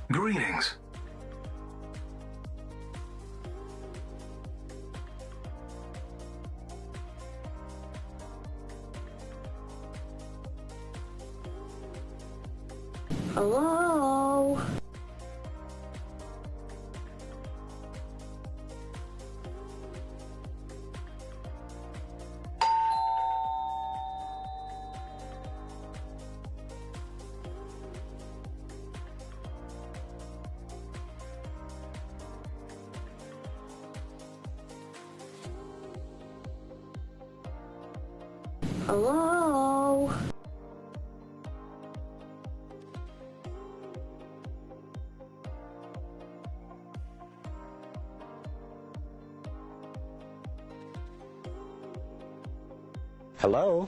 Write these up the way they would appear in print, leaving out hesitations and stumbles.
Greetings. Hello? Hello? Hello?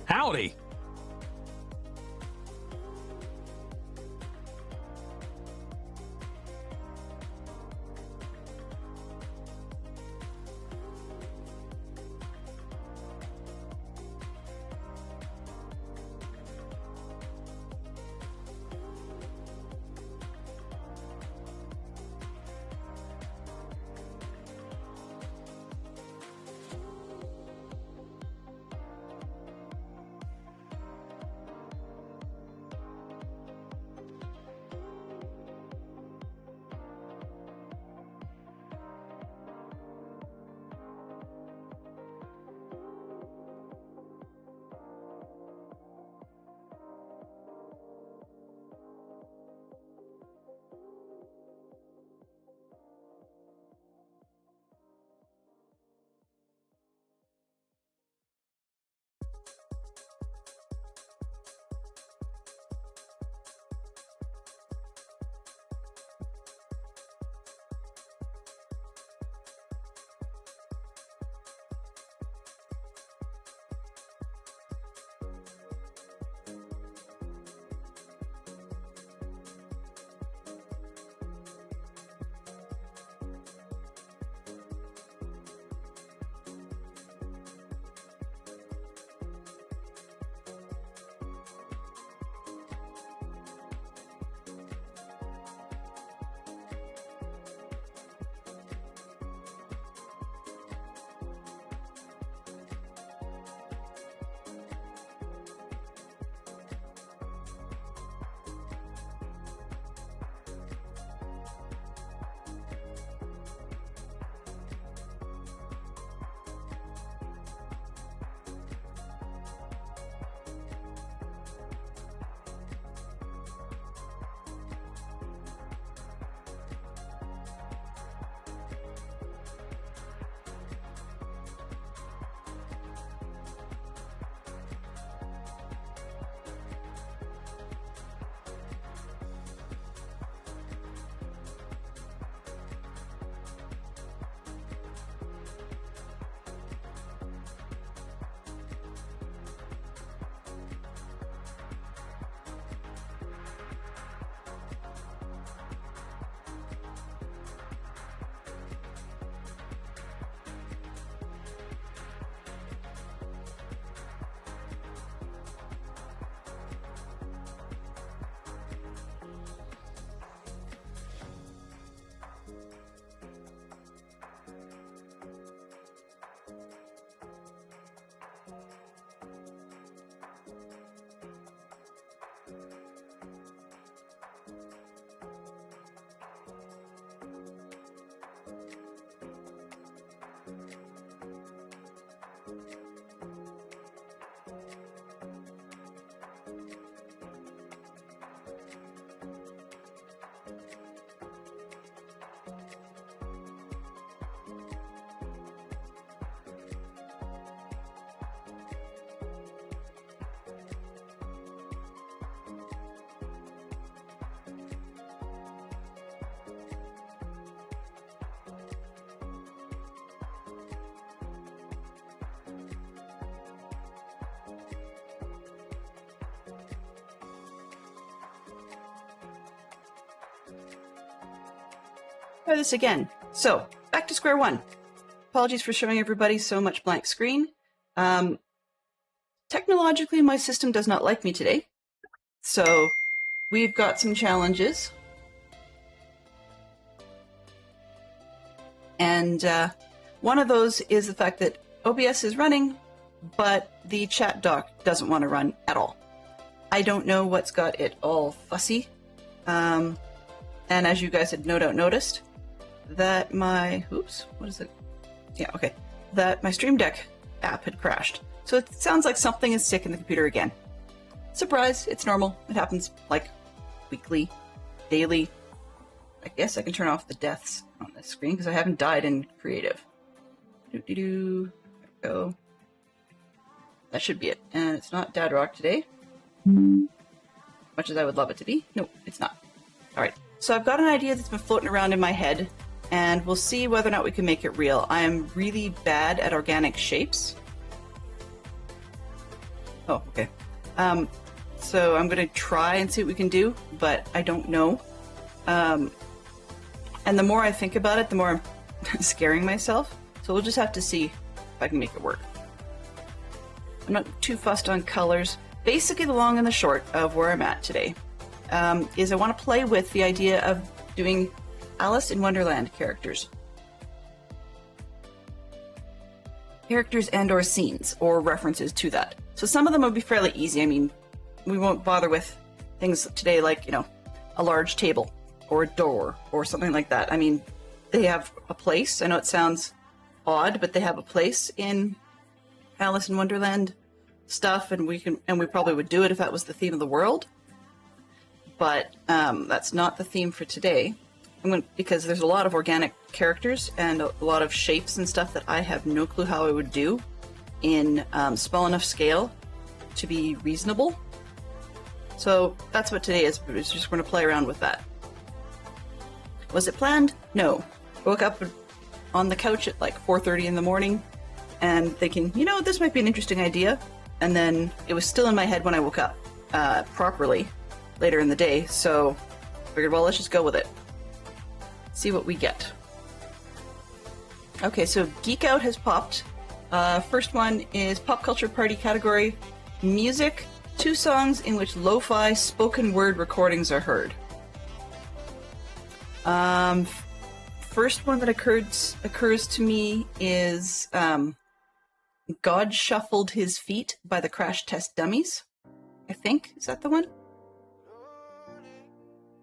Howdy. Try this again. So, back to square one. Apologies for showing everybody so much blank screen. Technologically, my system does not like me today. So, we've got some challenges. And one of those is the fact that OBS is running, but the chat dock doesn't want to run at all. I don't know what's got it all fussy. And as you guys had no doubt noticed, that my, oops, what is it? Yeah, okay. That my Stream Deck app had crashed. So it sounds like something is sick in the computer again. Surprise, it's normal. It happens like weekly, daily. I guess I can turn off the deaths on this screen because I haven't died in creative. There we go. That should be it. And it's not Dad Rock today. Much as I would love it to be. No, it's not. Alright, so I've got an idea that's been floating around in my head, and we'll see whether or not we can make it real. I am really bad at organic shapes. Oh, okay. So I'm going to try and see what we can do, but I don't know. And the more I think about it, the more I'm scaring myself. So we'll just have to see if I can make it work. I'm not too fussed on colors. Basically, the long and the short of where I'm at today is I want to play with the idea of doing Alice in Wonderland characters. Characters and or scenes or references to that. So some of them will be fairly easy. I mean, we won't bother with things today like, you know, a large table or a door or something like that. I mean, they have a place. I know it sounds odd, but they have a place in Alice in Wonderland stuff, and we probably would do it if that was the theme of the world. But that's not the theme for today. Because there's a lot of organic characters and a lot of shapes and stuff that I have no clue how I would do in small enough scale to be reasonable. So that's what today is. We're just going to play around with that. Was it planned? No. I woke up on the couch at like 4:30 in the morning and thinking, you know, this might be an interesting idea. And then it was still in my head when I woke up properly later in the day. So I figured, well, let's just go with it. See what we get. Okay, so Geek Out has popped. First one is Pop Culture Party category, music, 2 songs in which lo-fi spoken word recordings are heard. First one that occurs to me is God Shuffled His Feet by the Crash Test Dummies. I think. Is that the one? I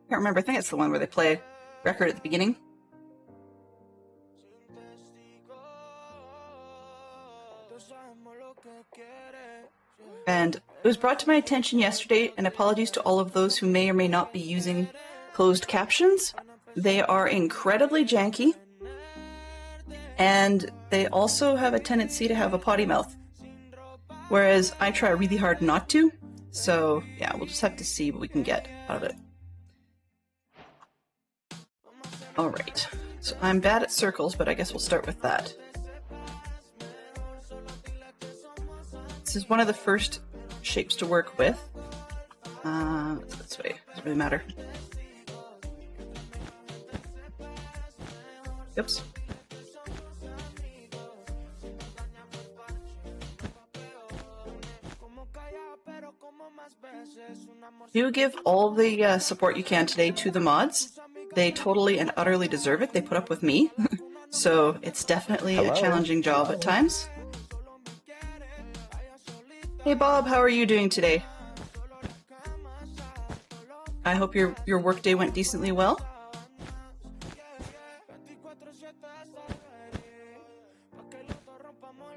can't remember. I think it's the one where they play record at the beginning. And it was brought to my attention yesterday, and apologies to all of those who may or may not be using closed captions. They are incredibly janky, and they also have a tendency to have a potty mouth. Whereas I try really hard not to, so yeah, we'll just have to see what we can get out of it. Alright, so I'm bad at circles, but I guess we'll start with that. This is one of the first shapes to work with. This way, doesn't really matter. Oops. Do give all the support you can today to the mods. They totally and utterly deserve it. They put up with me. So it's definitely a challenging job at times. Hey Bob, how are you doing today? I hope your workday went decently well.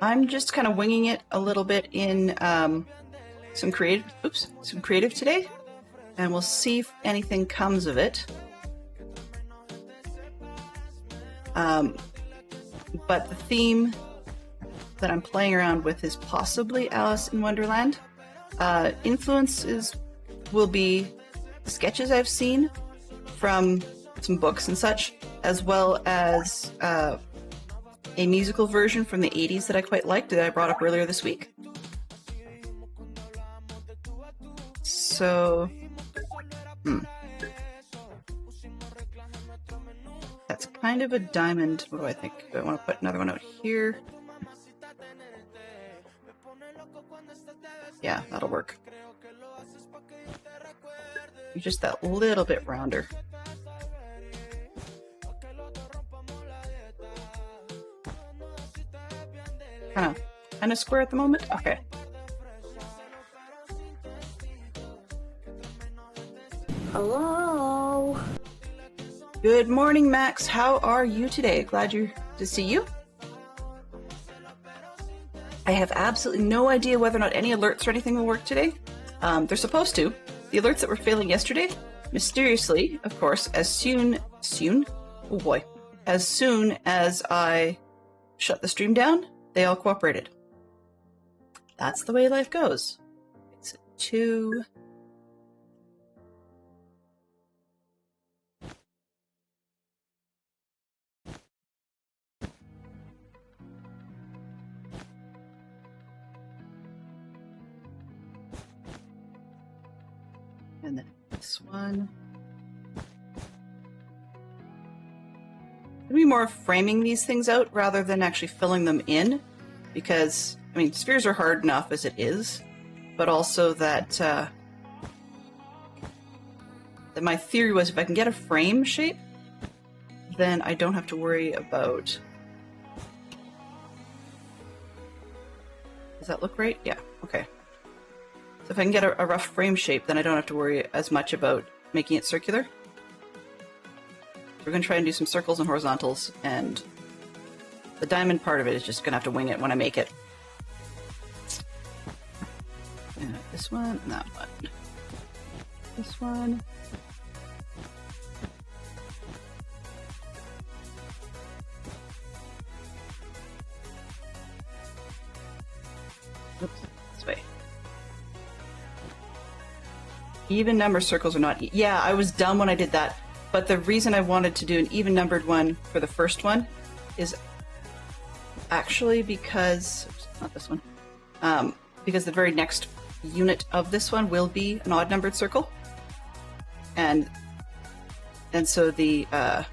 I'm just kind of winging it a little bit in some creative today, and we'll see if anything comes of it. But the theme that I'm playing around with is possibly Alice in Wonderland. Influences will be sketches I've seen from some books and such, as well as a musical version from the 80s that I quite liked that I brought up earlier this week. So, kind of a diamond. What do I think? Do I want to put another one out here? Yeah, that'll work. Just that little bit rounder. Kind of square at the moment? Okay. Hello? Good morning, Max. How are you today? Glad to see you. I have absolutely no idea whether or not any alerts or anything will work today. They're supposed to. The alerts that were failing yesterday, mysteriously, of course, as soon as I shut the stream down, they all cooperated. That's the way life goes. It's 2. And then this one. It'll be more framing these things out rather than actually filling them in, because, I mean, spheres are hard enough as it is, but also that my theory was if I can get a frame shape, then I don't have to worry about... Does that look right? Yeah, okay. So if I can get a rough frame shape, then I don't have to worry as much about making it circular. We're going to try and do some circles and horizontals, and the diamond part of it is just going to have to wing it when I make it. And this one, and that one. This one. Oops, this way. Even number circles are not... Yeah, I was dumb when I did that. But the reason I wanted to do an even numbered one for the first one is actually because... Oops, not this one. Because the very next unit of this one will be an odd numbered circle. And so the... How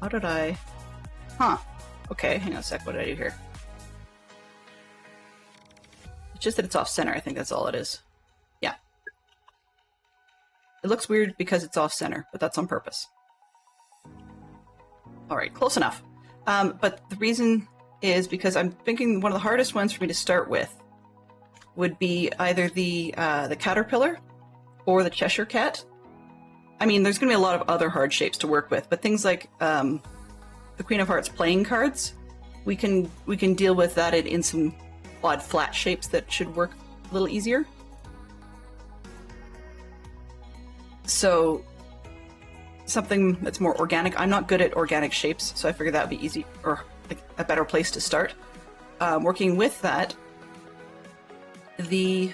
did I... Huh. Okay, hang on a sec. What did I do here? It's just that it's off center. I think that's all it is. Yeah. It looks weird because it's off center, but that's on purpose. All right, close enough. But the reason is because I'm thinking one of the hardest ones for me to start with would be either the caterpillar or the Cheshire cat. I mean, there's going to be a lot of other hard shapes to work with, but things like the Queen of Hearts playing cards, we can deal with that in some odd flat shapes that should work a little easier. So something that's more organic. I'm not good at organic shapes, so I figured that would be easy, or like a better place to start. Working with that, the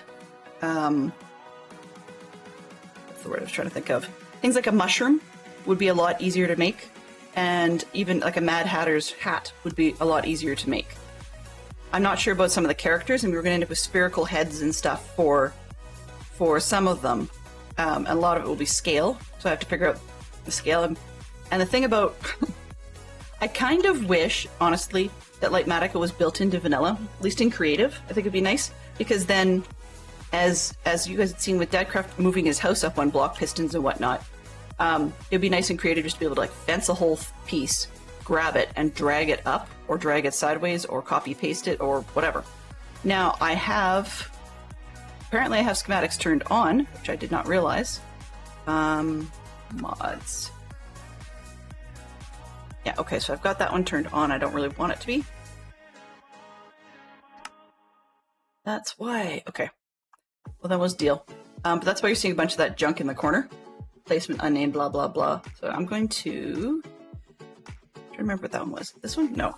what's the word I was trying to think of? Things like a mushroom would be a lot easier to make, and even like a Mad Hatter's hat would be a lot easier to make. I'm not sure about some of the characters, and we were going to end up with spherical heads and stuff for some of them. And a lot of it will be scale, so I have to figure out the scale. And the thing about... I kind of wish, honestly, that Litematica was built into vanilla, at least in creative. I think it'd be nice, because then, as you guys had seen with Deadcraft moving his house up on block pistons and whatnot, it'd be nice and creative just to be able to like fence a whole piece, grab it, and drag it up, or drag it sideways, or copy-paste it, or whatever. Now, apparently I have schematics turned on, which I did not realize. Mods. Yeah, okay, so I've got that one turned on. I don't really want it to be. That's why. Okay. Well, that was deal. But that's why you're seeing a bunch of that junk in the corner. Placement unnamed, blah, blah, blah. So I'm going to... I remember what that one was. This one? No.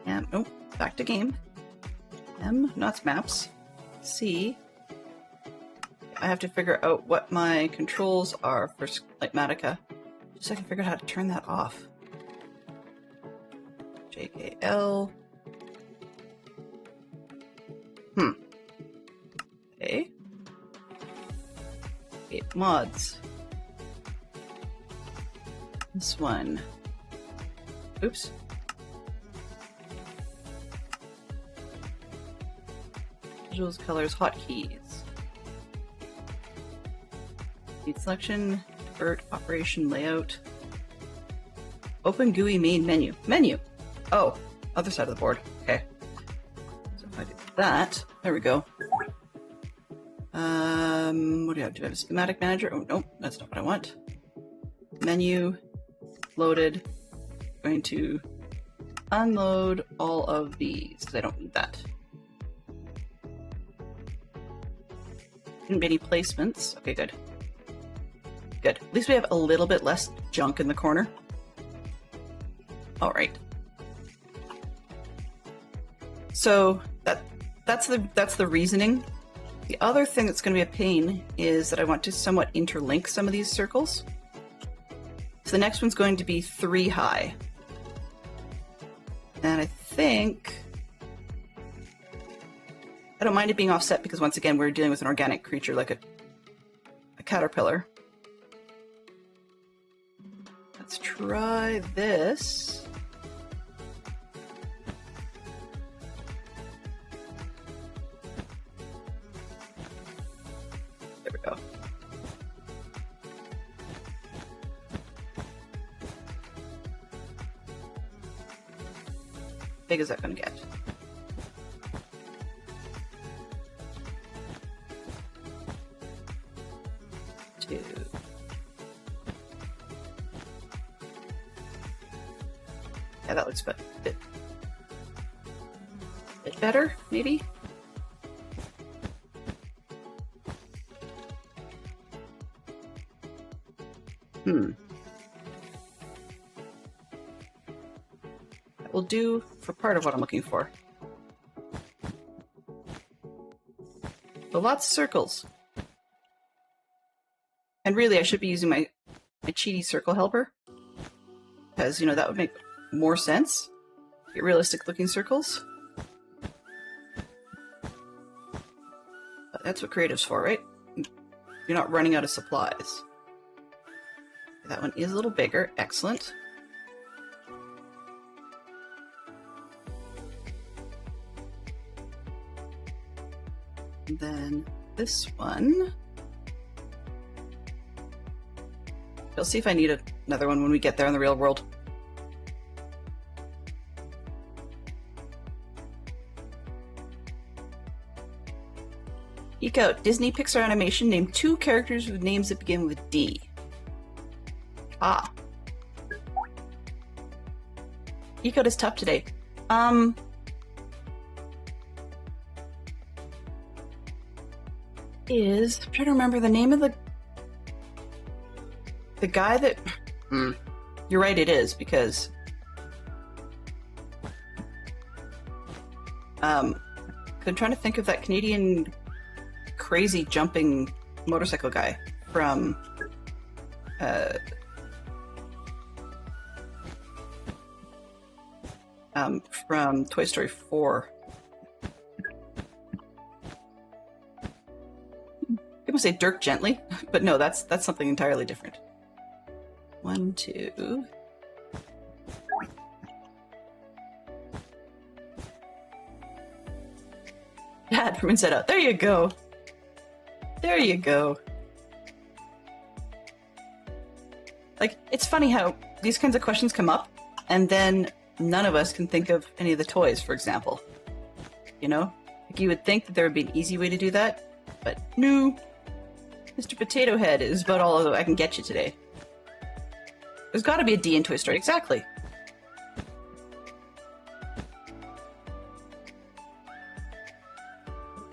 Yeah, nope. Back to game. M, not maps. C. I have to figure out what my controls are for Litematica, just so I can figure out how to turn that off. JKL. Okay. Mods. This one. Oops. Visuals, colors, hotkeys. Feed selection, vert, operation, layout. Open GUI main menu. Menu! Oh, other side of the board. Okay. So if I do that, there we go. What do I have? Do I have a schematic manager? Oh, nope, that's not what I want. Menu, loaded. Going to unload all of these because I don't need that. Didn't be any placements. Okay, good. Good. At least we have a little bit less junk in the corner. All right. So that's the reasoning. The other thing that's going to be a pain is that I want to somewhat interlink some of these circles. So the next one's going to be 3 high. And I think I don't mind it being offset because once again we're dealing with an organic creature like a caterpillar. Let's try this. There we go. How big is that going to get? Two. Yeah, that looks a bit better, maybe? That will do for part of what I'm looking for. So lots of circles. And really, I should be using my cheaty circle helper. Because, you know, that would make more sense. Get realistic looking circles. But that's what creative's for, right? You're not running out of supplies. That one is a little bigger. Excellent. And then this one. I'll see if I need another one when we get there in the real world. Geek out. Disney Pixar Animation named 2 characters with names that begin with D. Ah. Geek out is tough today. I'm trying to remember the name of the guy that... You're right, it is, because... I'm trying to think of that Canadian crazy jumping motorcycle guy from... from Toy Story 4. People say Dirk Gently, but no, that's something entirely different. 1, 2. Dad from Inside Out. There you go. There you go. Like, it's funny how these kinds of questions come up, and then none of us can think of any of the toys, for example. You know? Like, you would think that there would be an easy way to do that, but no. Mr. Potato Head is about all I can get you today. There's got to be a D in Toy Story. Exactly.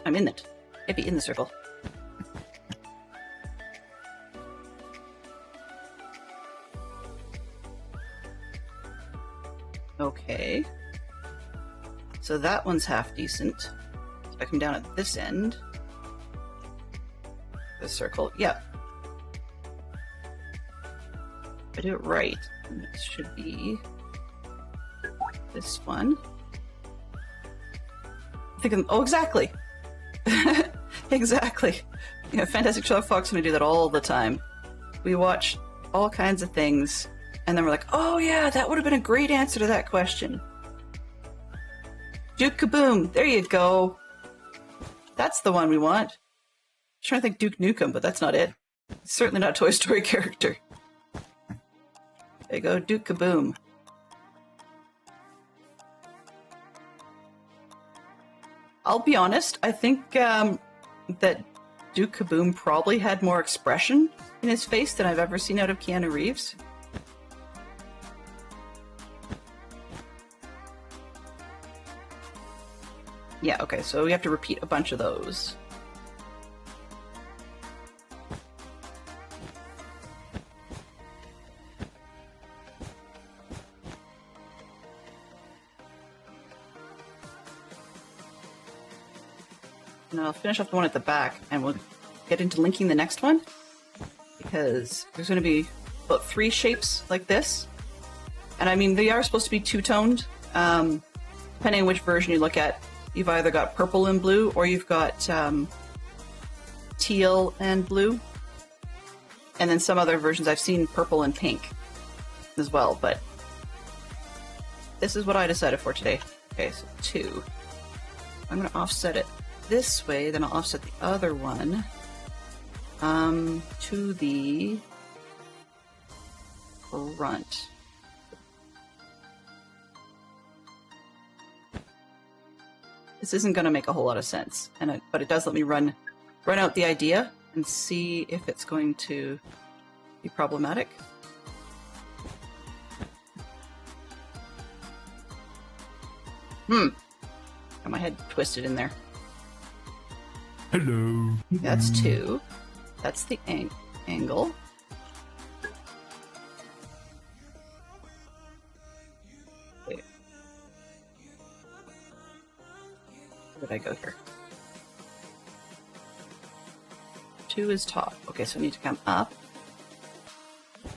I'm in it. I'd be in the circle. Okay. So that one's half decent. So I come down at this end. The circle. Yep. If I do it right, then it should be this one. I'm thinking, oh, exactly. Exactly. Yeah, Fantastic Sherlock Fox and I do that all the time. We watch all kinds of things, and then we're like, oh yeah, that would have been a great answer to that question. Duke Kaboom! There you go! That's the one we want. I'm trying to think Duke Nukem, but that's not it. It's certainly not a Toy Story character. There you go, Duke Kaboom. I'll be honest, I think that Duke Kaboom probably had more expression in his face than I've ever seen out of Keanu Reeves. Yeah, okay, so we have to repeat a bunch of those. And I'll finish off the one at the back, and we'll get into linking the next one, because there's going to be about 3 shapes like this. And I mean, they are supposed to be two-toned. Depending on which version you look at, you've either got purple and blue, or you've got teal and blue. And then some other versions I've seen purple and pink as well, but this is what I decided for today. Okay, so 2. I'm going to offset it this way, then I'll offset the other one to the front. This isn't going to make a whole lot of sense, but it does let me run out the idea and see if it's going to be problematic. Got my head twisted in there. Hello. That's 2. That's the angle. Okay. Where did I go here? 2 is top. Okay, so I need to come up.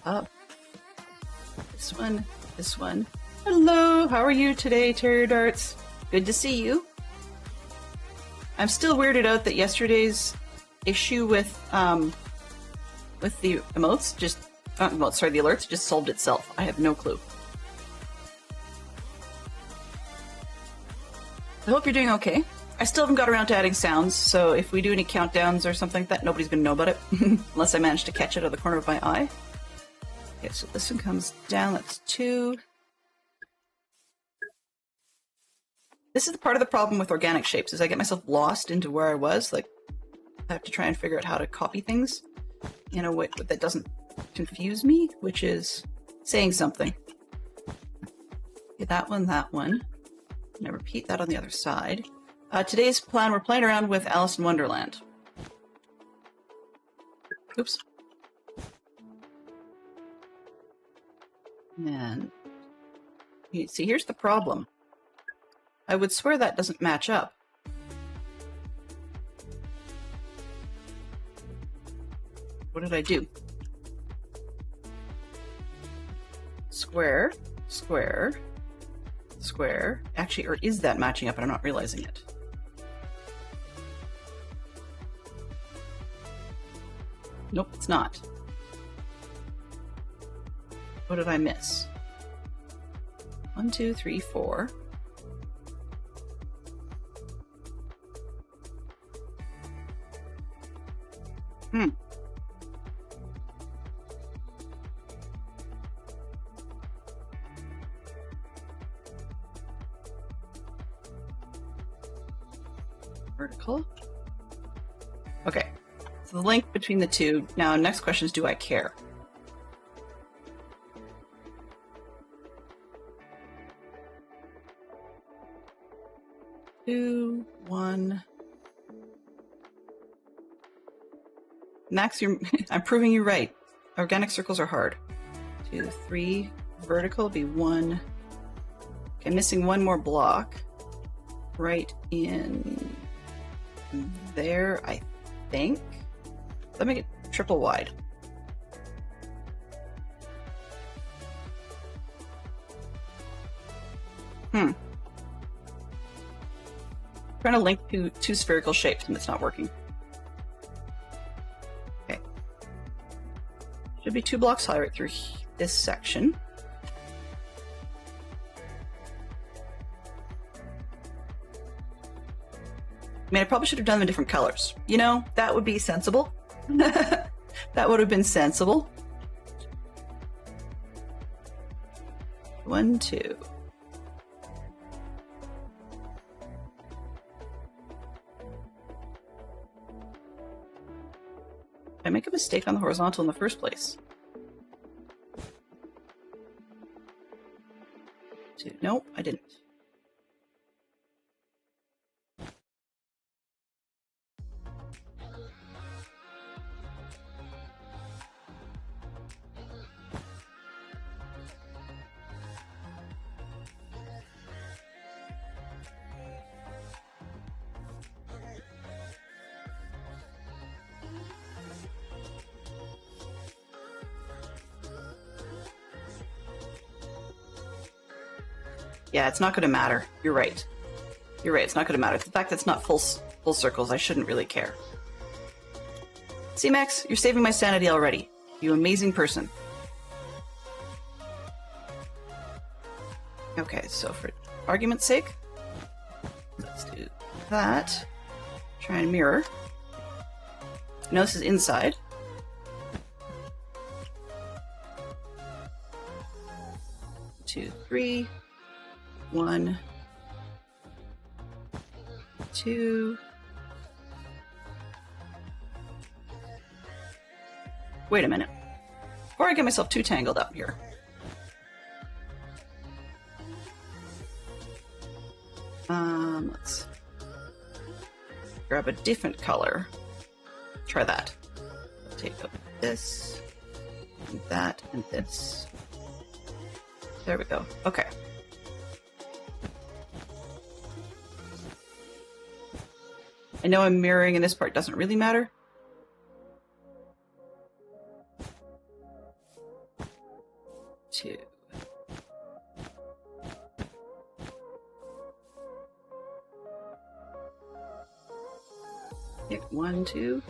Up. This one. This one. Hello, how are you today, Terrier Darts? Good to see you. I'm still weirded out that yesterday's issue with the emotes the alerts just solved itself. I have no clue. I hope you're doing okay. I still haven't got around to adding sounds, so if we do any countdowns or something like that, nobody's gonna know about it unless I manage to catch it out of the corner of my eye. Okay, so this one comes down. That's 2. This is the part of the problem with organic shapes, is I get myself lost into where I was. Like, I have to try and figure out how to copy things in a way that doesn't confuse me, which is saying something. Okay, that one. And I repeat that on the other side. Today's plan, we're playing around with Alice in Wonderland. Oops. And see, here's the problem. I would swear that doesn't match up. What did I do? Square, square, square. Actually, or is that matching up and I'm not realizing it? Nope, it's not. What did I miss? 1, 2, 3, 4. Vertical. Okay, so the link between the two. Now, next question is, do I care? Two, 1. Max, I'm proving you right. Organic circles are hard. 2, 3, vertical be 1. Okay, I'm missing one more block. Right in there, I think. Let me get triple wide. Trying to link two spherical shapes and it's not working. Should be 2 blocks high right through this section. I mean, I probably should have done them in different colors. You know, that would be sensible. That would have been sensible. 1, 2. If I make a mistake on the horizontal in the first place. 2. Nope, I didn't. Yeah, it's not going to matter. You're right. You're right. It's not going to matter. The fact that it's not full circles, I shouldn't really care. See, Max, you're saving my sanity already. You amazing person. Okay, so for argument's sake, let's do that. Try and mirror. Now this is inside. Two, 3. 1, 2. Wait a minute. Before I get myself too tangled up here. Let's grab a different color. Try that. Take up this, and that, and this. There we go. Okay. I know I'm mirroring and this part doesn't really matter. Two. Pick 1, 2.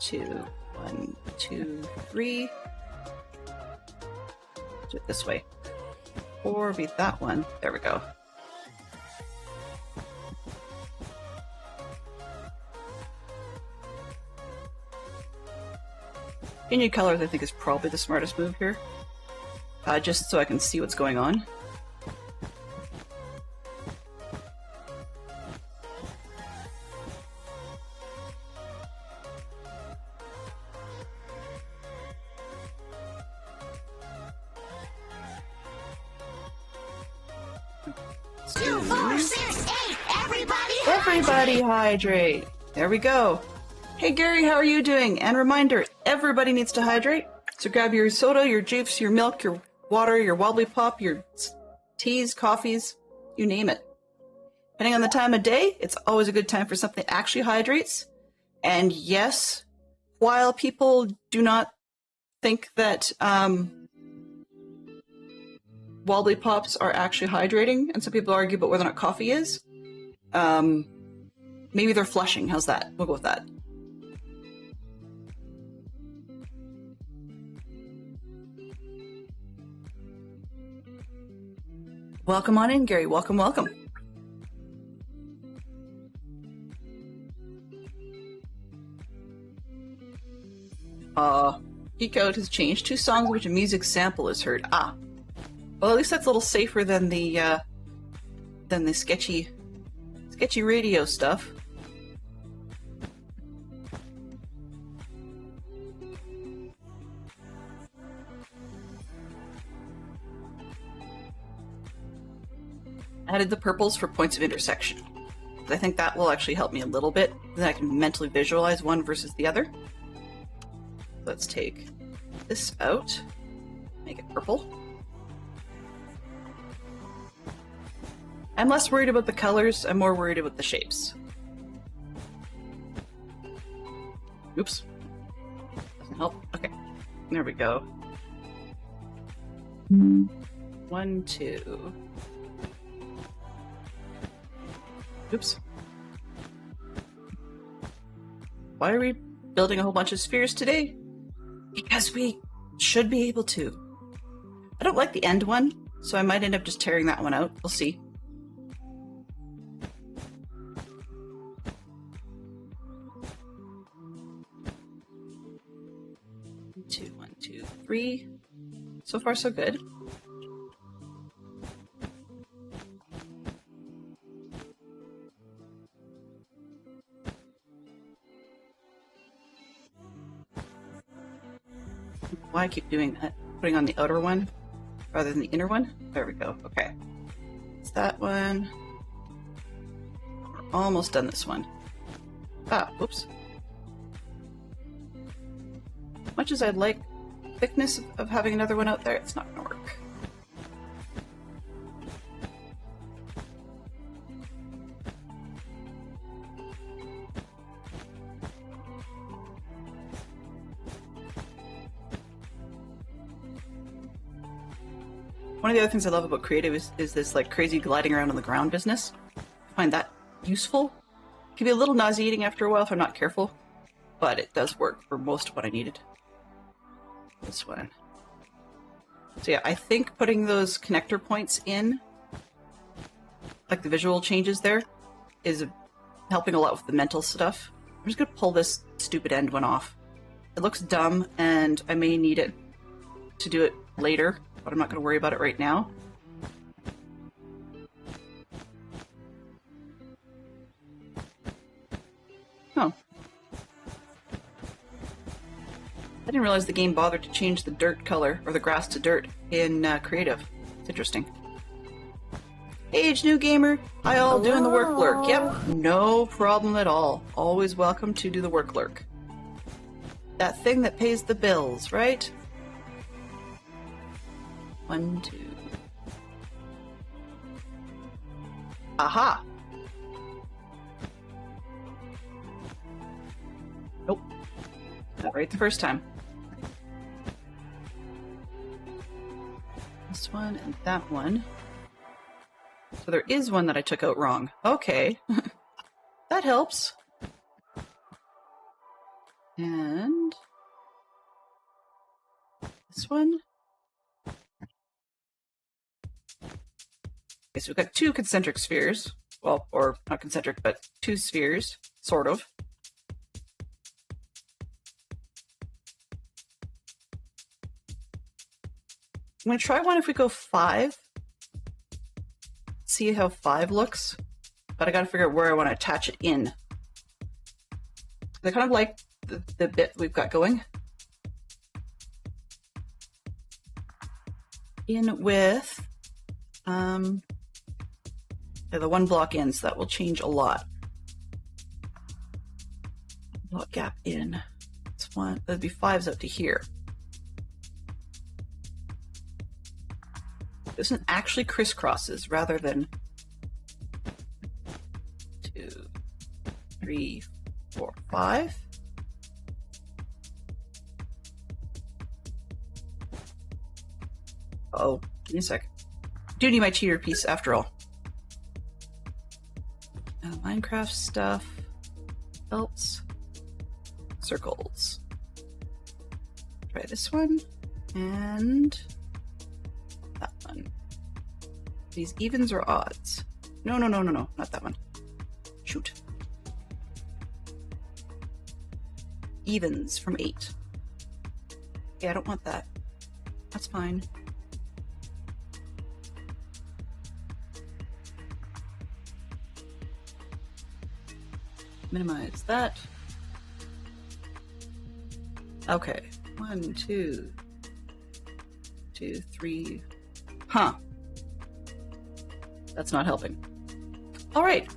Two. 1, 2, 3. Do it this way. Or be that one. There we go. Changing colors, I think, is probably the smartest move here. Just so I can see what's going on. Everybody hydrate. There we go. Hey Gary, how are you doing? And reminder, everybody needs to hydrate. So grab your soda, your juice, your milk, your water, your wobbly pop, your teas, coffees, you name it. Depending on the time of day, it's always a good time for something that actually hydrates. And yes, while people do not think that wobbly pops are actually hydrating, and some people argue about whether or not coffee is, maybe they're flushing. How's that? We'll go with that. Welcome on in, Gary. Welcome, welcome. Geek Out has changed 2 songs in which a music sample is heard. Ah. Well, at least that's a little safer than the sketchy radio stuff. Added the purples for points of intersection. I think that will actually help me a little bit. Then I can mentally visualize one versus the other. Let's take this out. Make it purple. I'm less worried about the colors, I'm more worried about the shapes. Oops. Doesn't help. Okay. There we go. 1, 2. Oops. Why are we building a whole bunch of spheres today? Because we should be able to. I don't like the end one, so I might end up just tearing that one out. We'll see. One, two, three. So far, so good. Why I keep doing that? Putting on the outer one rather than the inner one. There we go. Okay. It's that one. We're almost done this one. Ah, oops. Much as I'd like thickness of having another one out there, it's not going to work. One of the other things I love about creative is this like crazy gliding around on the ground business. I find that useful. It can be a little nauseating after a while if I'm not careful, but it does work for most of what I needed. This one. So yeah, I think putting those connector points in, like the visual changes there, is helping a lot with the mental stuff. I'm just gonna pull this stupid end one off. It looks dumb and I may need it to do it later, but I'm not going to worry about it right now. Oh. I didn't realize the game bothered to change the dirt color, or the grass to dirt, in creative. It's interesting. Age new gamer, hi all, doing the work lurk. Yep, no problem at all. Always welcome to do the work lurk. That thing that pays the bills, right? 1, 2. Aha! Nope. Not right the first time. This one and that one. So there is one that I took out wrong. Okay. That helps. And this one. Okay, so we've got 2 concentric spheres. Well, or not concentric, but 2 spheres, sort of. I'm going to try one if we go 5. See how 5 looks. But I got to figure out where I want to attach it in. I kind of like the bit we've got going. In with the 1 block in, so that will change a lot. Block gap in. It's 1. That'd be 5s out to here. This one actually crisscrosses rather than 2, 3, 4, 5. Oh, give me a sec. Do need my cheater piece after all. Minecraft stuff. Else. Circles. Try this one. And that one. These evens or odds? No, not that one. Shoot. Evens from 8. Yeah, I don't want that. That's fine. Minimize that. Okay. 1, 2, 2, 3. Huh. That's not helping. All right.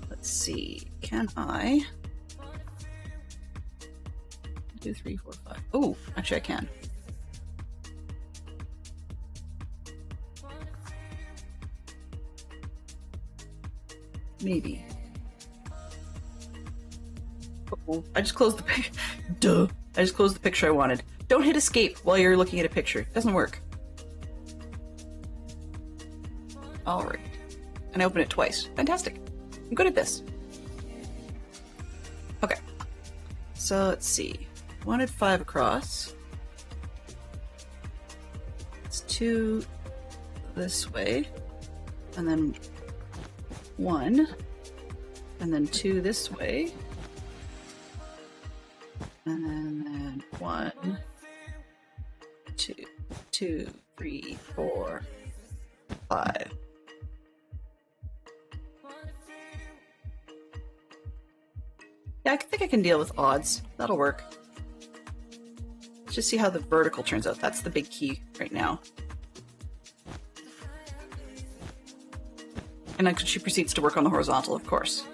Let's see. Can I? 2, 3, 4, 5. Oh, actually I can. Maybe. Uh-oh. I just closed the picture. Duh. I just closed the picture I wanted. Don't hit escape while you're looking at a picture. It doesn't work. Alright. And I open it twice. Fantastic. I'm good at this. Okay. So let's see. Wanted 5 across. It's 2 this way. And then 1. And then 2 this way. And then 1, 2, 2, 3, 4, 5. Yeah, I think I can deal with odds. That'll work. Let's just see how the vertical turns out. That's the big key right now. And then she proceeds to work on the horizontal, of course.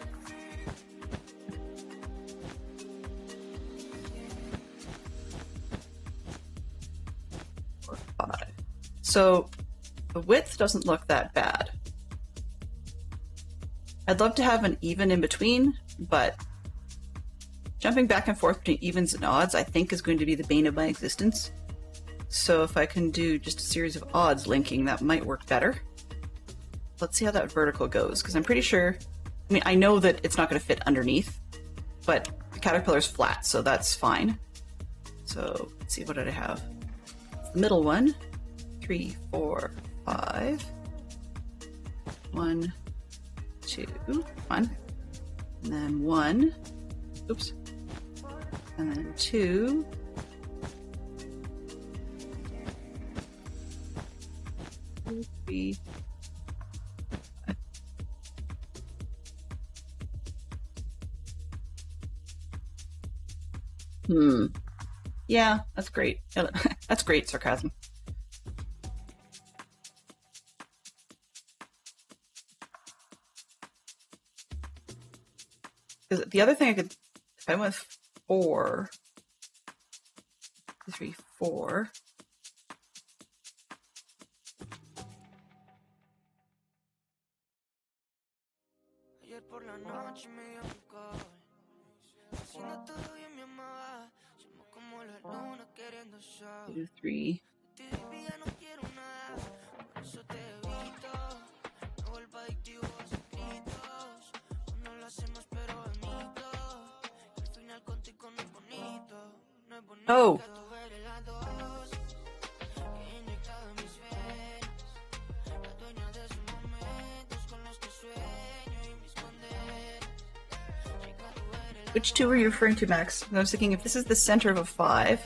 So the width doesn't look that bad. I'd love to have an even in between, but jumping back and forth between evens and odds I think is going to be the bane of my existence. So if I can do just a series of odds linking, that might work better. Let's see how that vertical goes, because I'm pretty sure, I mean, I know that it's not going to fit underneath, but the caterpillar's flat, so that's fine. So let's see, what did I have? The middle one. 3, 4, 5. 1, 2, 1. And then 1. Oops. And then 2. 2, 3. 5. Yeah, that's great. That's great sarcasm. Because the other thing I could, if I went with 4, 3, 4. Two, 3. Oh. Which 2 are you referring to, Max? I was thinking if this is the center of a 5.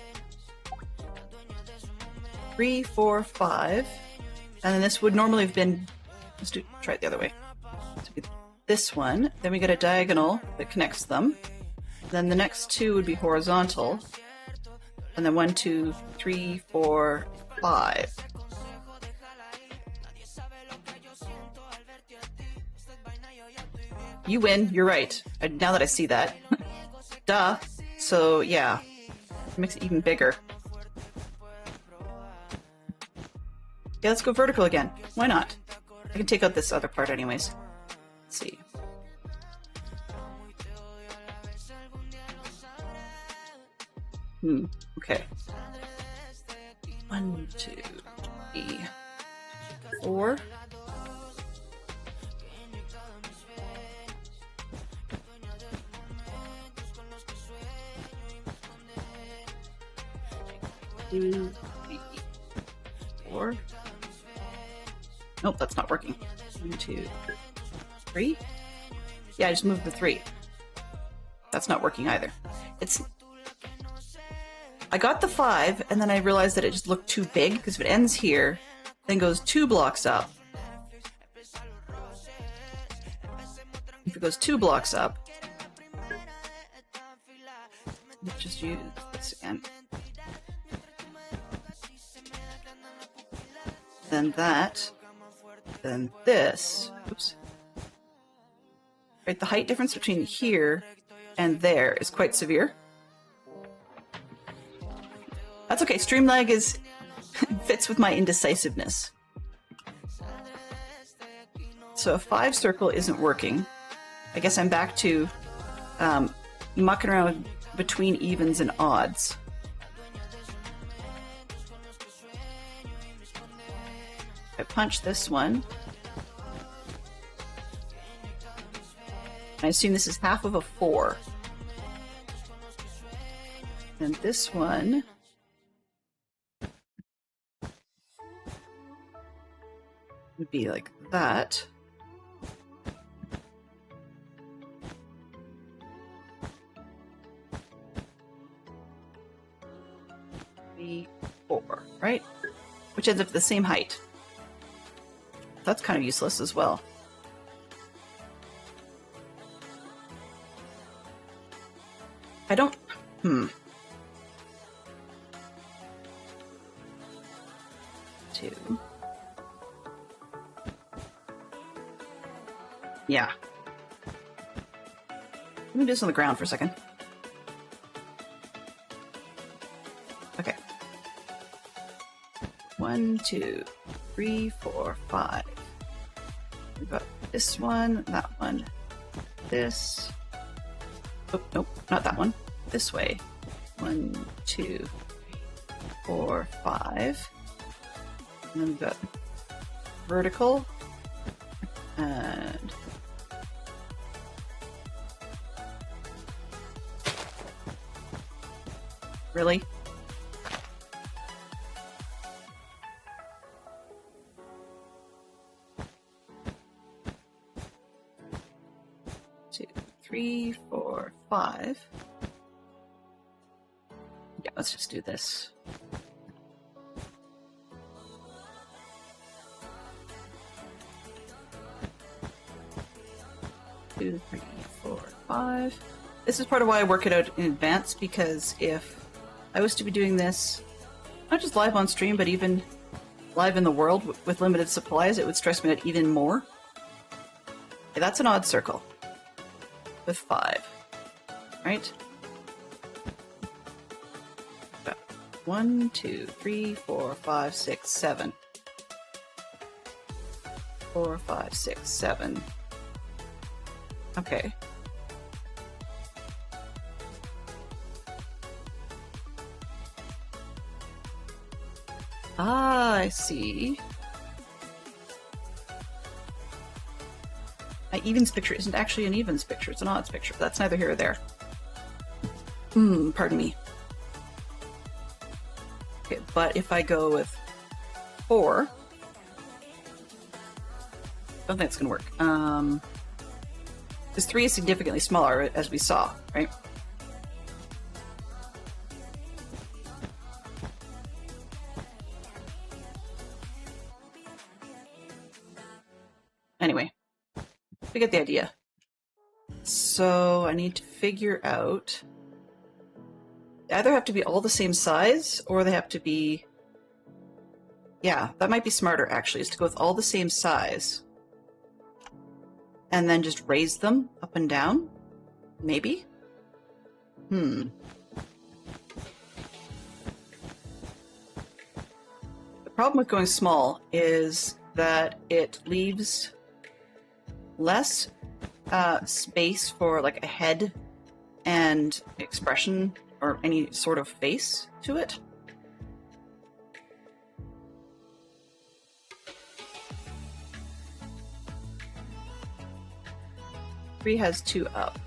3, 4, 5. And then this would normally have been, try it the other way. So this one, then we get a diagonal that connects them. Then the next 2 would be horizontal. And then 1, 2, 3, 4, 5. You win, you're right. Now that I see that. Duh. So yeah, it makes it even bigger. Yeah, let's go vertical again. Why not? I can take out this other part anyways. Let's see. Okay. 1, 2, 3, 4. Two, 3, 4. Nope, that's not working. 1, 2, 3. Yeah, I just moved the 3. That's not working either. I got the 5, and then I realized that it just looked too big, because if it ends here, then goes 2 blocks up. If it goes 2 blocks up, let's just use this again. Then that, then this. Oops. Right, the height difference between here and there is quite severe. That's okay. Streamlag fits with my indecisiveness. So a 5 circle isn't working. I guess I'm back to mucking around between evens and odds. I punch this one. I assume this is half of a 4. And this one would be like that. Three, 4, right? Which ends up the same height. That's kind of useless as well. I don't... 2. Yeah. Let me do this on the ground for a second. Okay. 1, 2, 3, 4, 5. We've got this one, that one, this. Oh, nope, not that one. This way. 1, 2, 3, 4, 5. And then we've got vertical and really? Two, 3, 4, 5. Yeah, let's just do this. Two, 3, 4, 5. This is part of why I work it out in advance, because if I was to be doing this, not just live on stream, but even live in the world with limited supplies, it would stress me out even more. Okay, that's an odd circle with 5, right? 1, 2, 3, 4, 5, 6, 7. 4, 5, 6, 7. Okay. Ah, I see. My evens picture isn't actually an evens picture, it's an odds picture. That's neither here or there. Pardon me. Okay, but if I go with 4, I don't think it's gonna work. Because 3 is significantly smaller, as we saw, right? Anyway, we get the idea. So I need to figure out... They either have to be all the same size, or they have to be... Yeah, that might be smarter, actually, is to go with all the same size. And then just raise them up and down? Maybe? The problem with going small is that it leaves less space for like a head and expression or any sort of face to it. Three has 2 up.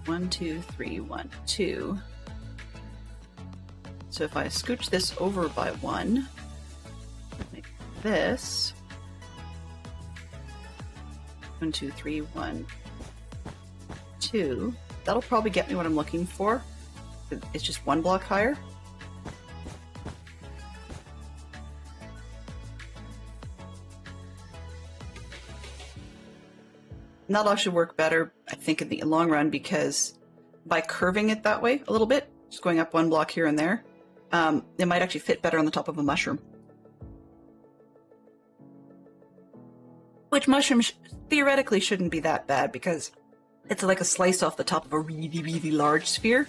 One, 2, 3, 1, 2. So if I scooch this over by 1, make this 1, 2, 3, 1, 2. That'll probably get me what I'm looking for. It's just 1 block higher. And that'll actually work better, I think, in the long run, because by curving it that way a little bit, just going up 1 block here and there, it might actually fit better on the top of a mushroom. Which mushrooms theoretically shouldn't be that bad, because it's like a slice off the top of a really, really large sphere.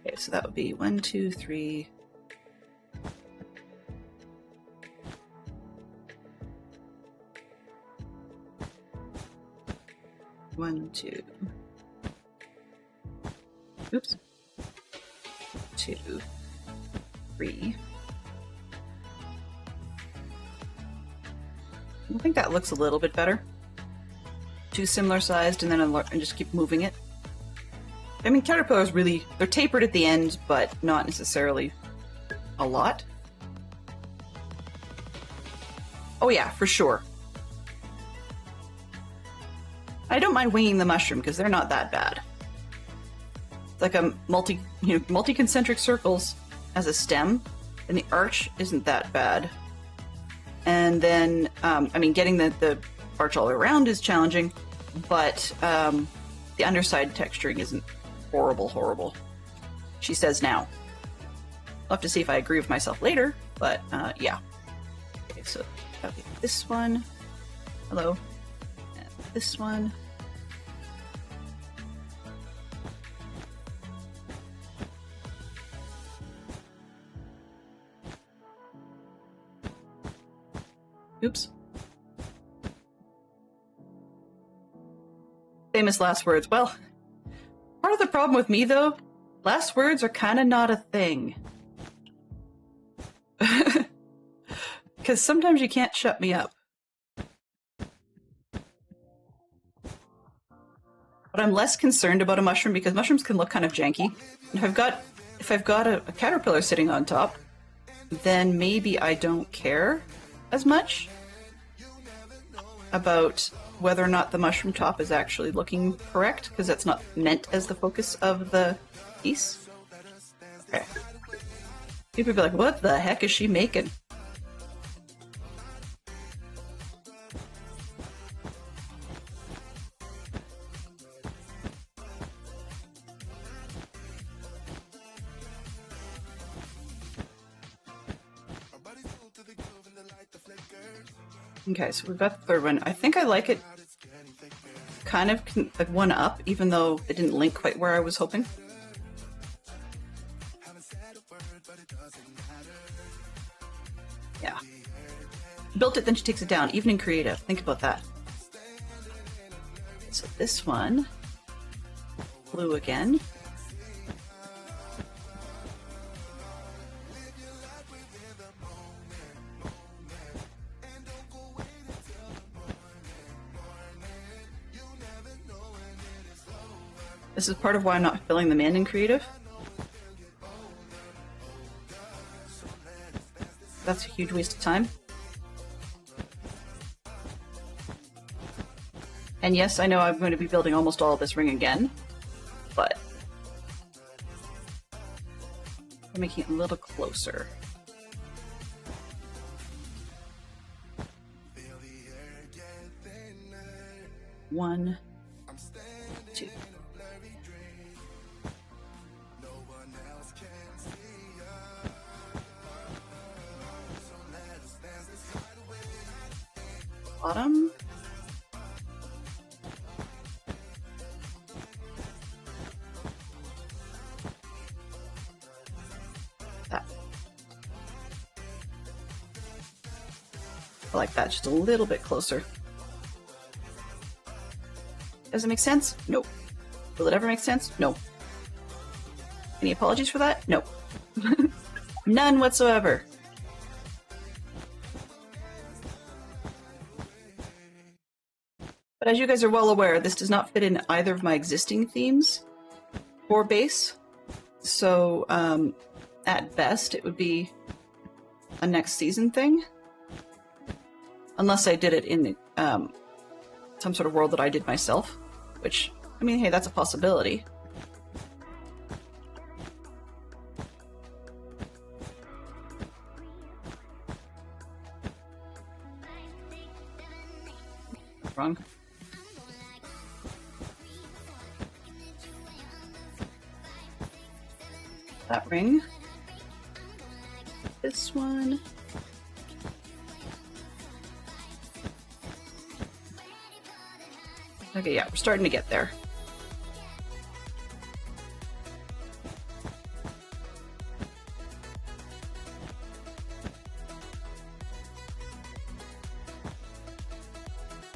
Okay, so that would be 1, 2, 3... 1, 2. Oops. 2, 3. I think that looks a little bit better. 2 similar sized, and then and just keep moving it. I mean, caterpillars really, they're tapered at the end, but not necessarily a lot. Oh yeah, for sure. I don't mind winging the mushroom because they're not that bad. It's like a multi-concentric circles as a stem, and the arch isn't that bad. And then, I mean, getting the arch all the way around is challenging, but the underside texturing isn't horrible. She says now. I'll have to see if I agree with myself later, but yeah. Okay, so okay, this one. Hello. And this one. Oops. Famous last words. Well, part of the problem with me, though, last words are kind of not a thing. Because sometimes you can't shut me up. But I'm less concerned about a mushroom because mushrooms can look kind of janky. And if I've got a caterpillar sitting on top, then maybe I don't care as much about whether or not the mushroom top is actually looking correct, because that's not meant as the focus of the piece. Okay. People be like, what the heck is she making? Okay, so we've got the third one. I think I like it kind of like one up, even though it didn't link quite where I was hoping. Yeah. Built it, then she takes it down, even in creative. Think about that. So this one, blue again. This is part of why I'm not filling them in creative. That's a huge waste of time. And yes, I know I'm going to be building almost all of this ring again, but I'm making it a little closer. One, two. Bottom. That. I like that just a little bit closer. Does it make sense? Nope. Will it ever make sense? No. Any apologies for that? No. None whatsoever. But as you guys are well aware, this does not fit in either of my existing themes for base. So, at best, it would be a next season thing. Unless I did it in some sort of world that I did myself. Which, I mean, hey, that's a possibility. Wrong. That ring. This one. Okay, yeah, we're starting to get there.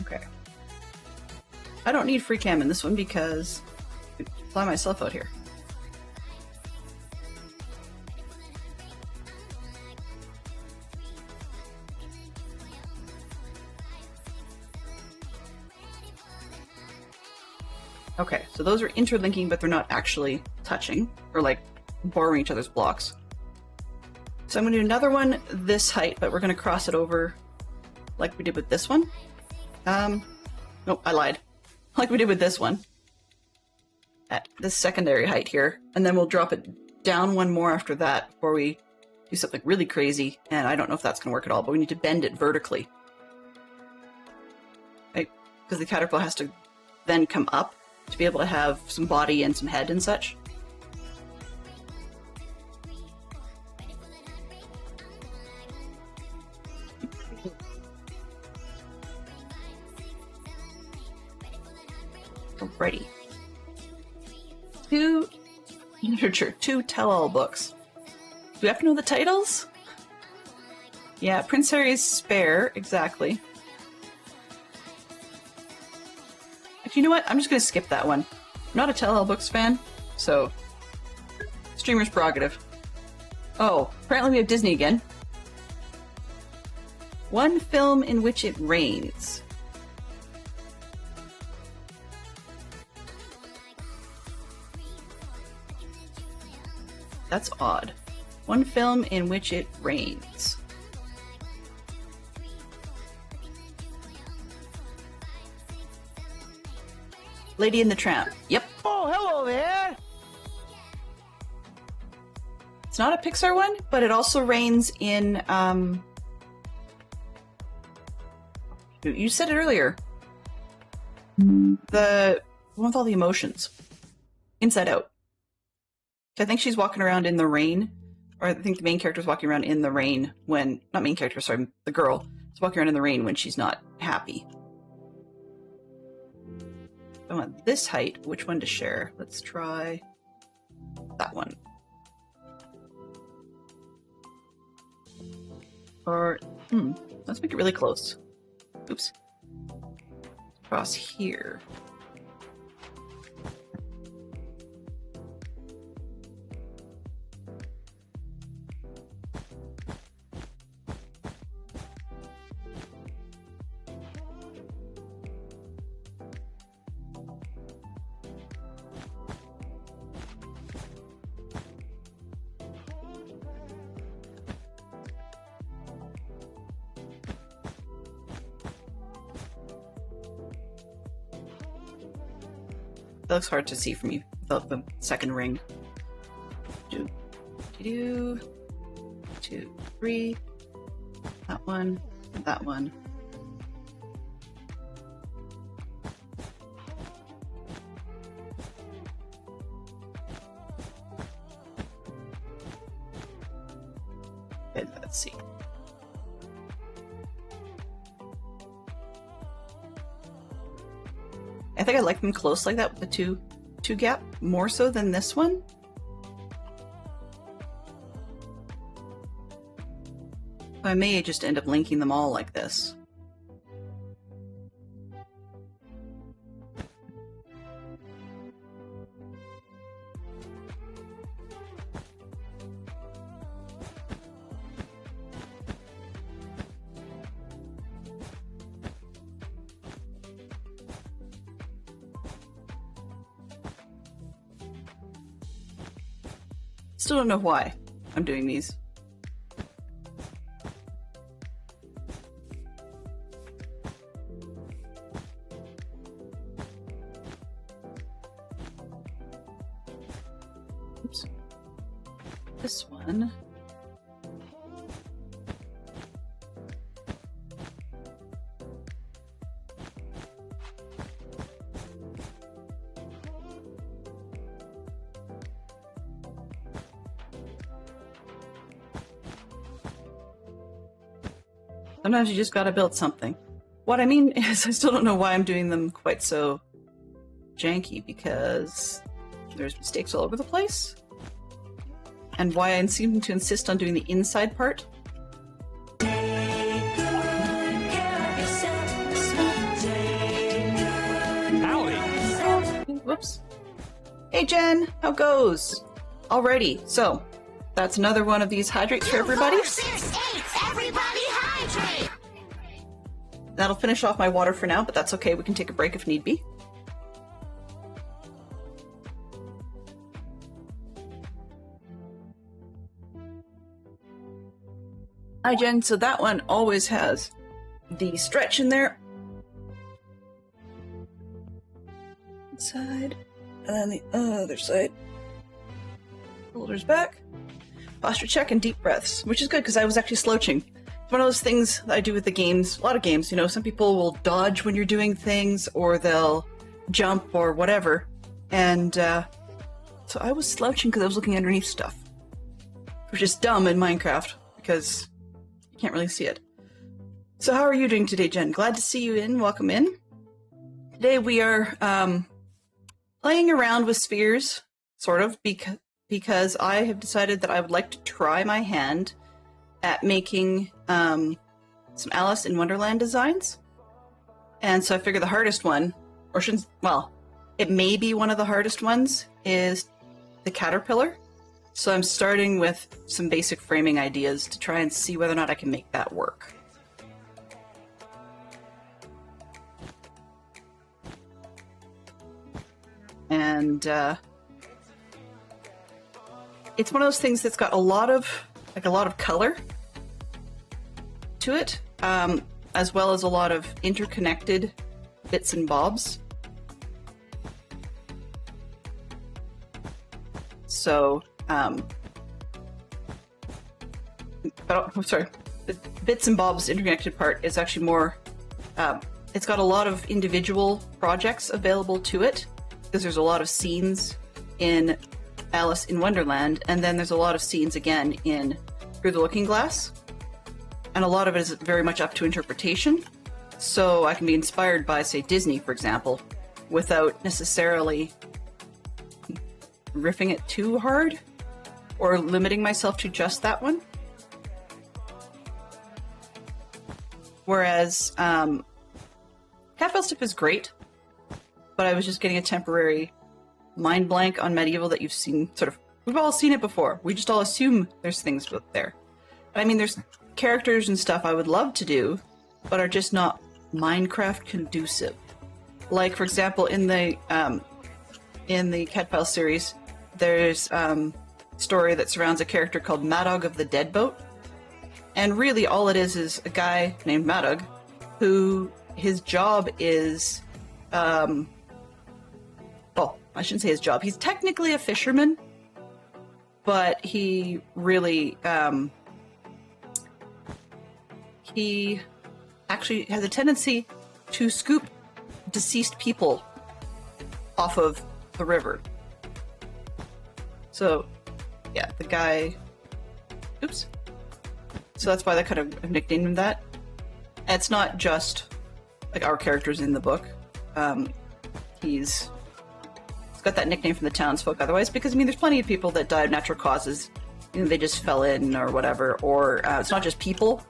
Okay. I don't need free cam in this one because I fly myself out here. Okay, so those are interlinking, but they're not actually touching, or like borrowing each other's blocks. So I'm going to do another one this height, but we're going to cross it over like we did with this one. Nope, I lied. Like we did with this one. At this secondary height here. And then we'll drop it down one more after that before we do something really crazy. And I don't know if that's going to work at all, but we need to bend it vertically. Right? Because the caterpillar has to then come up to be able to have some body and some head and such. Alrighty. 2 literature, 2 tell-all books. Do we have to know the titles? Yeah, Prince Harry's Spare, exactly. Actually, you know what? I'm just going to skip that one. I'm not a tell-all books fan, so streamer's prerogative. Oh, apparently we have Disney again. One film in which it rains. That's odd. One film in which it rains. Lady and the Tramp. Yep. Oh, hello there! It's not a Pixar one, but it also rains in, you said it earlier. The one with all the emotions. Inside Out. I think she's walking around in the rain, or I think the main character's walking around in the rain when, not main character, sorry, the girl is walking around in the rain when she's not happy. I want this height. Which one to share? Let's try that one. Or, let's make it really close. Oops. Across here. That looks hard to see from you without the second ring. 2, 2, 3. That one, and that one. And let's see. I think I like them close like that with the two gap more so than this one. I may just end up linking them all like this. Still don't know why I'm doing these. Oops. This one. Sometimes you just gotta build something. What I mean is I still don't know why I'm doing them quite so janky, because there's mistakes all over the place. And why I seem to insist on doing the inside part. Howdy! Whoops. Hey Jen, how goes? Alrighty, so that's another one of these hydrates for everybody. 4, 6, 8, everybody hydrate! That'll finish off my water for now, but that's okay. We can take a break if need be. Hi, Jen. So that one always has the stretch in there. Side. And then the other side. Shoulders back. Posture check and deep breaths, which is good because I was actually slouching. It's one of those things that I do with the games. A lot of games, you know, some people will dodge when you're doing things or they'll jump or whatever. And so I was slouching because I was looking underneath stuff. Which is dumb in Minecraft because you can't really see it. So how are you doing today, Jen? Glad to see you in. Welcome in. Today we are playing around with spheres, sort of, because I have decided that I would like to try my hand at making some Alice in Wonderland designs. And so I figure the hardest one, or shouldn't, well, it may be one of the hardest ones, is the caterpillar. So I'm starting with some basic framing ideas to try and see whether or not I can make that work. And it's one of those things that's got a lot of color to it, as well as a lot of interconnected bits and bobs. So, sorry, the bits and bobs interconnected part is actually more, it's got a lot of individual projects available to it, because there's a lot of scenes in Alice in Wonderland, and then there's a lot of scenes again in Through the Looking Glass, and a lot of it is very much up to interpretation. So I can be inspired by, say, Disney, for example, without necessarily riffing it too hard or limiting myself to just that one. Whereas Cat Stuff is great, but I was just getting a temporary mind blank on Medieval that you've seen, sort of, we've all seen it before. We just all assume there's things there. I mean, there's characters and stuff I would love to do, but are just not Minecraft conducive. Like, for example, in the Cat File series, there's a story that surrounds a character called Madog of the Deadboat. And really all it is a guy named Madog who his job is, well, I shouldn't say his job. He's technically a fisherman, but he really, he actually has a tendency to scoop deceased people off of the river. So, yeah, the guy, oops. So that's why they kind of nicknamed him that. And it's not just like our characters in the book. He's got that nickname from the townsfolk otherwise, because I mean there's plenty of people that died of natural causes, you know, they just fell in or whatever, or it's not just people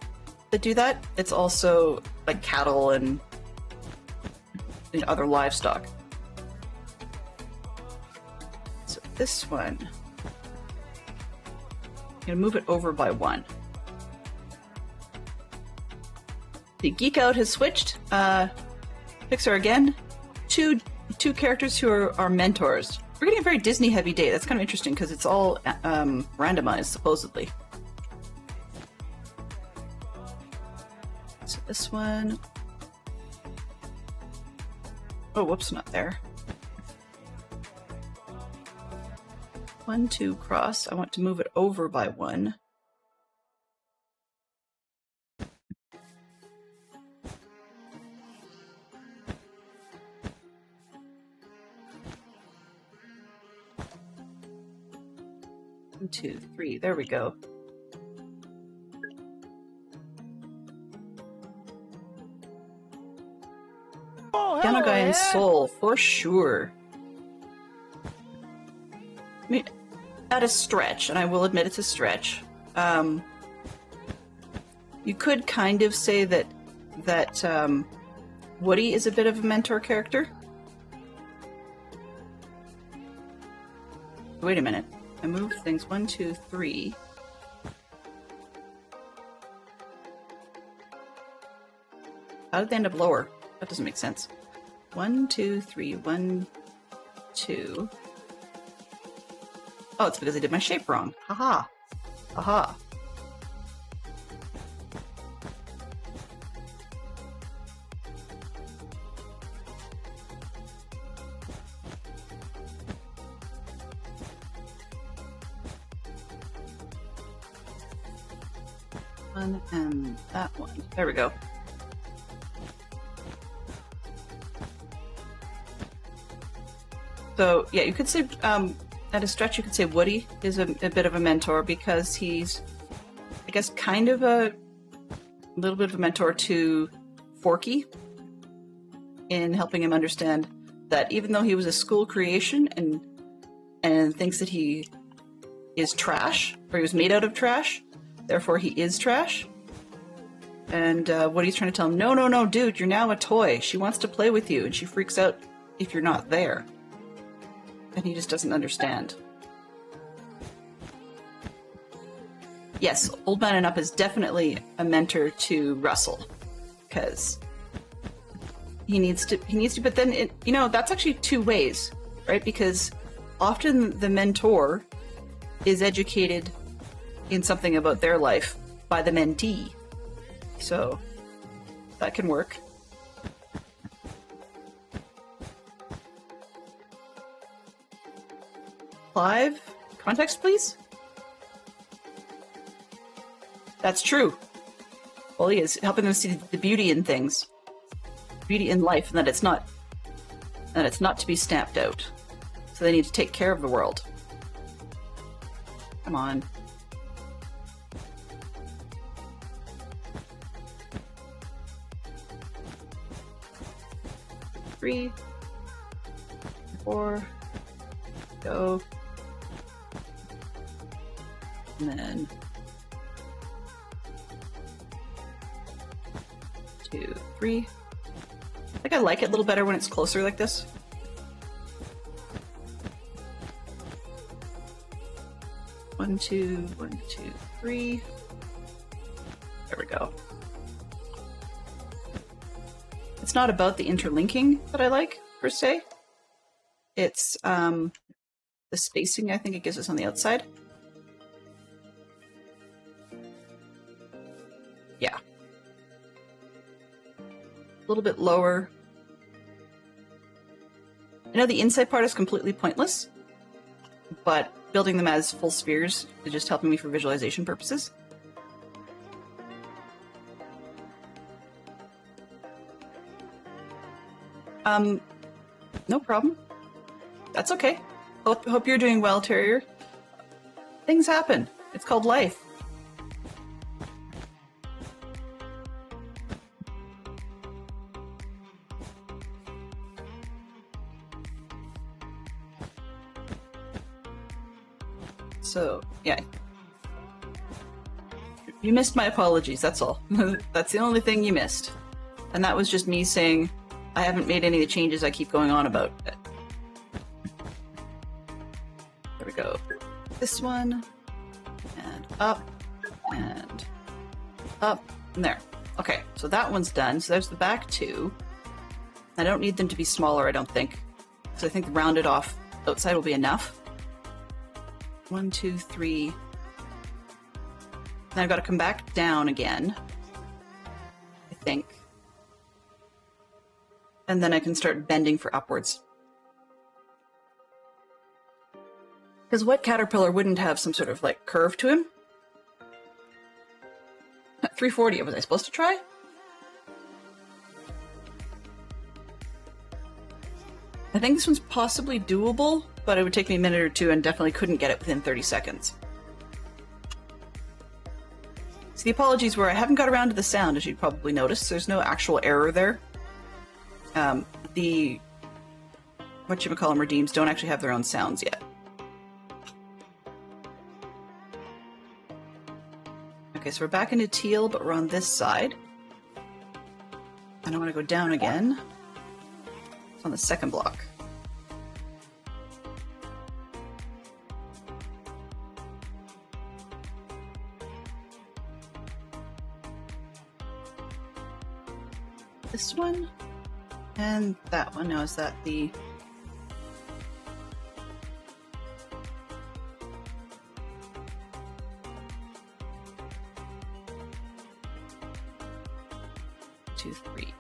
that do that, it's also like cattle and other livestock. So this one, I'm gonna move it over by 1. The Geek Out has switched. Pixar again. Two characters who are mentors. We're getting a very Disney heavy day. That's kind of interesting because it's all randomized, supposedly. So this one. Oh, whoops, not there. 1, 2 cross. I want to move it over by 1. One, 2, 3. There we go. Oh, Piano Guy and there. Soul, for sure. I mean, at a stretch, and I will admit it's a stretch, you could kind of say that Woody is a bit of a mentor character. Wait a minute. I moved things 1, 2, 3. How did they end up lower? That doesn't make sense. 1, 2, 3, 1, 2. Oh, it's because I did my shape wrong. Haha. Aha. one and that one. There we go. So yeah, you could say at a stretch you could say Woody is a bit of a mentor because he's, I guess, kind of a little bit of a mentor to Forky in helping him understand that even though he was a school creation and thinks that he is trash, or he was made out of trash, therefore he is trash. And Woody's trying to tell him, no, dude, you're now a toy. She wants to play with you, and she freaks out if you're not there. And he just doesn't understand. Yes, Old Man and Up is definitely a mentor to Russell, because he needs to, but then, that's actually two ways, right? Because often the mentor is educated in something about their life by the mentee. So that can work. Clive, context, please? That's true. Well, he is helping them see the beauty in things, beauty in life, and that it's not to be stamped out. So they need to take care of the world. Come on. Three, 4, go. And then 2, 3. I think I like it a little better when it's closer like this. One, two, 3. There we go. It's not about the interlinking that I like, per se. It's the spacing I think it gives us on the outside. Yeah. A little bit lower. I know the inside part is completely pointless, but building them as full spheres is just helping me for visualization purposes. No problem. That's okay. Hope you're doing well, Terrier. Things happen. It's called life. So, yeah. You missed my apologies, that's all. That's the only thing you missed. And that was just me saying, I haven't made any of the changes I keep going on about. There we go. This one, and up, and there. Okay, so that one's done. So there's the back two. I don't need them to be smaller, I don't think. because I think the rounded off outside will be enough. 1, 2, 3. Then I've got to come back down again, I think. And then I can start bending for upwards. Because what caterpillar wouldn't have some sort of, like, curve to him? 340, was I supposed to try? I think this one's possibly doable, but it would take me a minute or two and definitely couldn't get it within 30 seconds. So the apologies were I haven't got around to the sound, as you'd probably noticed. There's no actual error there. The whatchamacallem redeems don't actually have their own sounds yet. Okay, so we're back into teal, but we're on this side. And I want to go down again. It's on the second block. This one and that one. Now, is that the... Two, three.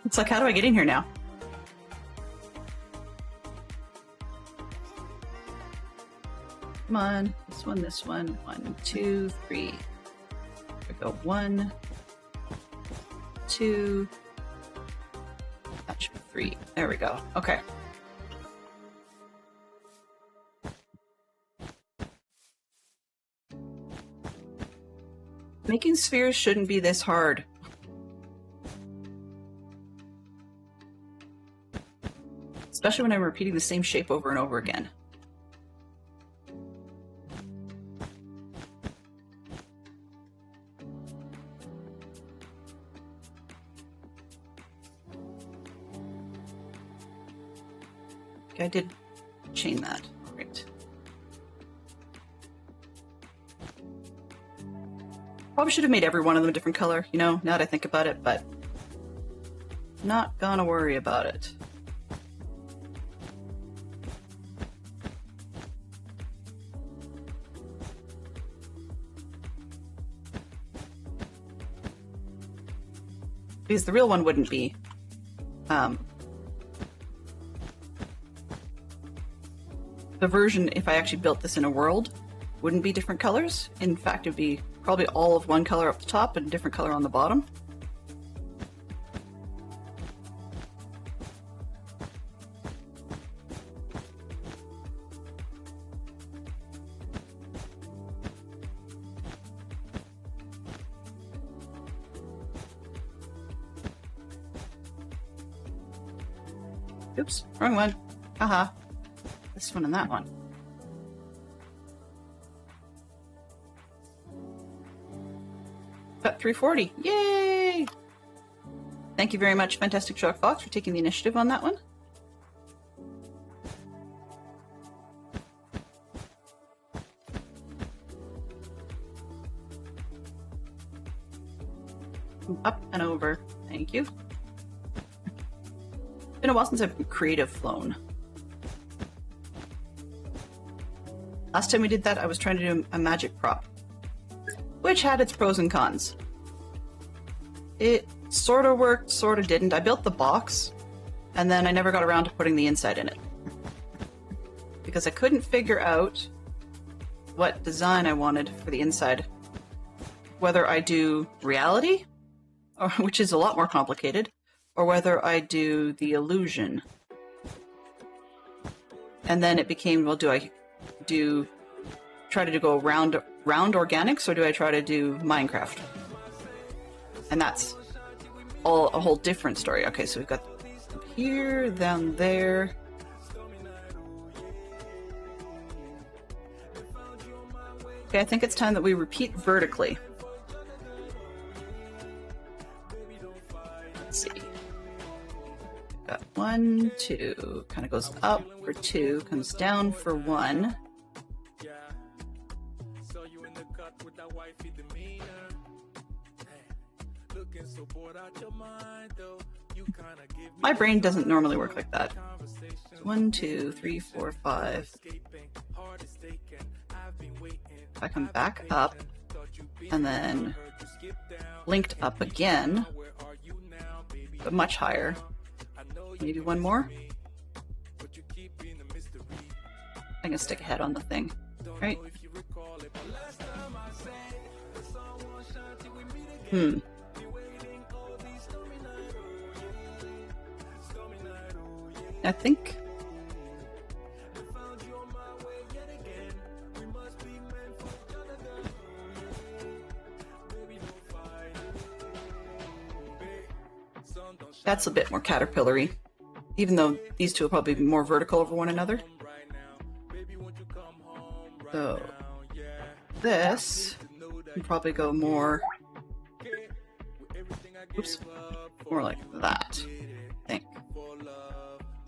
It's like, how do I get in here now? Come on, this this one. 1, 2, 3. There we go. 1, 2. That should be 3. There we go. Okay. Making spheres shouldn't be this hard. Especially when I'm repeating the same shape over and over again. Okay, I did chain that. Right. Probably should have made every one of them a different color, you know, now that I think about it, but not gonna worry about it. Because the real one wouldn't be the version, if I actually built this in a world, wouldn't be different colors. In fact, it'd be probably all of one color up the top and a different color on the bottom. Oops, wrong one. Haha. This one and that one. Got 340. Yay! Thank you very much, Fantastic Shock Fox, for taking the initiative on that one. Up and over. Thank you. Been a while since I've creative flown. Last time we did that, I was trying to do a magic prop, which had its pros and cons. It sort of worked, sort of didn't. I built the box, and then I never got around to putting the inside in it. Because I couldn't figure out what design I wanted for the inside. Whether I do reality, or, which is a lot more complicated, or whether I do the illusion. And then it became, well, do I try to go round organics, or do I try to do Minecraft? And that's a whole different story. Okay, so we've got up here, down there. Okay, I think it's time that we repeat vertically. Let's see. Got 1, 2, kind of goes up for 2, comes down for 1. My brain doesn't normally work like that. 1, 2, 3, 4, 5. If I come back up and then linked up again, but much higher. Maybe one more. I'm gonna stick a head on the thing, right? I think that's a bit more caterpillar-y, even though these two will probably be more vertical over one another. So this can probably go more, oops, more like that, I think.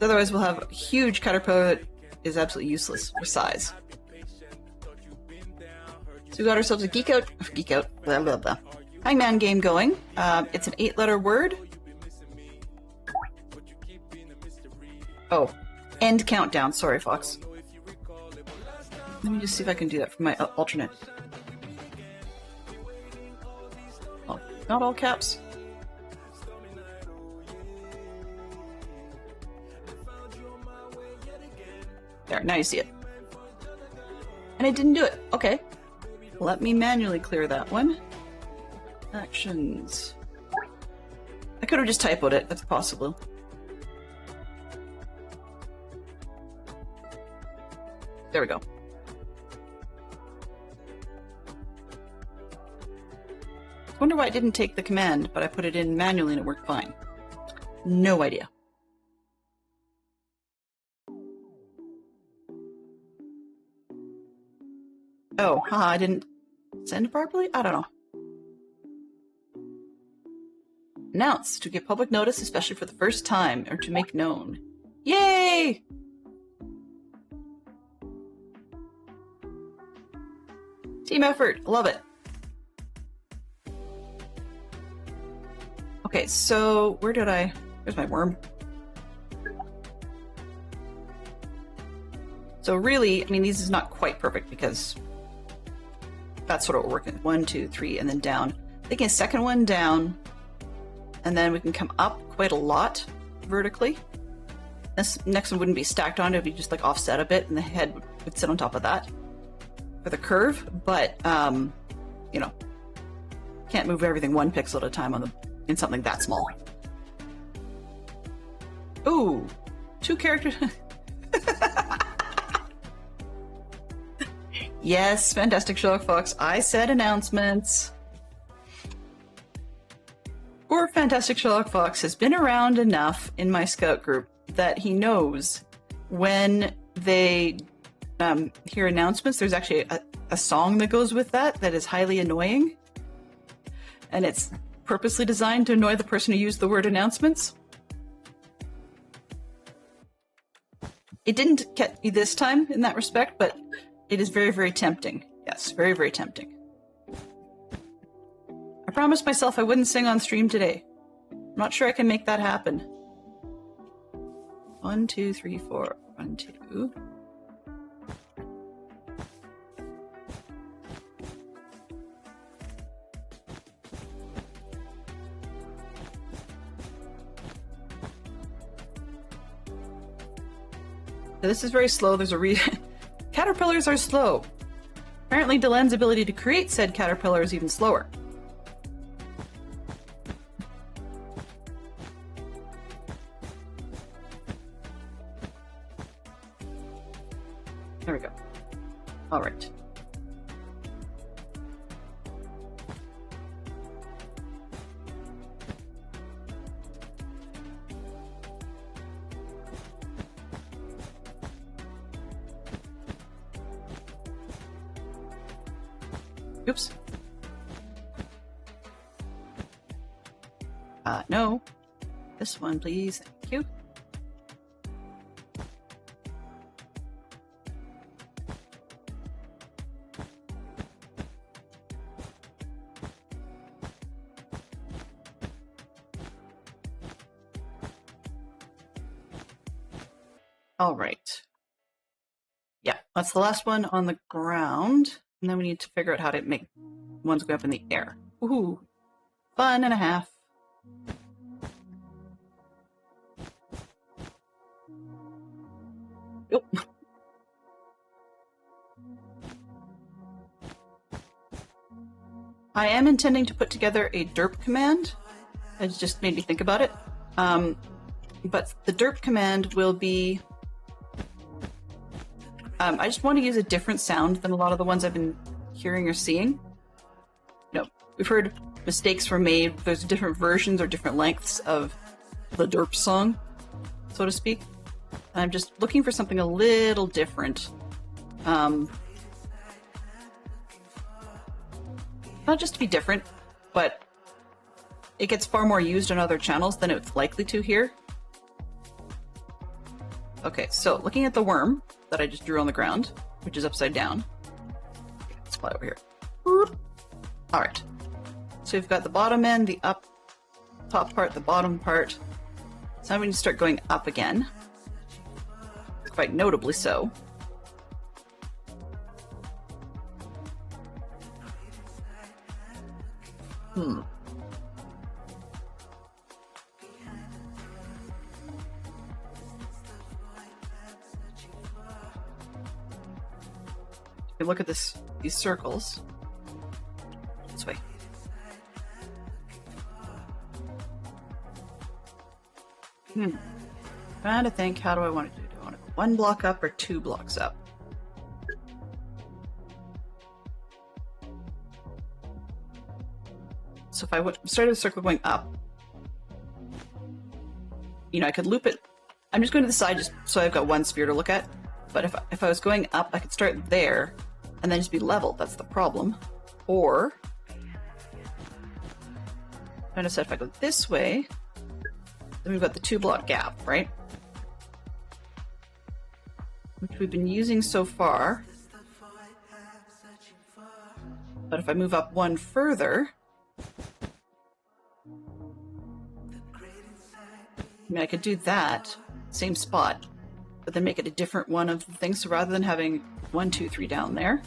Otherwise we'll have a huge caterpillar that is absolutely useless for size. So we got ourselves a geek out, blah blah blah, Hangman game going. It's an 8-letter word. Oh, end countdown. Sorry, Fox. Let me just see if I can do that for my alternate. Oh, not all caps. There, now you see it. And it didn't do it. Okay. Let me manually clear that one. Actions. I could have just typoed it. That's possible. There we go. Wonder why it didn't take the command, but I put it in manually and it worked fine. No idea. Oh, haha, I didn't send properly? I don't know. Announce, to give public notice, especially for the first time, or to make known. Yay! Team effort, love it. Okay, so where's my worm? So really, I mean, these is not quite perfect because that's sort of what we're working with. 1, 2, 3, and then down. Taking a second one down, and then we can come up quite a lot vertically. This next one wouldn't be stacked on, it would be just like offset a bit, and the head would sit on top of that for the curve, but, you know, can't move everything 1 pixel at a time in something that small. Ooh, 2 characters. Yes, Fantastic Sherlock Fox. I said announcements. Or Fantastic Sherlock Fox has been around enough in my scout group that he knows when they hear announcements, there's actually a song that goes with that is highly annoying. And it's purposely designed to annoy the person who used the word announcements. It didn't get me this time in that respect, but it is very, very tempting. Yes, very, very tempting. I promised myself I wouldn't sing on stream today. I'm not sure I can make that happen. 1, 2, 3, 4. 1, 2. This is very slow. There's a reason. Caterpillars are slow. Apparently, Delen's ability to create said caterpillar is even slower. There we go. All right. Oops. No. This one, please. Thank you. All right. Yeah, that's the last one on the ground. And then we need to figure out how to make ones go up in the air. Woohoo! Fun and a half. Yep. I am intending to put together a derp command. It just made me think about it. But the derp command will be... I just want to use a different sound than a lot of the ones I've been hearing or seeing. You know, we've heard mistakes were made. There's different versions or different lengths of the derp song, so to speak. And I'm just looking for something a little different. Not just to be different, but it gets far more used on other channels than it's likely to here. Okay, so looking at the worm that I just drew on the ground, which is upside down. Let's fly over here. All right. So we've got the bottom end, the top part, the bottom part. So now we need to start going up again. Quite notably so. look at these circles. This way. Trying to think, how do I want to do it? Do I want to go 1 block up or 2 blocks up? So if I started a circle going up, you know, I could loop it. I'm just going to the side just so I've got one sphere to look at. But if I was going up, I could start there and then just be level. That's the problem. Or, I'm trying to decide if I go this way, then we've got the 2 block gap, right? Which we've been using so far. But if I move up 1 further, I mean, I could do that, same spot, but then make it a different one of the things. So rather than having 1, 2, 3 down there,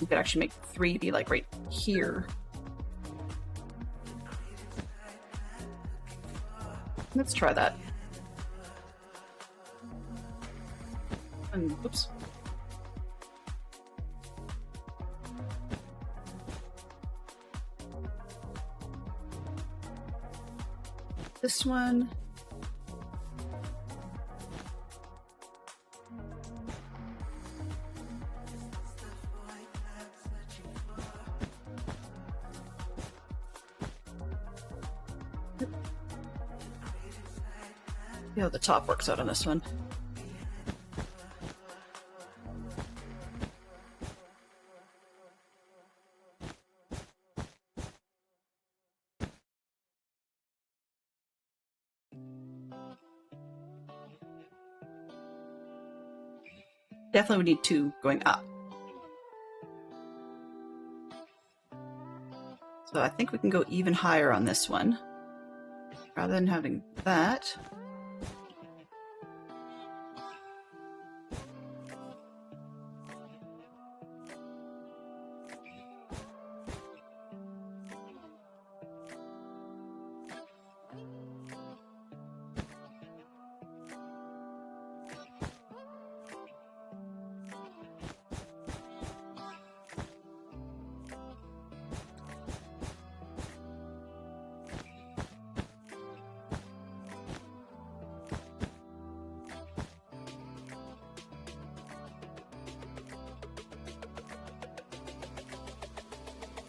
you could actually make 3 be like right here. Let's try that. And oops. This one. See how the top works out on this one. Definitely would need 2 going up. So I think we can go even higher on this one. Rather than having that.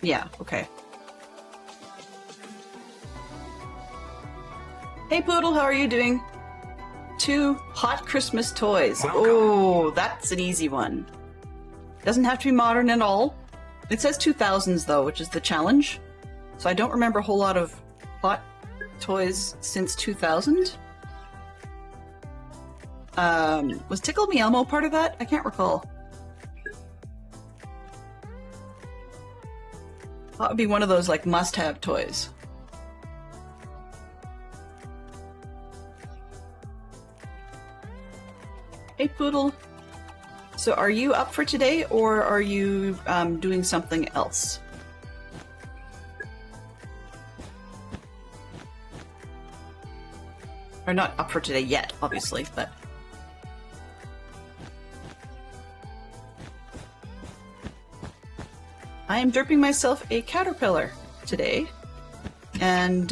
Yeah, okay. Hey Poodle, how are you doing? 2 hot Christmas toys. Welcome. Oh, that's an easy one. Doesn't have to be modern at all. It says 2000s though, which is the challenge. So I don't remember a whole lot of hot toys since 2000. Was Tickle Me Elmo part of that? I can't recall. That would be one of those like must-have toys. Hey Poodle. So are you up for today or are you doing something else? Or not up for today yet, obviously, but... I am dripping myself a caterpillar today, and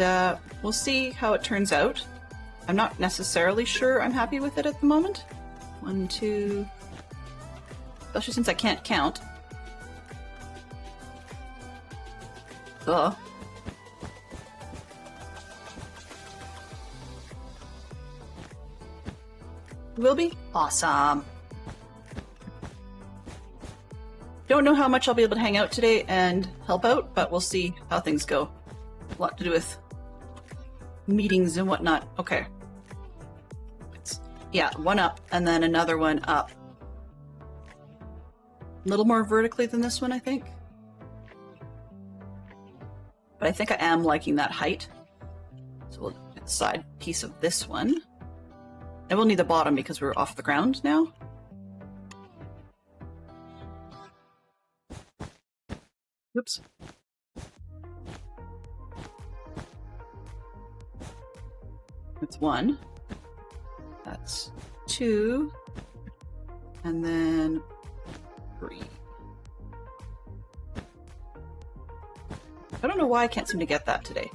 we'll see how it turns out. I'm not necessarily sure I'm happy with it at the moment. 1, 2... Especially since I can't count. Ugh. Will be? Awesome. Don't know how much I'll be able to hang out today and help out, but we'll see how things go. A lot to do with meetings and whatnot. Okay. Yeah, 1 up and then another 1 up. A little more vertically than this one, I think. But I think I am liking that height. So we'll do the side piece of this one. And we'll need the bottom because we're off the ground now. Oops. That's 1. That's 2. And then 3. I don't know why I can't seem to get that today.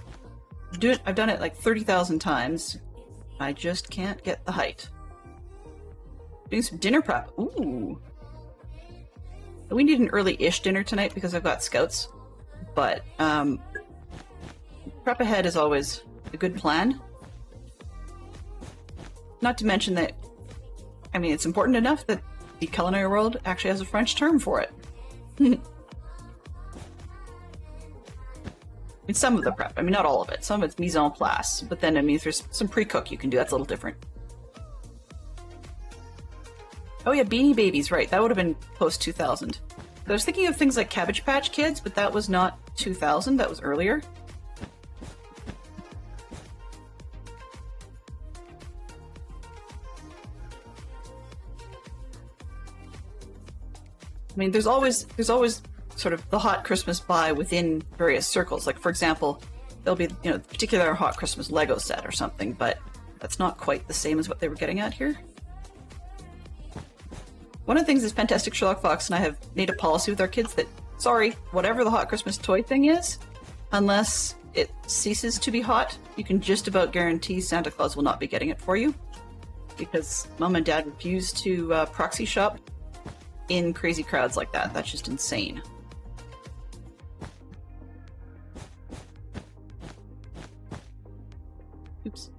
I've done it like 30,000 times. I just can't get the height. Doing some dinner prep. Ooh. We need an early-ish dinner tonight because I've got scouts. But prep ahead is always a good plan. Not to mention that, I mean, it's important enough that the culinary world actually has a French term for it. I mean, some of the prep. I mean, not all of it. Some of it's mise en place. But then, I mean, if there's some pre-cook you can do, that's a little different. Oh yeah, Beanie Babies, right. That would have been post-2000. I was thinking of things like Cabbage Patch Kids, but that was not 2000. That was earlier. I mean, there's always sort of the hot Christmas buy within various circles. Like, for example, there'll be, you know, a particular hot Christmas Lego set or something, but that's not quite the same as what they were getting at here. One of the things is Fantastic Sherlock Fox and I have made a policy with our kids that, sorry, whatever the hot Christmas toy thing is, unless it ceases to be hot, you can just about guarantee Santa Claus will not be getting it for you. Because Mom and Dad refuse to proxy shop in crazy crowds like that. That's just insane. Oops.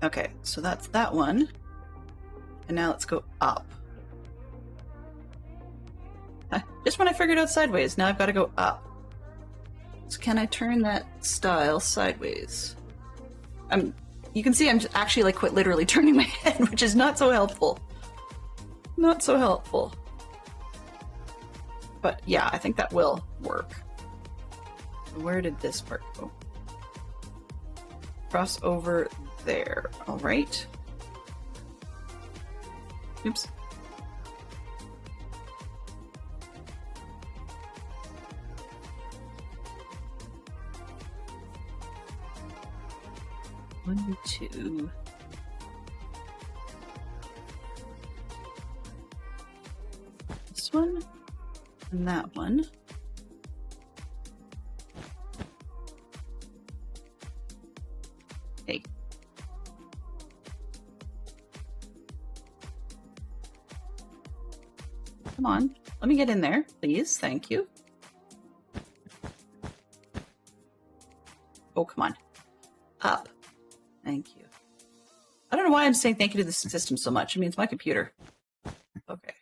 Okay, so that's that one. And now let's go up. Just when I figured out sideways, now I've got to go up. So can I turn that style sideways? You can see I'm just actually like quite literally turning my head, which is not so helpful. Not so helpful. But yeah, I think that will work. Where did this part go? Cross over there. All right. Oops. One, two. This one and that one. Hey. Come on. Let me get in there, please. Thank you. Oh, come on. Up. Thank you. I don't know why I'm saying thank you to the system so much. I mean, it's my computer. Okay.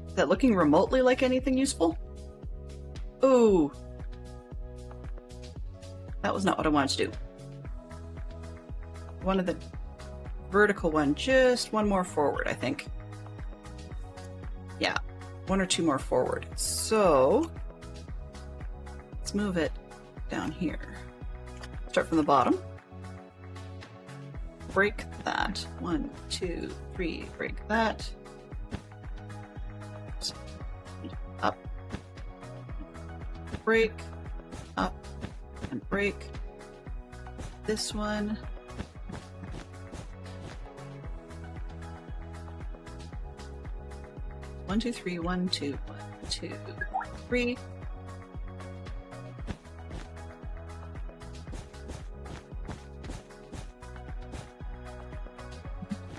Is that looking remotely like anything useful? Ooh. That was not what I wanted to do. I wanted the vertical one just one more forward, I think. Yeah, one or two more forward. So, let's move it down here. Start from the bottom. Break that. 1, 2, 3, break that. Up, break, up, and break. This one. One, two, three, 1, 2, 1, 2, 3.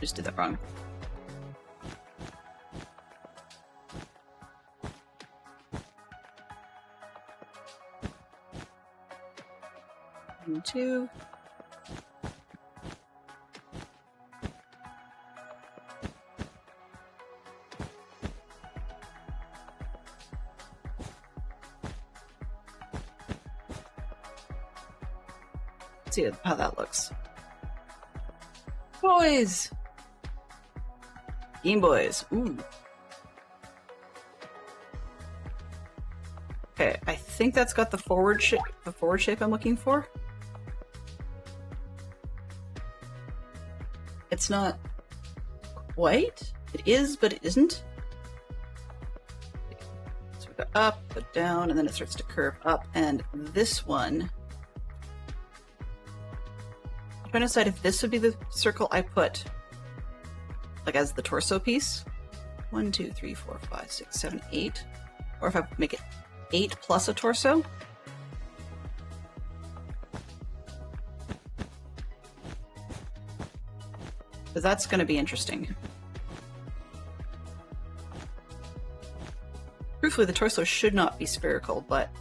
Just did that wrong. Two. Let's see how that looks. Boys! Game Boys. Ooh. Okay, I think that's got the forward shape I'm looking for. It's not quite. It is, but it isn't. So we go up, but down, and then it starts to curve up. And this one, I'm trying to decide if this would be the circle I put, like as the torso piece. 1, 2, 3, 4, 5, 6, 7, 8. Or if I make it 8 plus a torso. But that's going to be interesting. Truthfully, the torso should not be spherical, but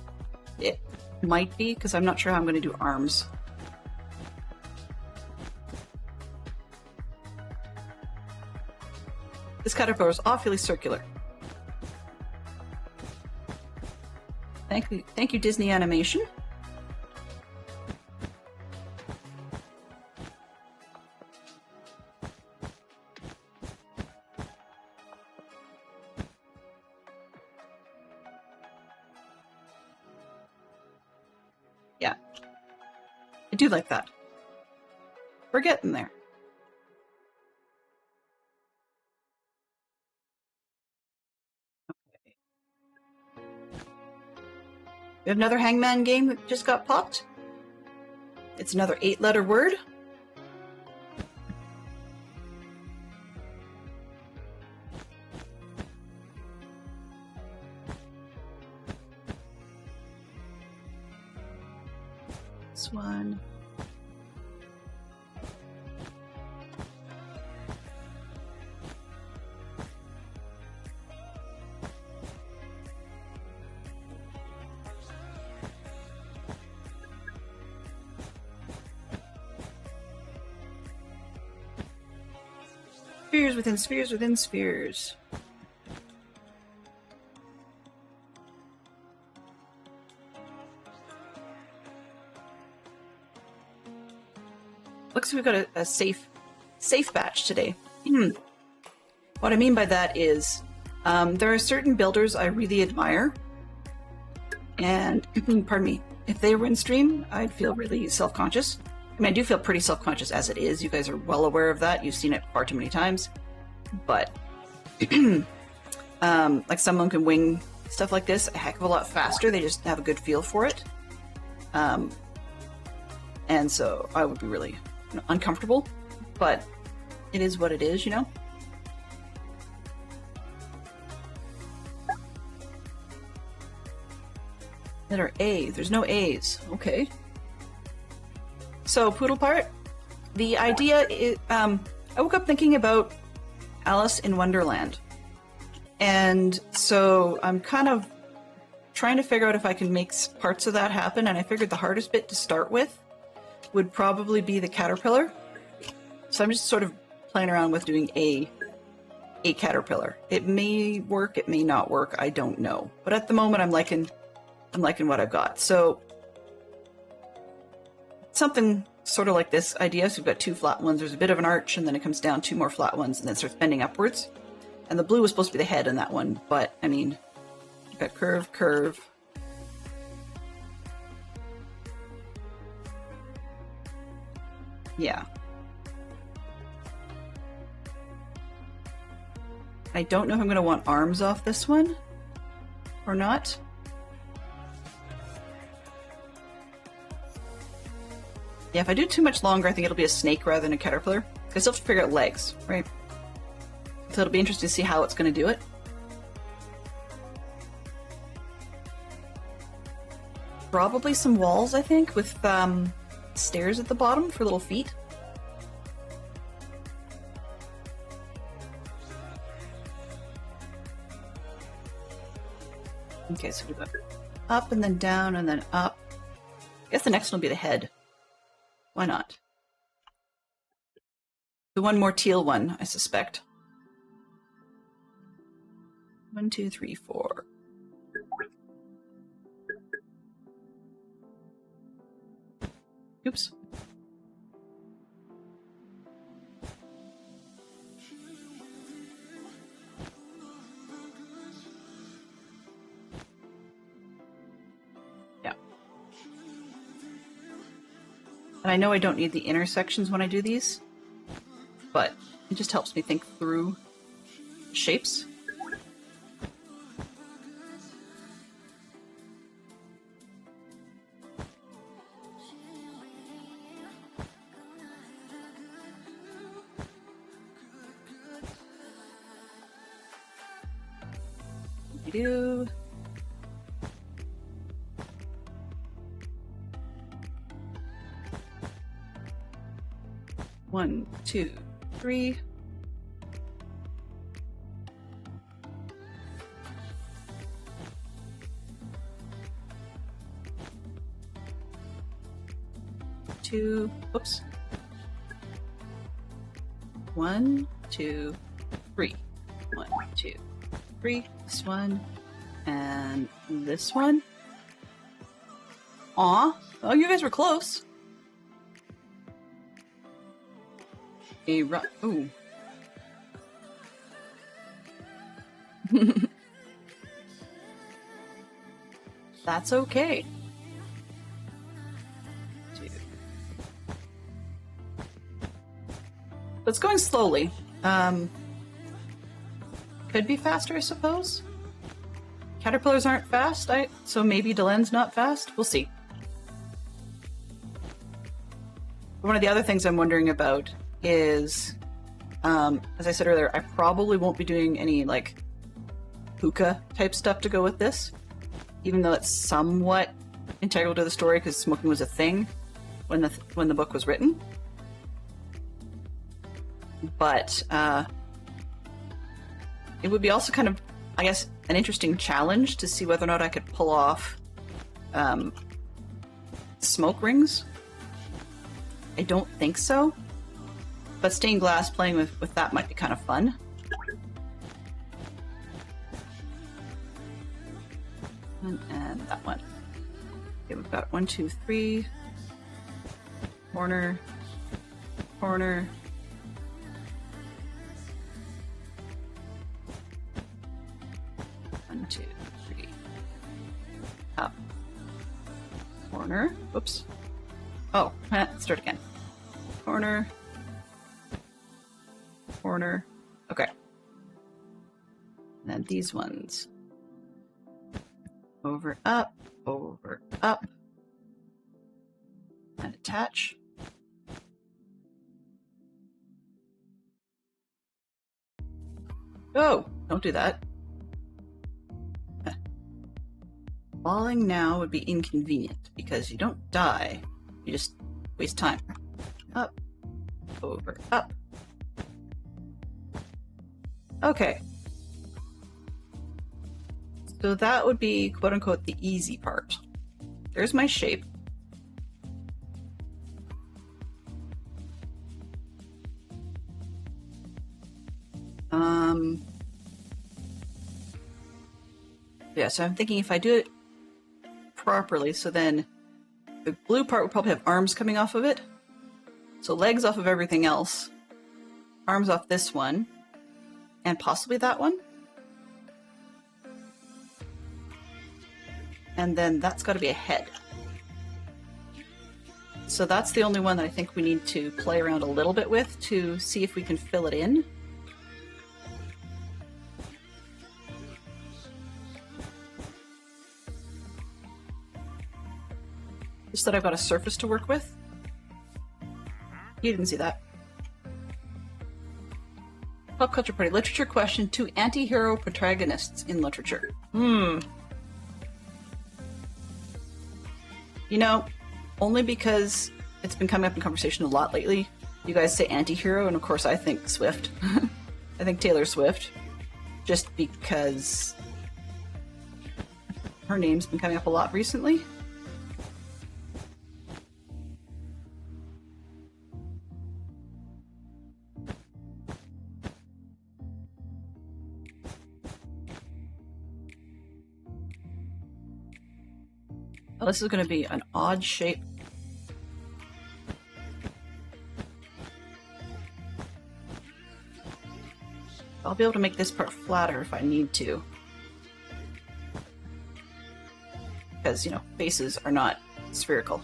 it might be, because I'm not sure how I'm going to do arms. This caterpillar is awfully circular. Thank you, Disney Animation. Yeah. I do like that. We're getting there. Okay. We have another Hangman game that just got popped. It's another 8-letter word. This one. Spheres within spheres within spheres. Looks like we've got a safe batch today. What I mean by that is there are certain builders I really admire, and pardon me, if they were in stream, I'd feel really self-conscious. I mean, I do feel pretty self-conscious as it is. You guys are well aware of that. You've seen it far too many times. But like someone can wing stuff like this a heck of a lot faster. They just have a good feel for it. And so I would be really uncomfortable, but it is what it is, you know? Letter A. There's no A's. Okay. So, Poodle Pirate, the idea is, I woke up thinking about Alice in Wonderland. And so I'm kind of trying to figure out if I can make parts of that happen, and I figured the hardest bit to start with would probably be the caterpillar. So I'm just sort of playing around with doing a caterpillar. It may work, it may not work, I don't know. But at the moment I'm liking what I've got. So something sort of like this idea. So we've got 2 flat ones, there's a bit of an arch, and then it comes down 2 more flat ones, and then it starts bending upwards. And the blue was supposed to be the head in that one, but I mean, you've got curve, curve. Yeah. I don't know if I'm going to want arms off this one or not. Yeah, if I do too much longer, I think it'll be a snake rather than a caterpillar. I still have to figure out legs, right? So it'll be interesting to see how it's going to do it. Probably some walls, I think, with stairs at the bottom for little feet. Okay, so we go up and then down and then up. I guess the next one will be the head. Why not? The one more teal one, I suspect. 1, 2, 3, 4. Oops. And I know I don't need the intersections when I do these, but it just helps me think through shapes. Do. One, two, three. Two. Oops. One, two, three. One, two, three. This one and this one. Aw. Oh, you guys were close. Ooh. That's okay. Two. But it's going slowly. Could be faster, I suppose. Caterpillars aren't fast, so maybe Delen's not fast. We'll see. One of the other things I'm wondering about is, as I said earlier, I probably won't be doing any like hookah type stuff to go with this, even though it's somewhat integral to the story because smoking was a thing when the book was written. But it would be also kind of, I guess, an interesting challenge to see whether or not I could pull off smoke rings. I don't think so. But stained glass, playing with that might be kind of fun. And that one. Okay, we've got 1, 2, 3. Corner. Corner. One, two, three. Up. Corner. Whoops. Oh, start again. Corner. Corner. Okay. And then these ones. Over, up, and attach. Oh, don't do that. Falling now would be inconvenient because you don't die, you just waste time. Up, over, up. Okay. So that would be, quote unquote, the easy part. There's my shape. Yeah, so I'm thinking if I do it properly, so then the blue part would probably have arms coming off of it. So legs off of everything else. Arms off this one. And possibly that one. And then that's got to be a head. So that's the only one that I think we need to play around a little bit with to see if we can fill it in. Just that I've got a surface to work with. You didn't see that. Pop culture party. Literature question: 2 anti-hero protagonists in literature. You know, only because it's been coming up in conversation a lot lately. You guys say anti-hero, and of course I think Swift. I think Taylor Swift. Just because her name's been coming up a lot recently. Oh, this is going to be an odd shape. I'll be able to make this part flatter if I need to. Because, you know, faces are not spherical.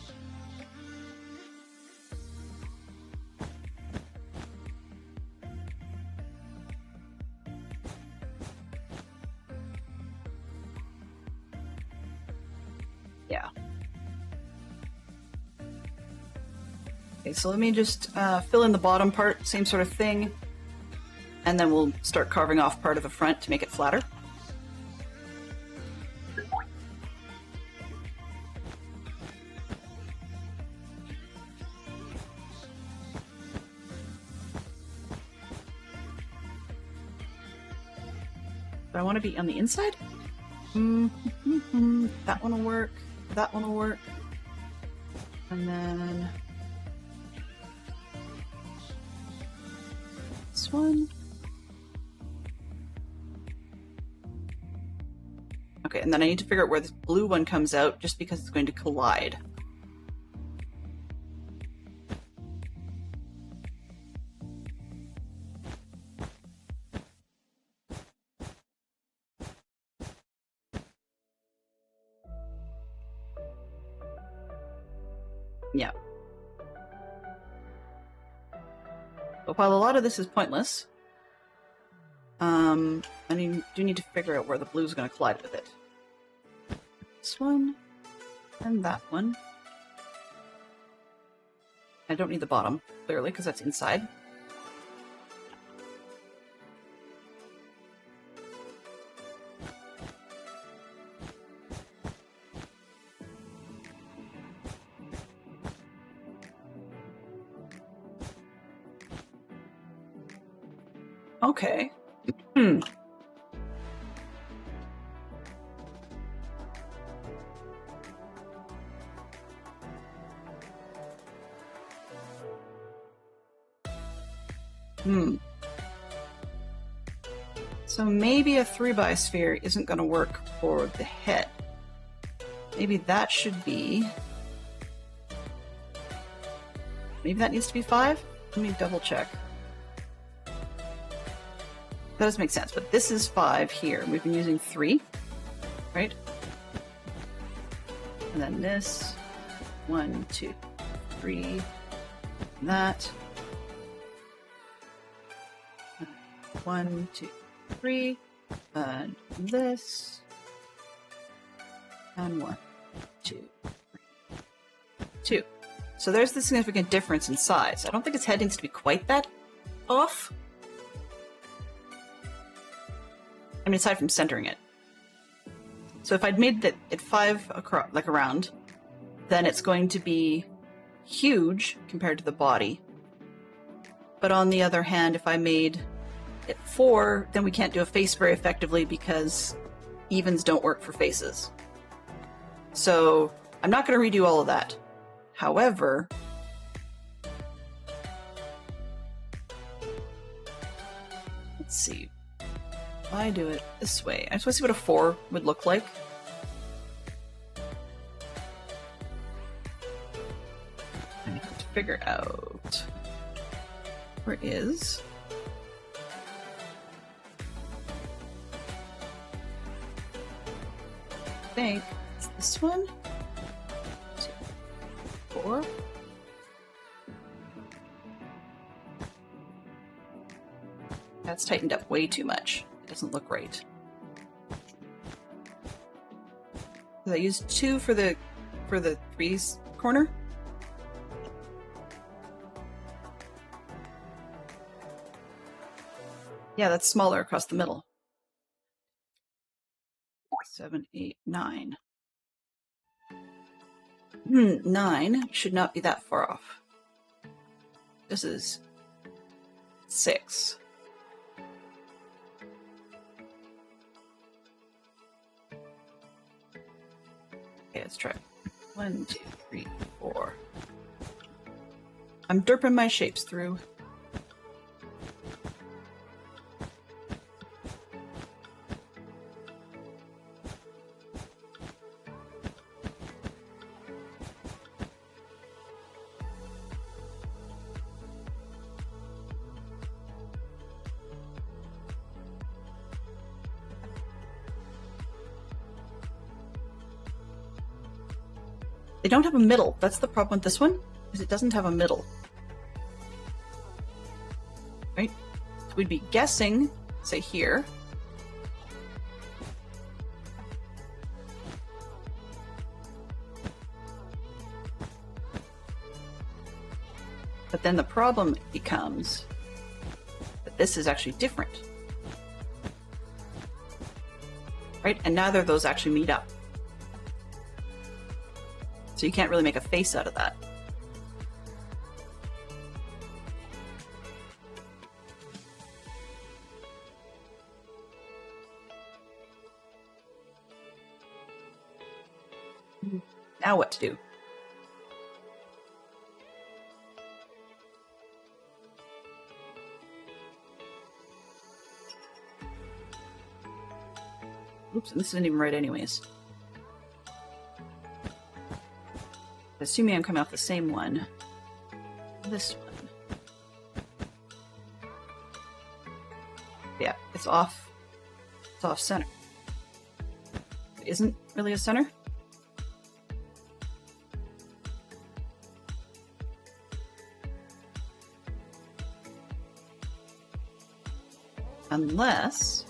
Yeah. Okay, so let me just fill in the bottom part, same sort of thing, and then we'll start carving off part of the front to make it flatter. I want to be on the inside? That one will work. That one will work. And then this one. Okay, and then I need to figure out where this blue one comes out just because it's going to collide. Yeah. But while a lot of this is pointless, I do need to figure out where the blue is going to collide with it. This one, and that one. I don't need the bottom, clearly, because that's inside. Okay. So maybe a 3x sphere isn't going to work for the head. Maybe that should be... Maybe that needs to be 5? Let me double check. That does make sense, but this is 5 here. We've been using 3, right? And then this, 1, 2, 3, that. 1, 2, 3, and this, and 1, 2, 3, 2. So there's the significant difference in size. I don't think its head needs to be quite that off. I mean, aside from centering it. So if I'd made it 5 across, like around, then it's going to be huge compared to the body. But on the other hand, if I made it 4, then we can't do a face very effectively because evens don't work for faces. So I'm not going to redo all of that. However, let's see. If I do it this way, I just want to see what a 4 would look like. I need to figure out where is. I think it's this one. 2, 4. That's tightened up way too much. It doesn't look right. Did I use 2 for the 3's corner? Yeah, that's smaller across the middle. 7, 8, 9. 9 should not be that far off. This is 6. Okay, let's try. 1, 2, 3, 4. I'm derping my shapes through. They don't have a middle. That's the problem with this one, is it doesn't have a middle. Right? So we'd be guessing, say here. But then the problem becomes that this is actually different. Right? And neither of those actually meet up. So you can't really make a face out of that. Now what to do? Oops, this isn't even right anyways. Assuming I'm coming off the same one. This one. Yeah, it's off. It's off center. It isn't really a center? Unless...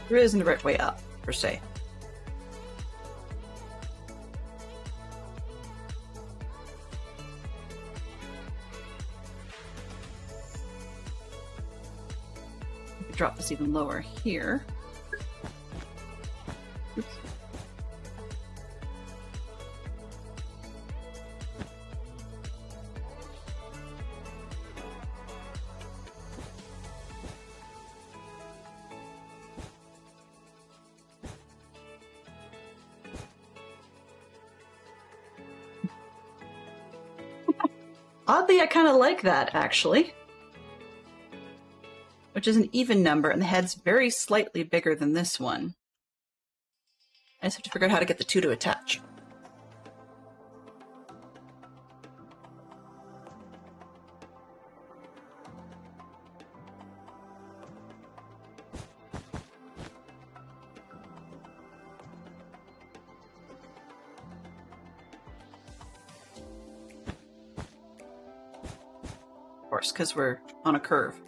There isn't the right way up, per se. Drop this even lower here. Oops. Oddly, I kind of like that, actually. Which is an even number, and the head's very slightly bigger than this one. I just have to figure out how to get the two to attach. Of course, because we're on a curve.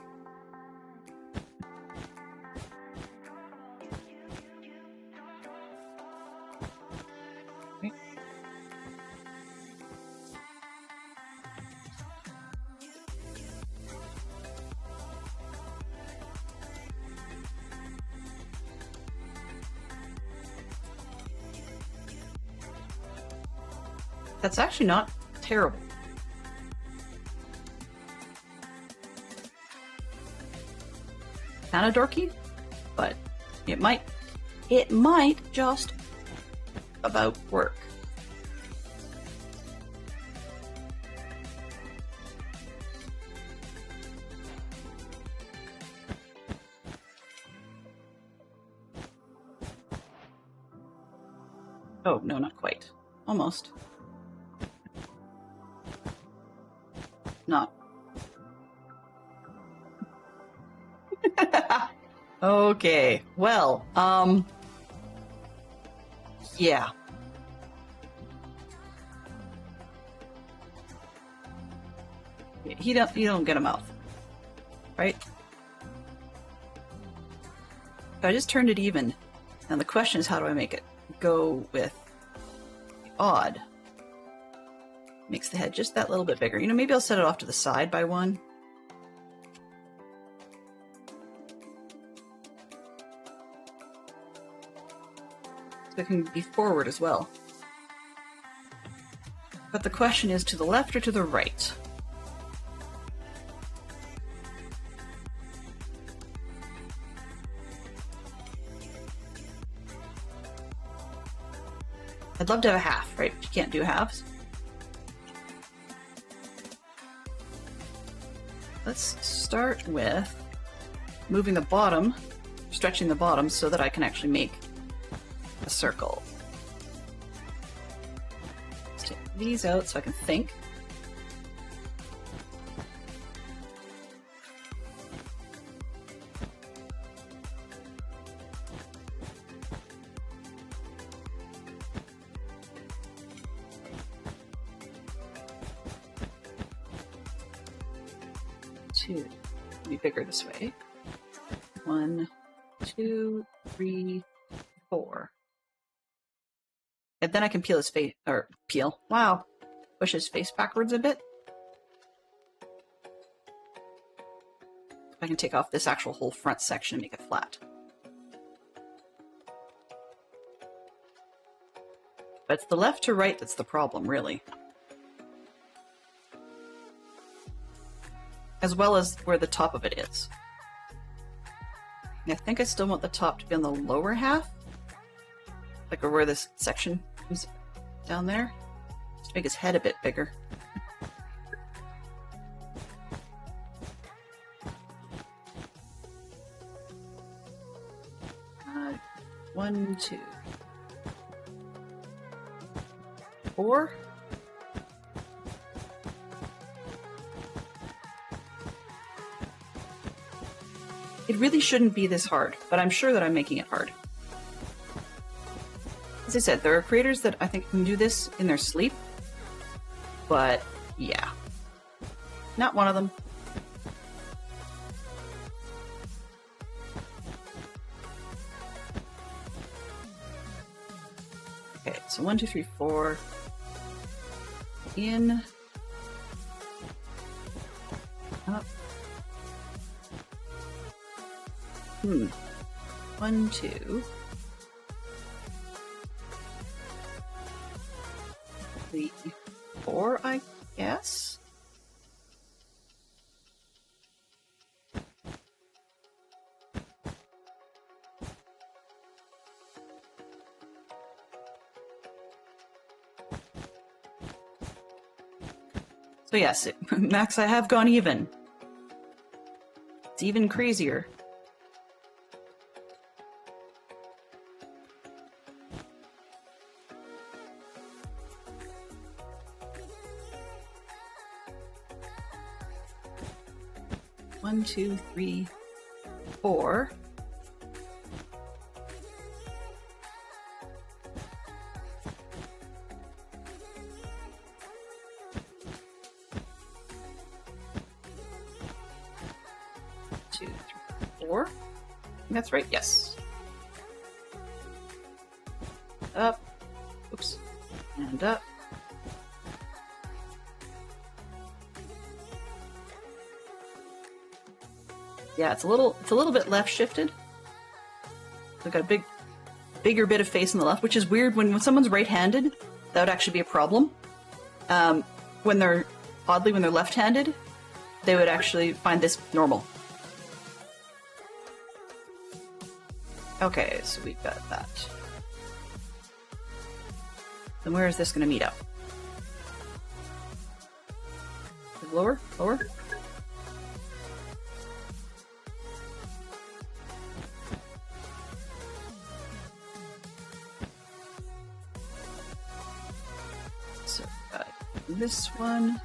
That's actually not terrible. Kinda dorky, but it might just about work. Oh, no, not quite. Almost. Not. Okay, well, yeah. You don't get a mouth, right? I just turned it even, and the question is, how do I make it go with the odd? Makes the head just that little bit bigger. You know, maybe I'll set it off to the side by one. So it can be forward as well. But the question is, to the left or to the right? I'd love to have a half, right? But you can't do halves. Let's start with moving the bottom, stretching the bottom so that I can actually make a circle. Let's take these out so I can think. 2. Be bigger this way. 1, 2, 3, 4. And then I can peel his face, or peel. Wow. Push his face backwards a bit. I can take off this actual whole front section and make it flat. But it's the left to right that's the problem, really. As well as where the top of it is. I think I still want the top to be on the lower half. Like where this section is down there. Just make his head a bit bigger. One, 2, 4. It really shouldn't be this hard, but I'm sure that I'm making it hard. As I said, there are creators that I think can do this in their sleep, but yeah, not one of them. Okay, so 1, 2, 3, 4. In. Up. 1, 2. 3, 4, I guess. So yes, Max, I have gone even. It's even crazier. One, 2, 3, 4. That's right, yes. Up. Oops. And up. Yeah, it's a little bit left shifted. We've got a bigger bit of face on the left, which is weird when someone's right-handed. That would actually be a problem. When they're left-handed, they would actually find this normal. Okay, so we've got that. Then where is this going to meet up? Lower? Lower? So this one.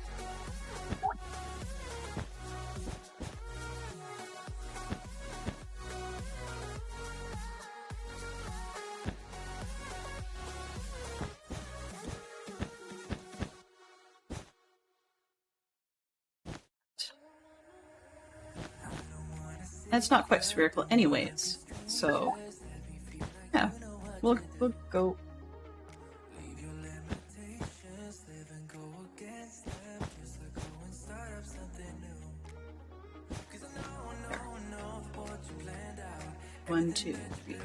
It's not quite spherical anyways, so yeah, we'll go. There. 1, 2, 3.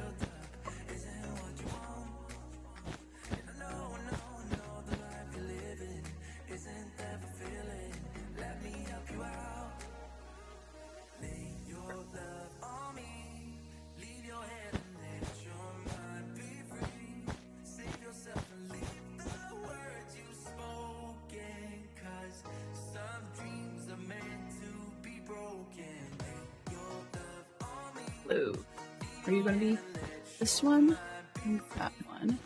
Blue. Are you going to be this one? That one.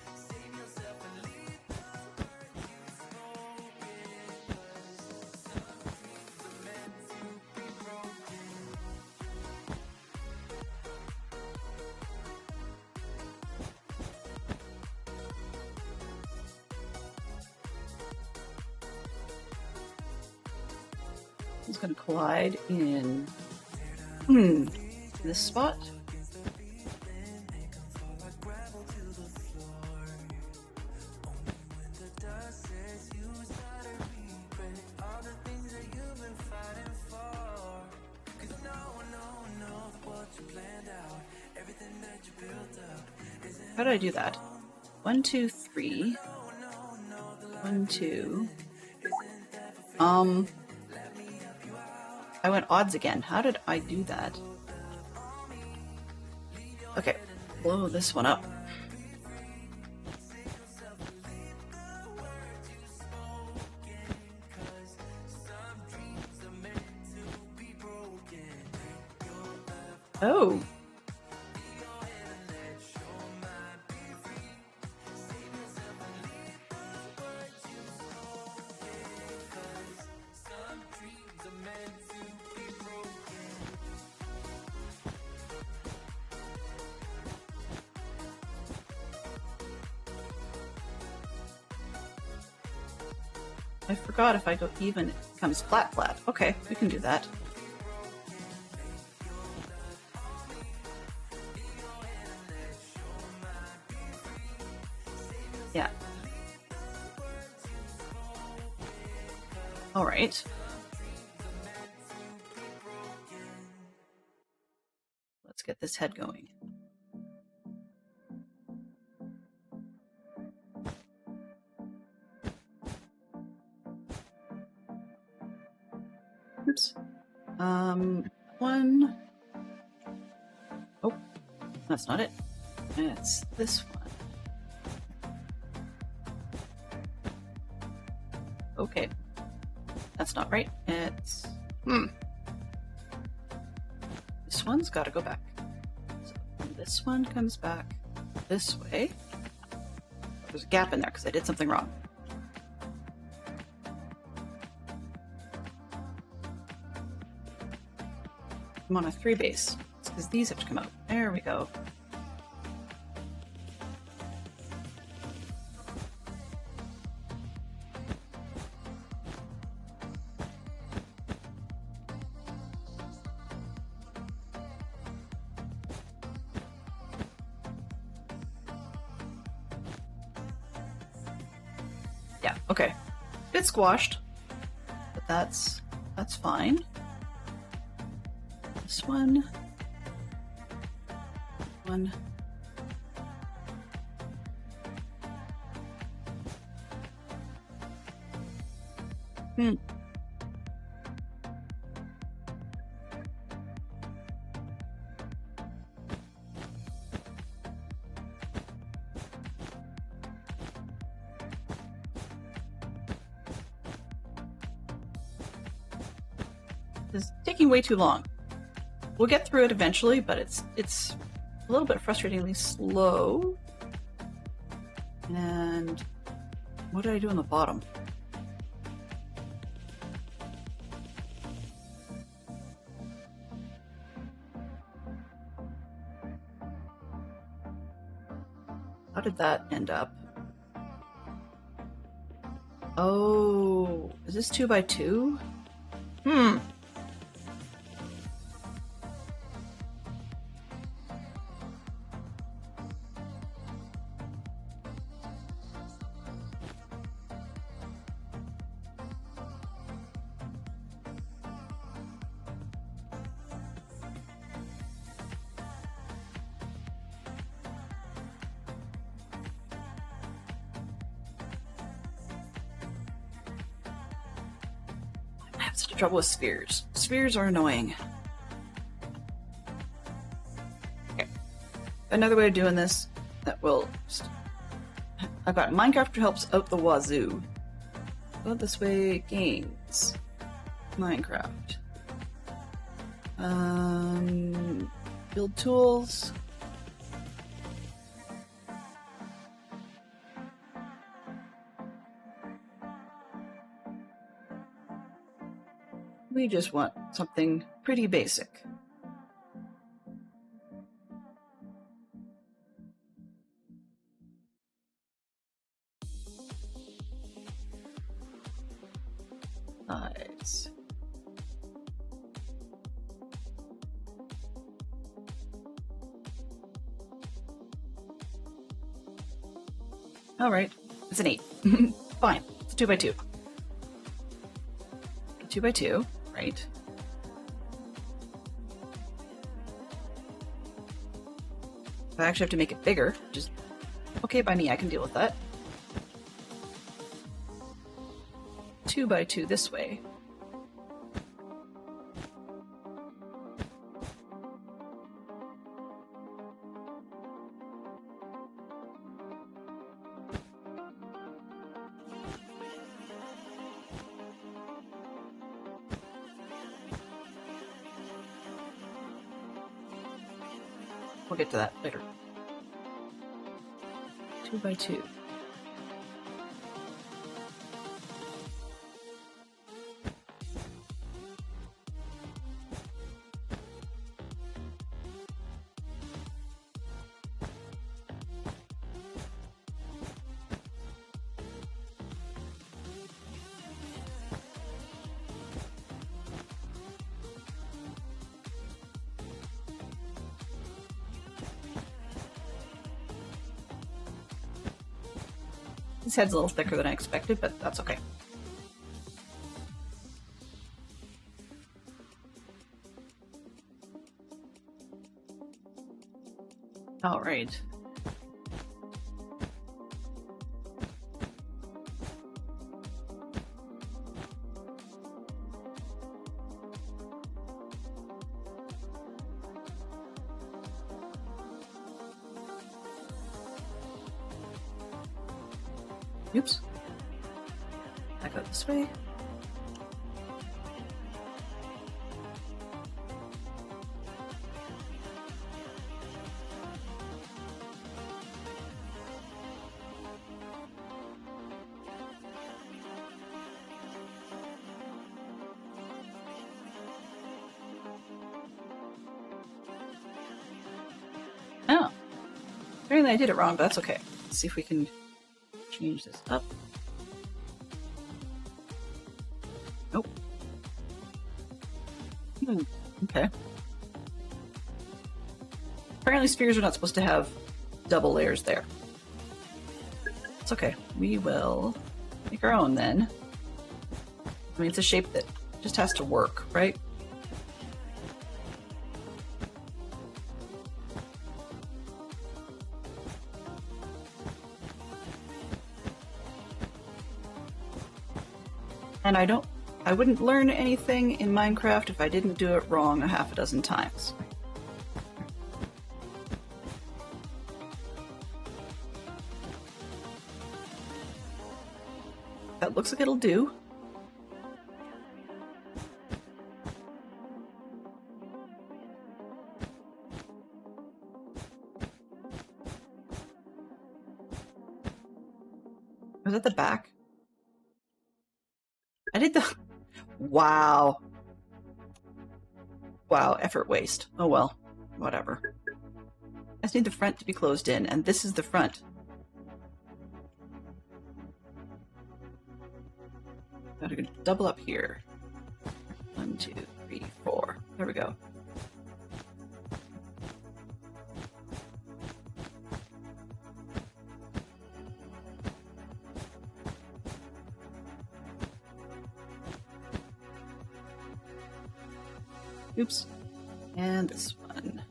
It's going to collide in this spot. How do I do that? 1, 2, 3. 1, 2. I went odds again. How did I do that? Okay, blow this one up. Oh. I forgot if I go even, it becomes flat, flat. Okay, we can do that. Yeah. All right. Let's get this head going. Oops. One. Oh, that's not it. It's this one. Okay. That's not right. It's... This one's got to go back. So this one comes back this way. There's a gap in there because I did something wrong. I'm on a 3 base. It's because these have to come out. There we go. Yeah, okay. Bit squashed, but that's fine. This one. One. This is taking way too long. We'll get through it eventually, but it's a little bit frustratingly slow. And what did I do on the bottom? How did that end up? Oh, is this 2 by 2? I have such trouble with spheres. Spheres are annoying. Okay. Another way of doing this that will... I've got Minecraft helps out the wazoo. Go this way, games. Minecraft. Build tools. We just want something pretty basic. Size. All right, it's an 8. Fine, it's a 2x2. 2x2, right? I actually have to make it bigger, which is okay by me. I can deal with that. 2x2 this way. We'll get to that later. 2x2. His head's a little thicker than I expected, but that's okay. All right. Oops. I go this way. Oh. Apparently I did it wrong, but that's okay. Let's see if we can change this up. Nope. Okay. Apparently spheres are not supposed to have double layers there. It's okay. We will make our own then. I mean, it's a shape that just has to work, right? And I wouldn't learn anything in Minecraft if I didn't do it wrong a half a dozen times. That looks like it'll do. Was that the back? I did the... Wow. Wow, effort waste. Oh well, whatever. I just need the front to be closed in, and this is the front. Gotta double up here. 1, 2, 3, 4. There we go. Oops. And this one.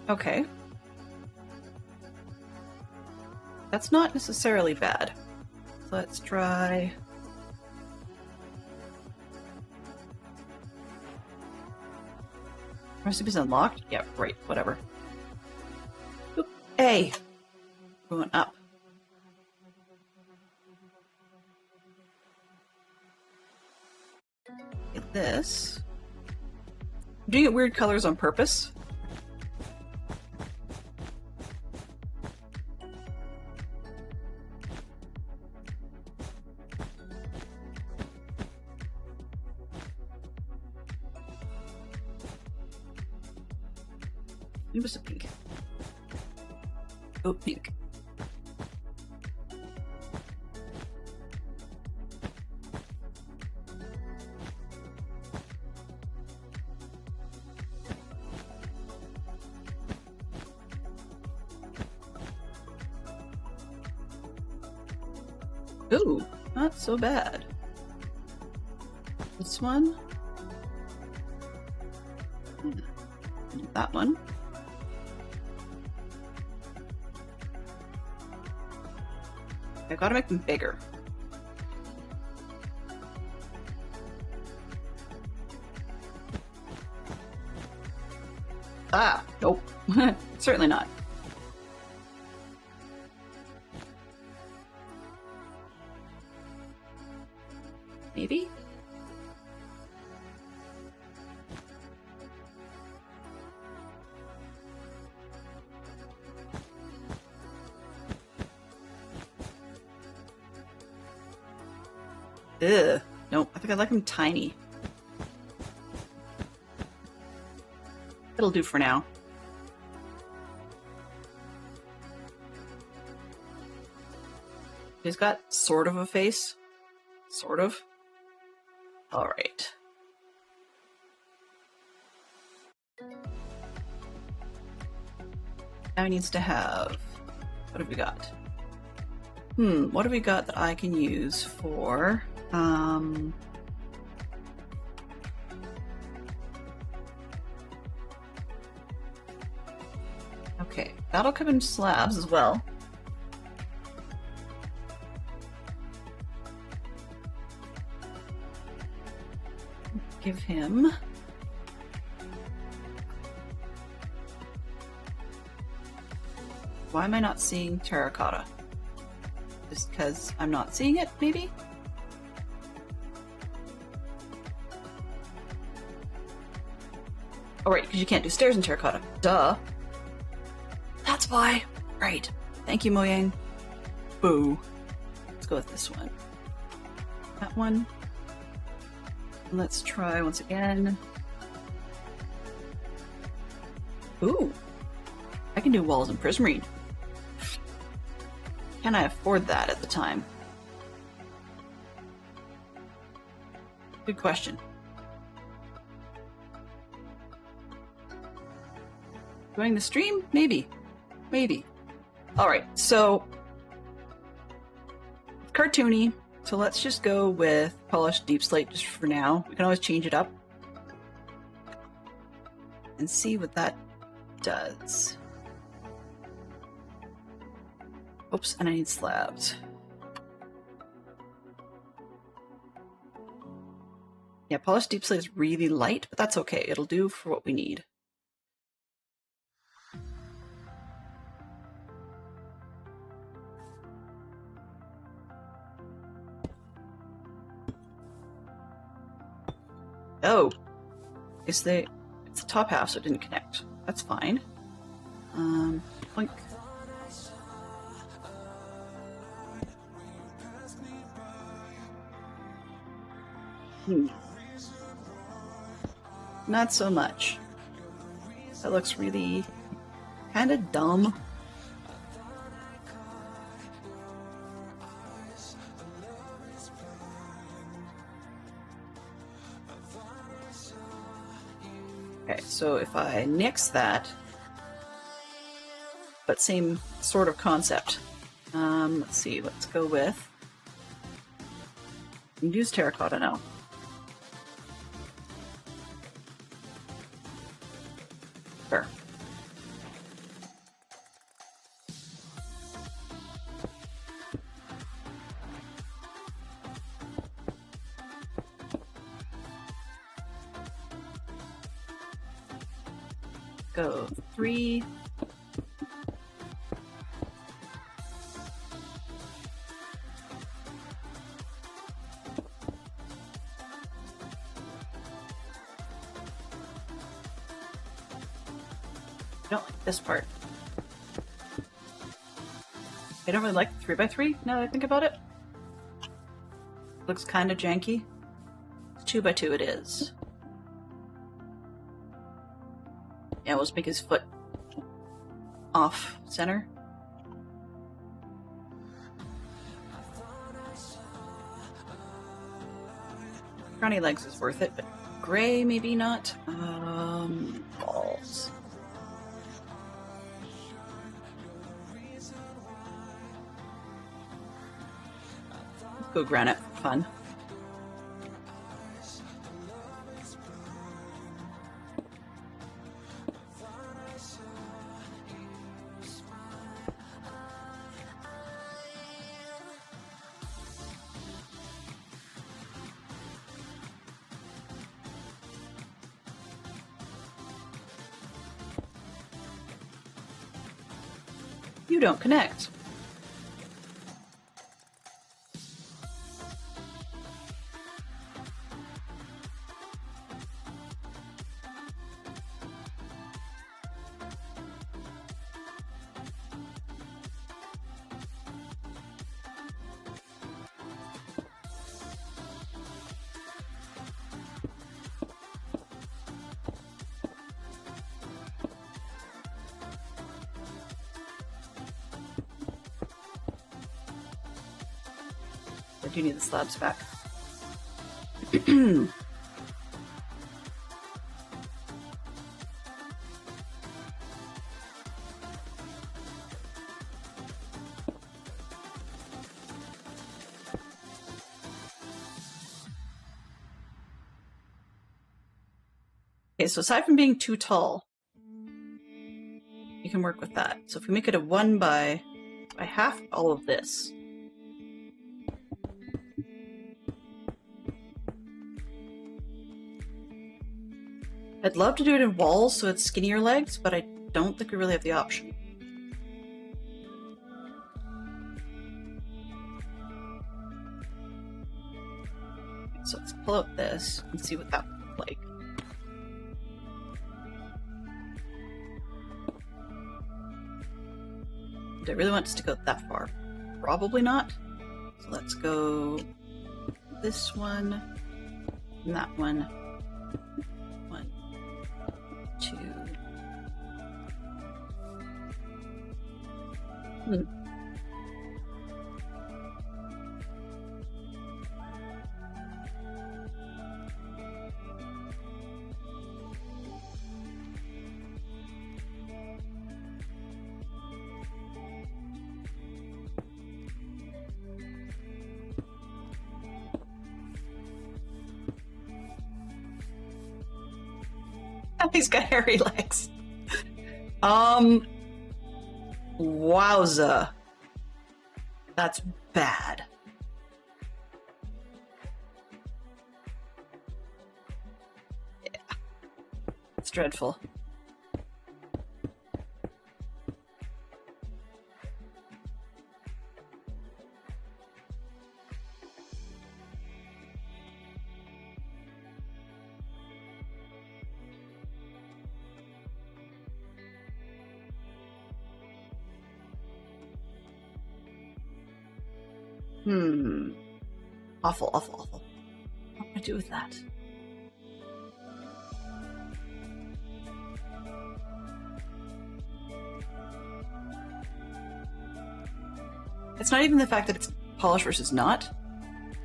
Okay. That's not necessarily bad. Let's try... Recipe's unlocked? Yeah, right, whatever. Oop, A! Going up. Get this. I'm doing it weird colors on purpose. It was a pink. Oh, pink. Ooh, not so bad. This one. That one. I've got to make them bigger. Ah, nope. Certainly not. Maybe? Ugh. Nope, I think I like them tiny. It'll do for now. He's got sort of a face. Sort of. Alright. Now he needs to have... What have we got? What have we got that I can use for... Okay, that'll come in slabs as well. Give him... Why am I not seeing terracotta? Just because I'm not seeing it, maybe? Oh, right, because you can't do stairs in terracotta. Duh. That's why. Right. Thank you, Mojang. Boo. Let's go with this one. That one. Let's try once again. Ooh. I can do walls in Prismarine. Can I afford that at the time? Good question. Doing the stream? Maybe. Maybe. Alright, so... cartoony. So let's just go with polished deep slate just for now. We can always change it up. And see what that does. Oops, and I need slabs. Yeah, polished deep slate is really light, but that's okay. It'll do for what we need. Oh, it's the top half, so it didn't connect. That's fine. Boink. Not so much. That looks really kind of dumb. Okay, so if I nix that, but same sort of concept. Let's see, let's go with... use terracotta now. Sure. Go 3. I don't like this part. I don't really like the 3x3 now that I think about it. Looks kind of janky. 2x2 it is. Yeah, we'll just make his foot off center. Brownie legs is worth it, but gray maybe not. Balls. Go granite for fun. You don't connect. I do need the slabs back. Okay, so aside from being too tall, you can work with that. So if we make it a 1 by half all of this. I'd love to do it in walls so it's skinnier legs, but I don't think we really have the option. So let's pull out this and see what that would look like. Do I really want this to go that far? Probably not. So let's go this one and that one. 1, 2. He's got hairy legs. Wowza. That's bad. Yeah. It's dreadful. Awful, awful, awful. What do I do with that? It's not even the fact that it's polished versus not.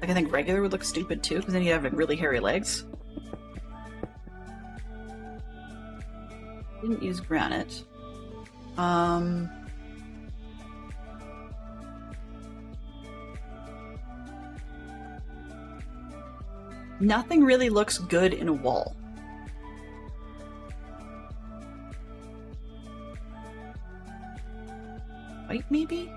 Like, I think regular would look stupid too, because then you'd have like, really hairy legs. Didn't use granite. Nothing really looks good in a wall. White, maybe?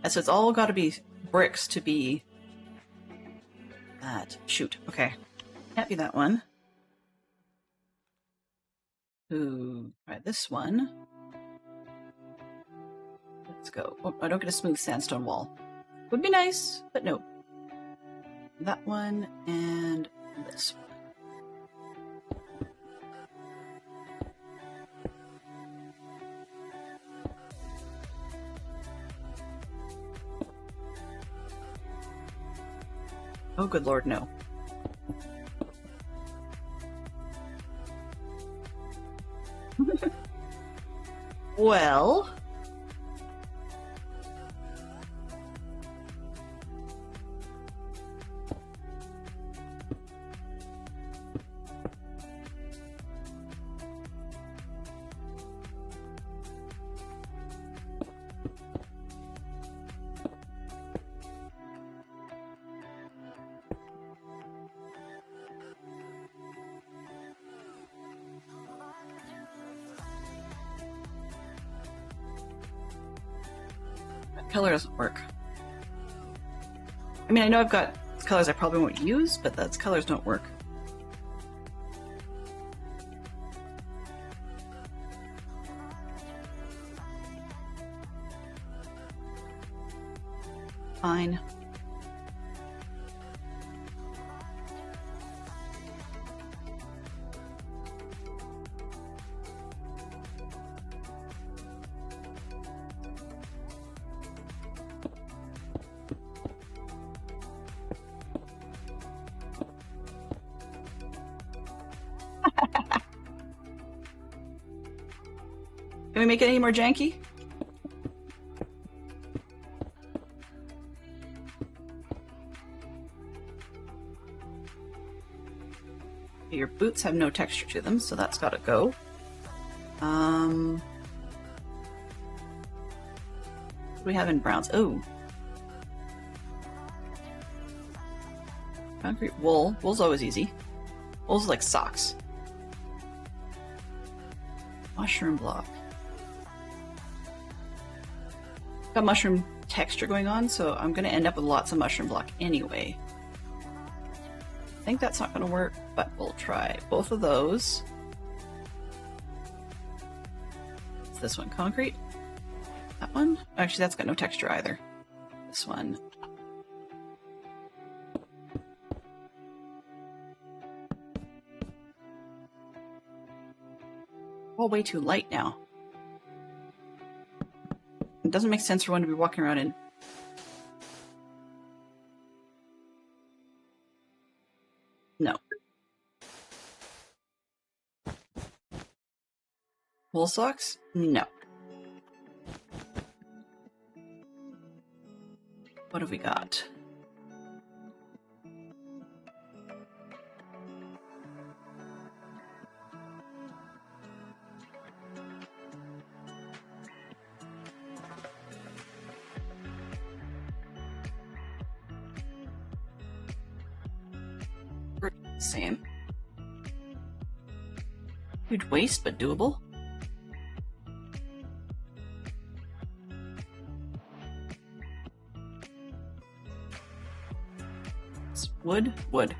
So it's all got to be bricks to be that. Shoot. Okay. Can't be that one. Ooh, try this one. Let's go. Oh, I don't get a smooth sandstone wall. Would be nice, but no. That one and this one. Oh, good lord, no. Well... color doesn't work. I mean, I know I've got colors I probably won't use, but that's colors don't work. Fine. Can we make it any more janky? Your boots have no texture to them, so that's gotta go. What do we have in browns? Oh. Concrete wool. Wool's always easy. Wool's like socks. Mushroom block. Got mushroom texture going on, so I'm gonna end up with lots of mushroom block anyway. I think that's not gonna work, but we'll try both of those. It's this one, concrete. That one? Actually, that's got no texture either. This one. All way too light now. It doesn't make sense for one to be walking around in. No. Wool socks? No. What have we got? Same. Huge waste, but doable. It's wood, wood.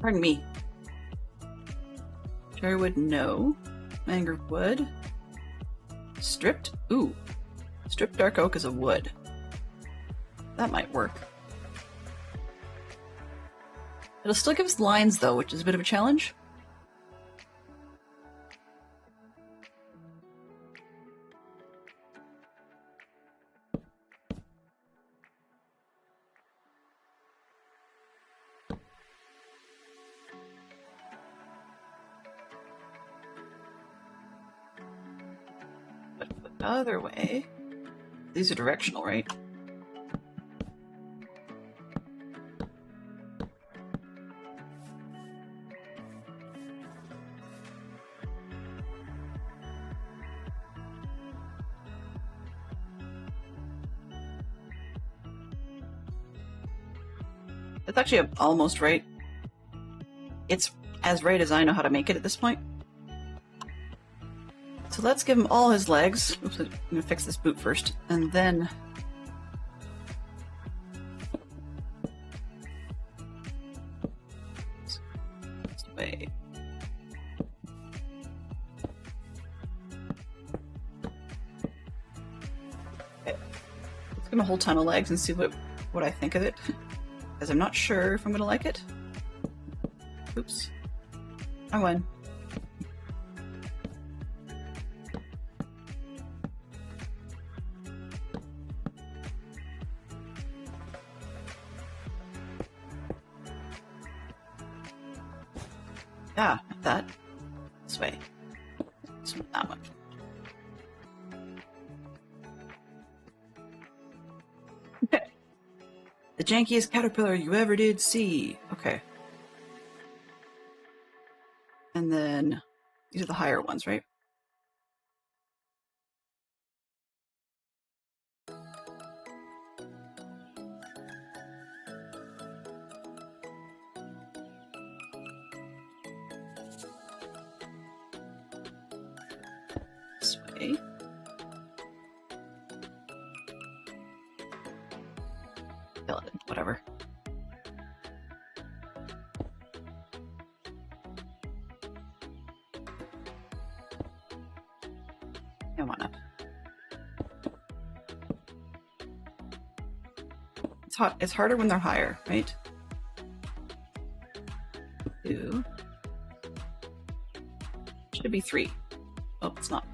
Pardon me. Cherry wood, no. Mangrove wood. Stripped? Ooh. Stripped dark oak is a wood. That might work. It'll still give us lines, though, which is a bit of a challenge. But the other way... These are directional, right? It's actually almost right. It's as right as I know how to make it at this point. So let's give him all his legs. Oops, I'm gonna fix this boot first, and then... Wait. Okay. Let's give him a whole ton of legs and see what I think of it. Because I'm not sure if I'm gonna like it. Oops. I won. Ah, not that. This way. This one, that one. The jankiest caterpillar you ever did see. Okay. And then these are the higher ones, right? This way. Whatever. I want up. It's hot. It's harder when they're higher, right? 2. Should be 3. Oh, it's not.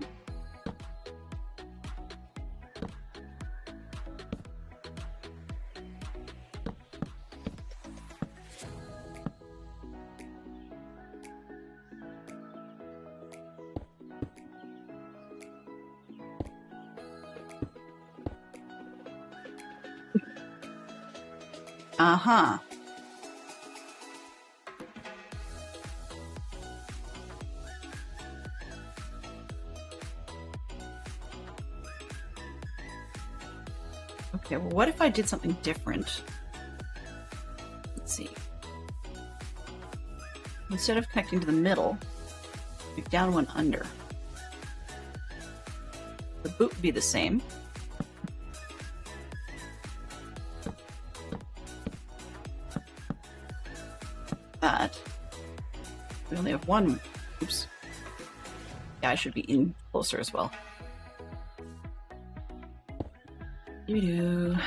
Uh-huh. Okay, well, what if I did something different? Let's see. Instead of connecting to the middle, make down one under. The boot would be the same. That. We only have one. Oops. Yeah, I should be in closer as well. Doo-doo.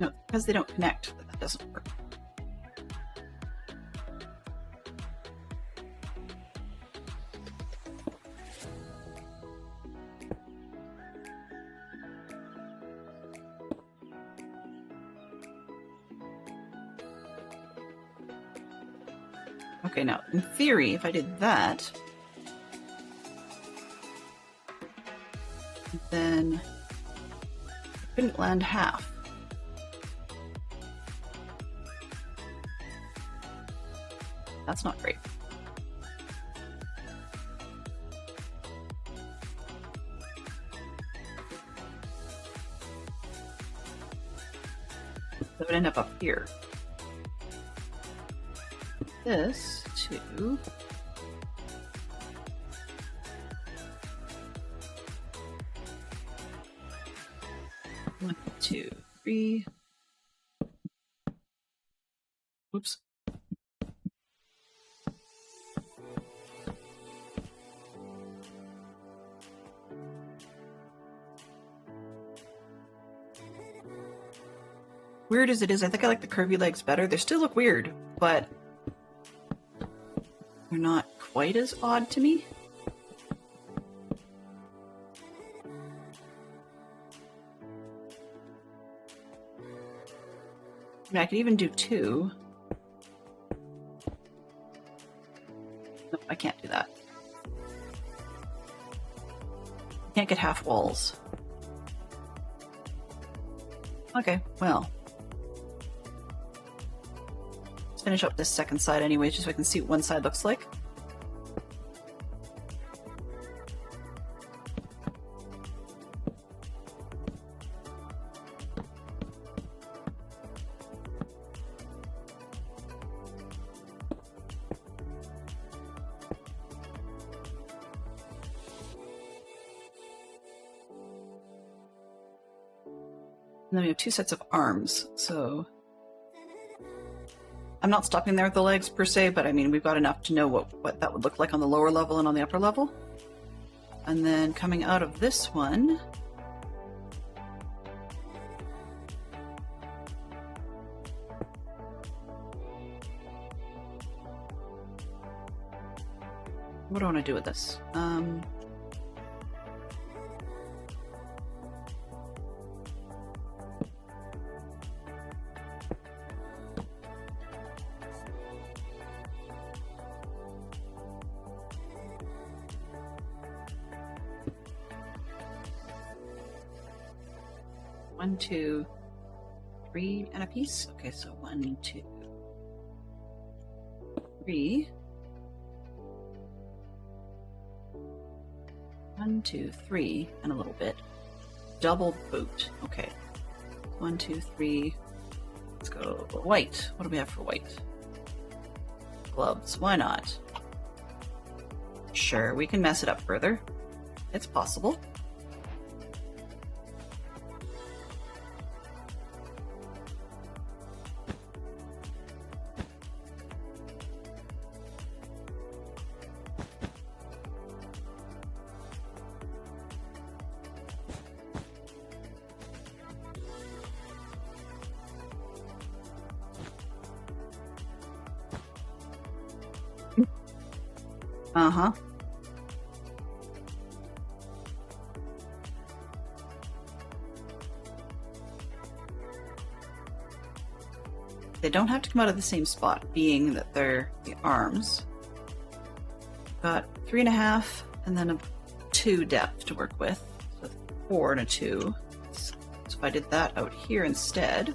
No, because they don't connect, that doesn't work. Okay, now, in theory, if I did that, then I couldn't land half. That's not great. So it would end up here. This to one, 2, 3. Oops. Weird as it is, I think I like the curvy legs better. They still look weird, but they're not quite as odd to me. I mean, I could even do 2. Nope, I can't do that. Can't get half walls. Okay, well. Let's finish up this second side anyway, just so I can see what one side looks like. And then we have 2 sets of arms, so I'm not stopping there with the legs per se, but I mean, we've got enough to know what that would look like on the lower level and on the upper level. And then coming out of this one, What do I want to do with this? 1, 2, 3 and a piece. Okay, so 1, 2, 3. 1, 2, 3 and a little bit. Double boot. Okay. 1, 2, 3. Let's go white. What do we have for white? Gloves. Why not? Sure, we can mess it up further. It's possible. Uh-huh. They don't have to come out of the same spot, being that they're the arms. Got 3.5 and then a 2 depth to work with. So 4 and a 2. So if I did that out here instead.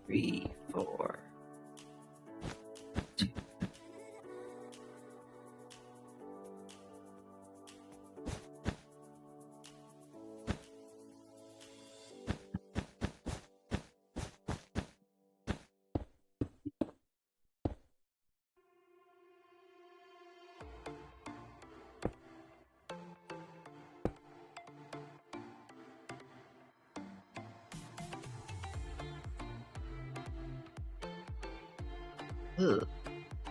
3, 4. 2. Ugh.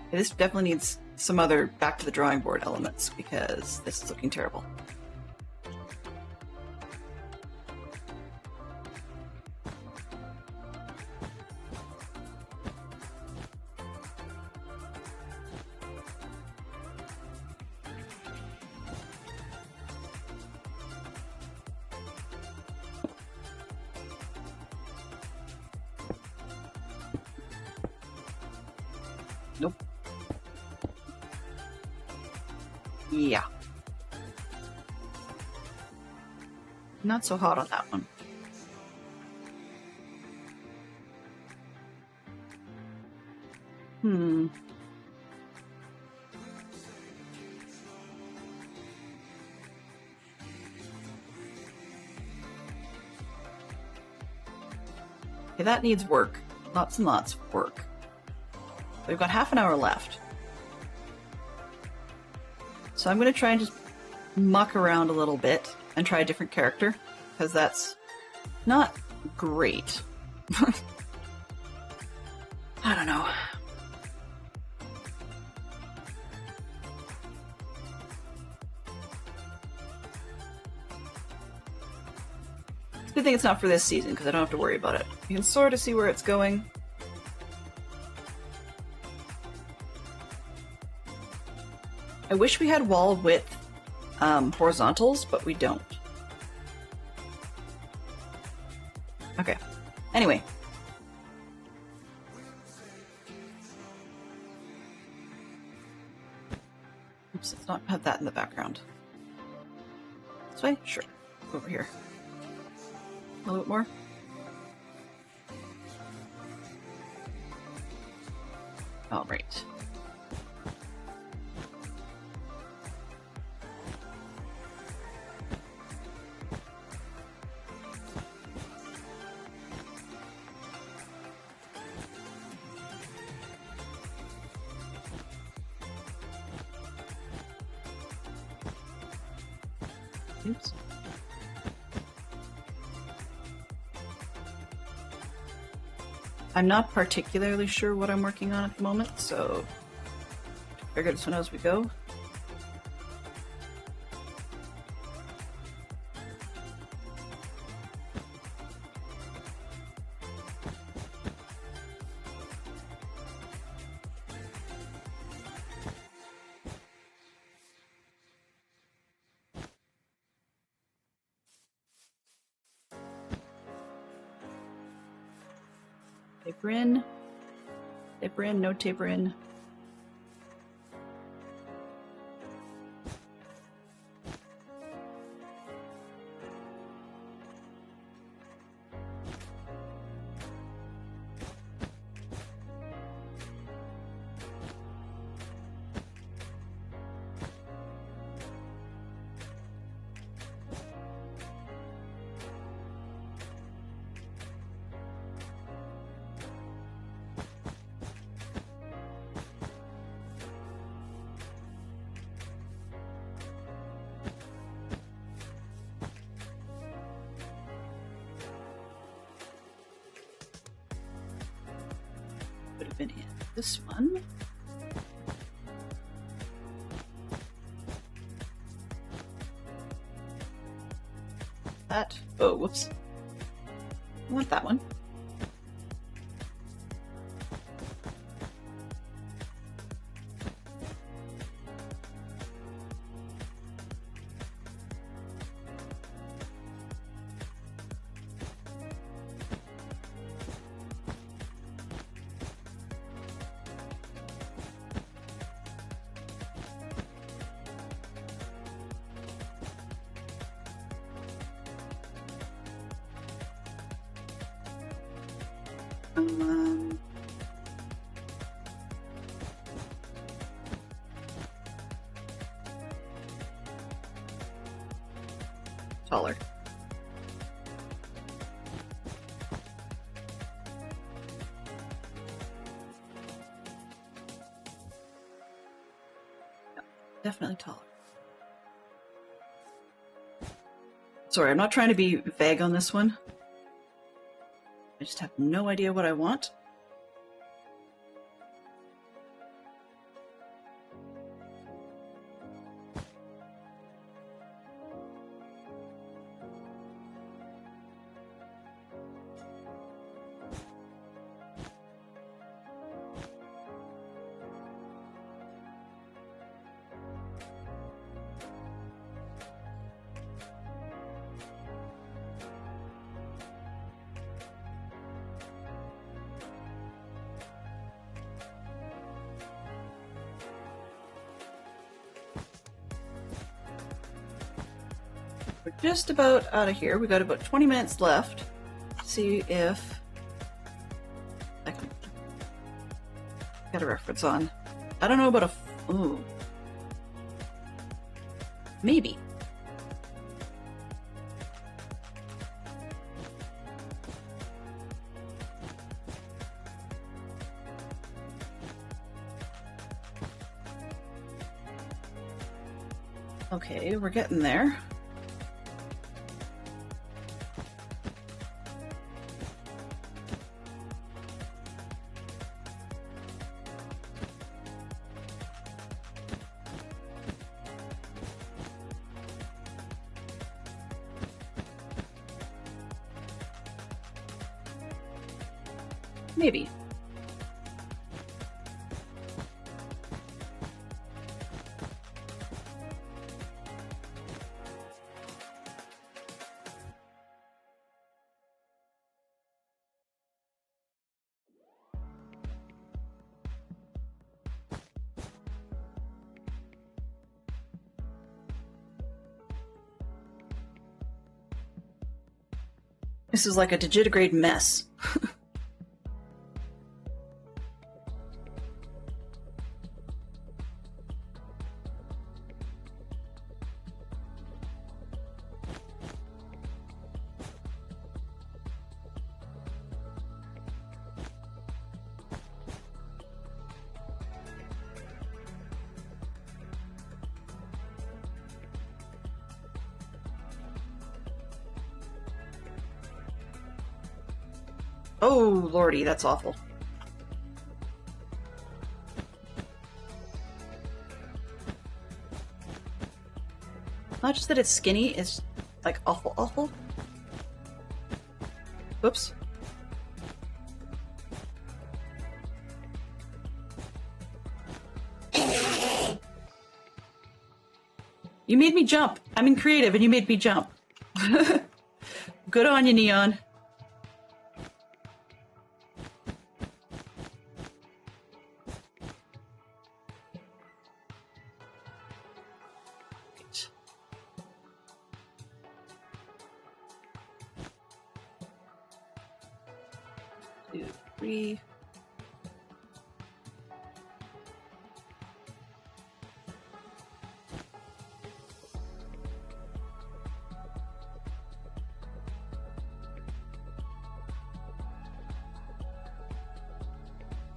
This definitely needs some other back to the drawing board elements because this is looking terrible. Nope. Yeah. Not so hot on that one. Okay, that needs work. Lots and lots of work. We've got half an hour left. So I'm going to try and just muck around a little bit and try a different character, because that's not great. I don't know. It's a good thing it's not for this season, because I don't have to worry about it. You can sort of see where it's going. I wish we had wall width horizontals, but we don't. Okay. Anyway. Oops, let's not have that in the background. This way? Sure. Over here. A little bit more. All right. Oops. I'm not particularly sure what I'm working on at the moment, so figure this one out as we go. Taper in. Taper in, no taper in. Would have been in this one. That. Oh, whoops. I want that one. Um, taller. No, definitely taller. Sorry, I'm not trying to be vague on this one. I just have no idea what I want. We're just about out of here. We got about 20 minutes left. See if I can get a reference on. I don't know about a. Ooh. Maybe. Okay, we're getting there. Maybe. This is like a digitigrade mess. Oh, lordy, that's awful. Not just that it's skinny, it's like awful, awful. Whoops. You made me jump. I'm in creative and you made me jump. Good on you, Neon. 3.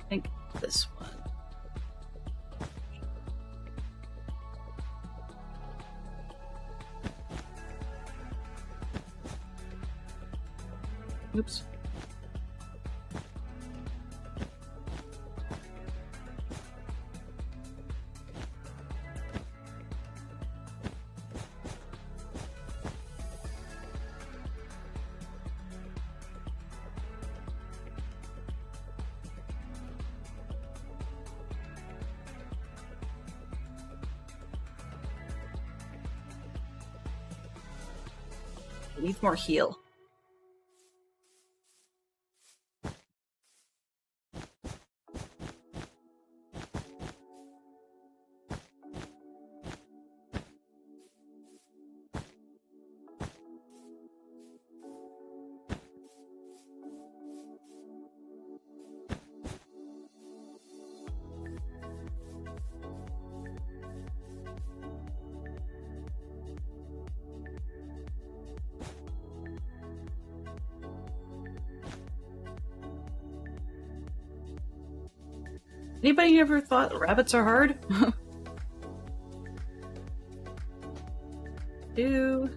I think this one. Oops. It needs more heal. Anybody ever thought rabbits are hard? Do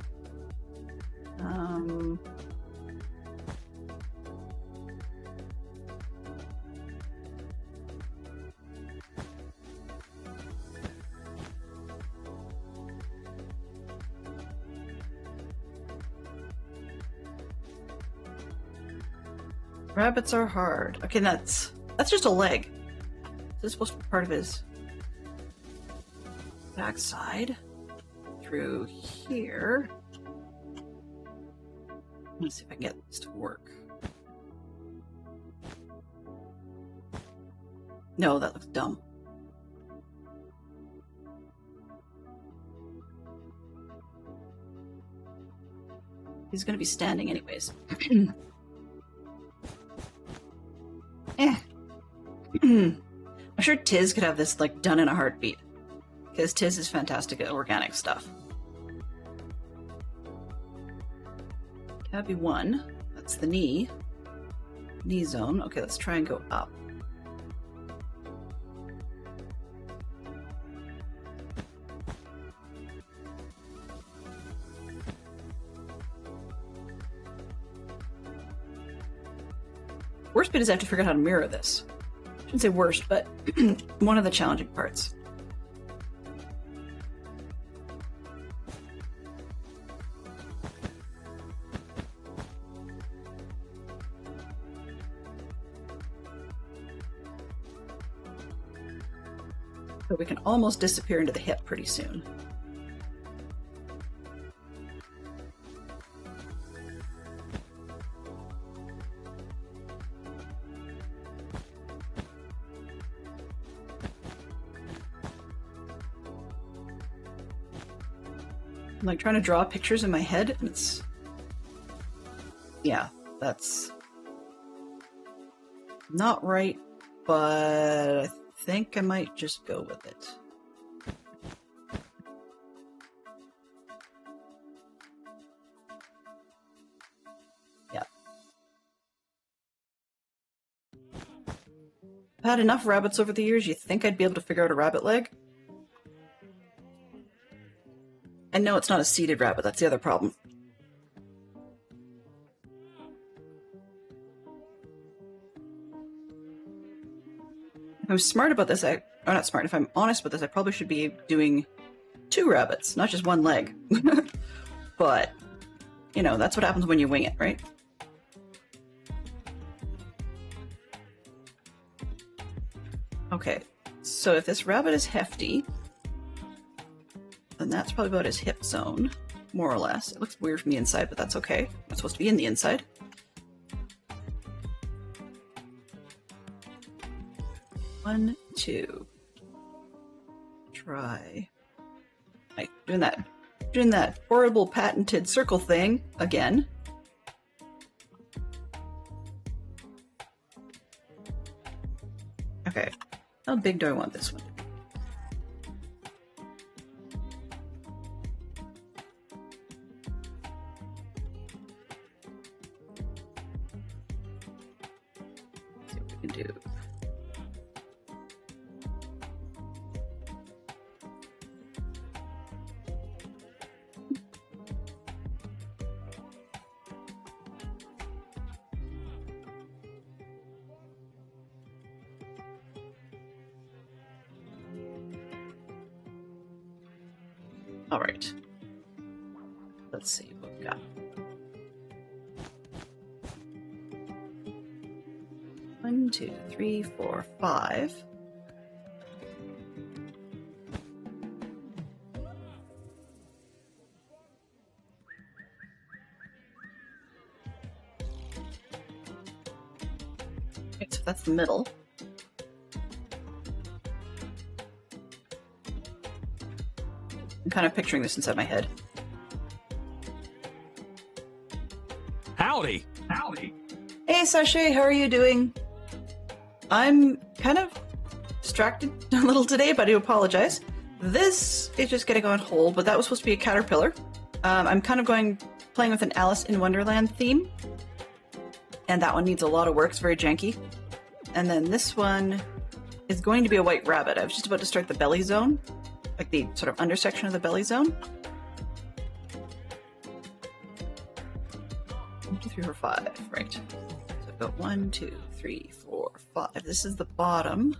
rabbits are hard. Okay, that's just a leg. This is supposed to be part of his backside through here. Let's see if I can get this to work. No, that looks dumb. He's gonna be standing anyways. I'm sure Tiz could have this like done in a heartbeat, because Tiz is fantastic at organic stuff. Tabby 1, that's the knee zone. Okay, let's try and go up. Worst bit is I have to figure out how to mirror this. I shouldn't say worst, but one of the challenging parts. So we can almost disappear into the hip pretty soon. I'm like trying to draw pictures in my head, and it's... yeah, that's not right, but I think I might just go with it. Yeah. I've had enough rabbits over the years, you think I'd be able to figure out a rabbit leg? And no, it's not a seated rabbit, that's the other problem. If I'm smart about this, or not smart, if I'm honest about this, I probably should be doing 2 rabbits, not just 1 leg. But, you know, that's what happens when you wing it, right? Okay, so if this rabbit is hefty, then that's probably about his hip zone, more or less. It looks weird from the inside, but that's okay. It's supposed to be in the inside. One, 2. Try. Like doing that horrible patented circle thing again. How big do I want this one to be? See what we can do. All right. Let's see what we got. One, two, three, four, five. Okay, so that's the middle. I'm kind of picturing this inside my head. Howdy. Howdy. Hey, Sashay, how are you doing? I'm kind of distracted a little today, but I do apologize. This is just getting on hold, but that was supposed to be a caterpillar. I'm kind of playing with an Alice in Wonderland theme, and that one needs a lot of work. It's very janky. And then this one is going to be a white rabbit. I was just about to start the belly zone, like the sort of undersection of the belly zone. 1, 2, 3, 4, 5, right. So I've got 1, 2, 3, 4, 5. This is the bottom.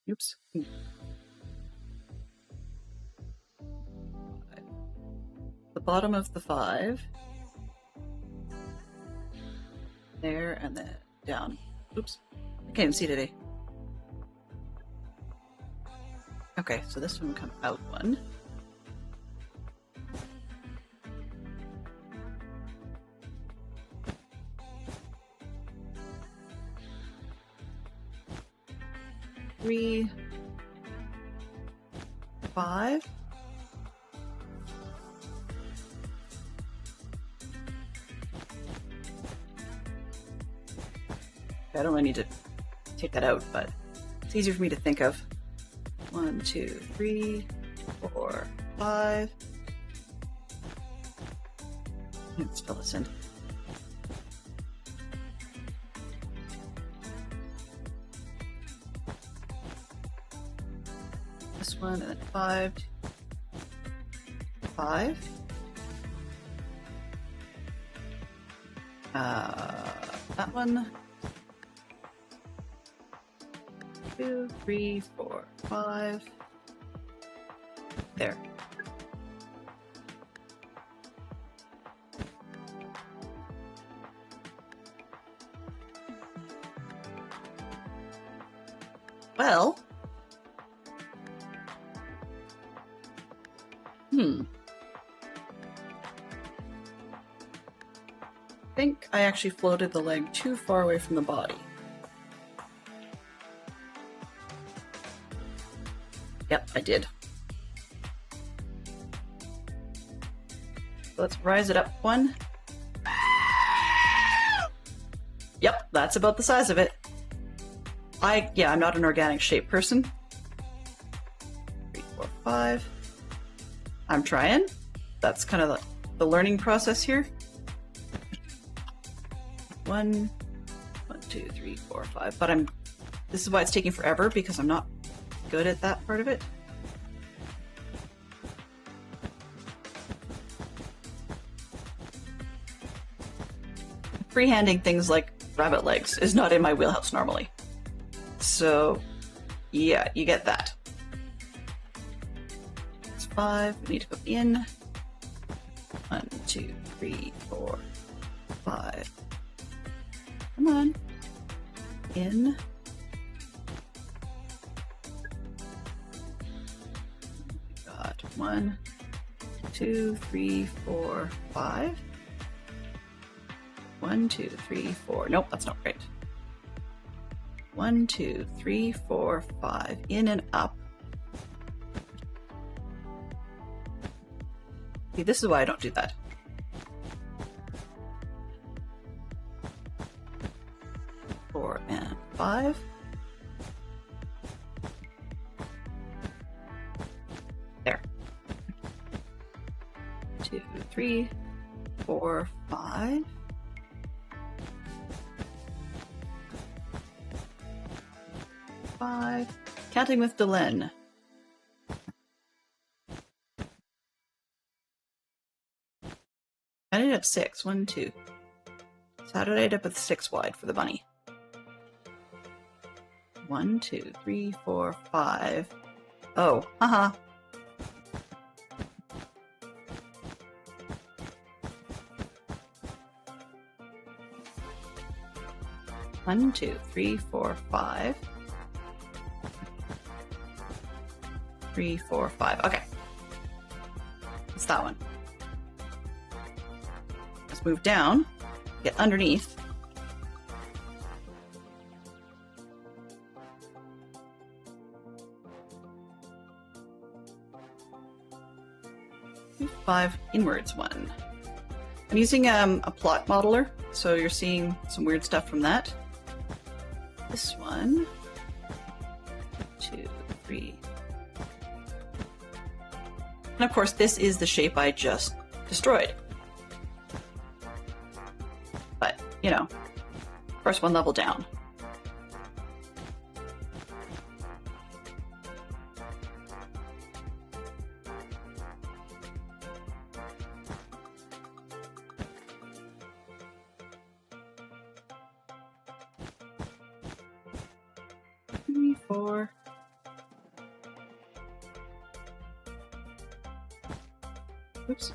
Oops. The bottom of the 5. There, and then down. Oops. I can't even see today. Okay, so this one will come out one. Three, 5. I don't really need to take that out, but it's easier for me to think of. 1, 2, 3, 4, 5. Let's fill this in. This one, and then 5. 5. That one. 2, 3, 4, 5. There. Well. I think I actually floated the leg too far away from the body. Yep, I did. Let's rise it up one. Yep, that's about the size of it. I'm not an organic shape person. 3, 4, 5. I'm trying. That's kind of the learning process here. 1, 2, 3, 4, 5. But this is why it's taking forever, because I'm not good at that part of it. Freehanding things like rabbit legs is not in my wheelhouse normally. So, yeah, you get that. It's 5. We need to go in. 1, 2, 3, 4, 5. Come on. In. Got 1, 2, 3, 4, 5. 1, 2, 3, 4. Nope, that's not right. 1, 2, 3, 4, 5. In and up. See, this is why I don't do that. 4, and 5. There. 2, 3, 4, 5. 5. Counting with Delenn. I ended up 6. 1, 2. So how did I end up with 6 wide for the bunny? 1, 2, 3, 4, 5. Oh, haha. One, 2, 3, 4, 5. 3, 4, 5. Okay. It's that one. Let's move down. Get underneath. Five inwards one. I'm using a plot modeler, so you're seeing some weird stuff from that. This one, 2, 3. And of course, this is the shape I just destroyed. But, you know, of course, one level down. Three, 4. Oops.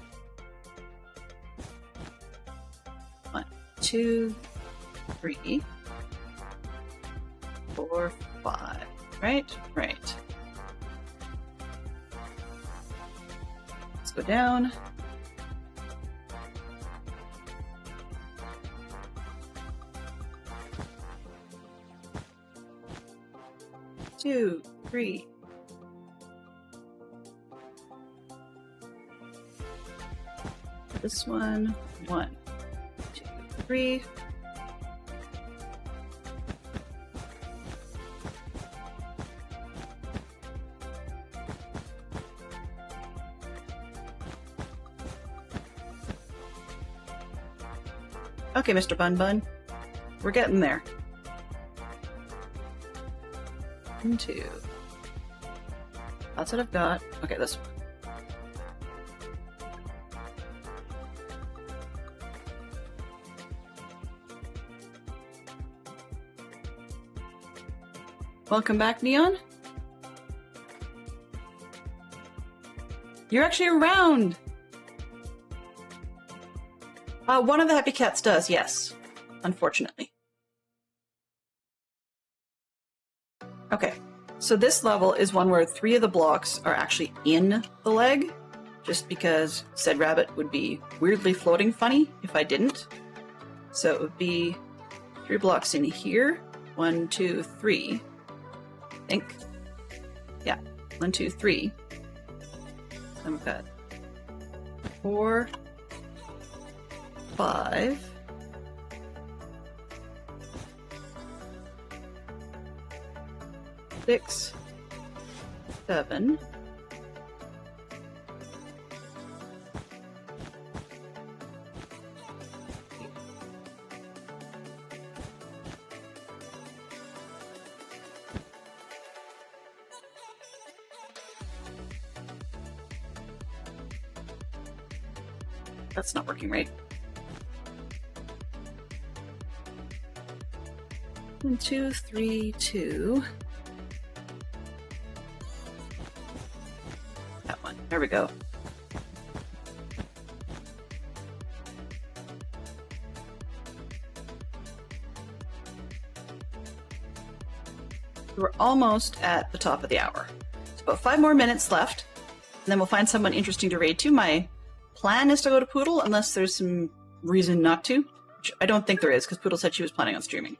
1, 2, 3, 4, 5. Right? Right. Let's go down. Two, 3. This one, 1, 2, 3. Okay, Mr. Bun Bun. We're getting there. 1, 2. That's what I've got. Okay, this one. Welcome back, Neon. You're actually around. One of the Happy Cats does, yes. Unfortunately. Okay, so this level is one where 3 of the blocks are actually in the leg, just because said rabbit would be weirdly floating funny if I didn't. So it would be 3 blocks in here. 1, 2, 3. I think. Yeah, 1, 2, 3. Then we've got 4, 5. 6, 7. That's not working right. 1, 2, 3, 2. That one. There we go. We're almost at the top of the hour. It's about 5 more minutes left, and then we'll find someone interesting to raid to. My plan is to go to Poodle, unless there's some reason not to, which I don't think there is, because Poodle said she was planning on streaming.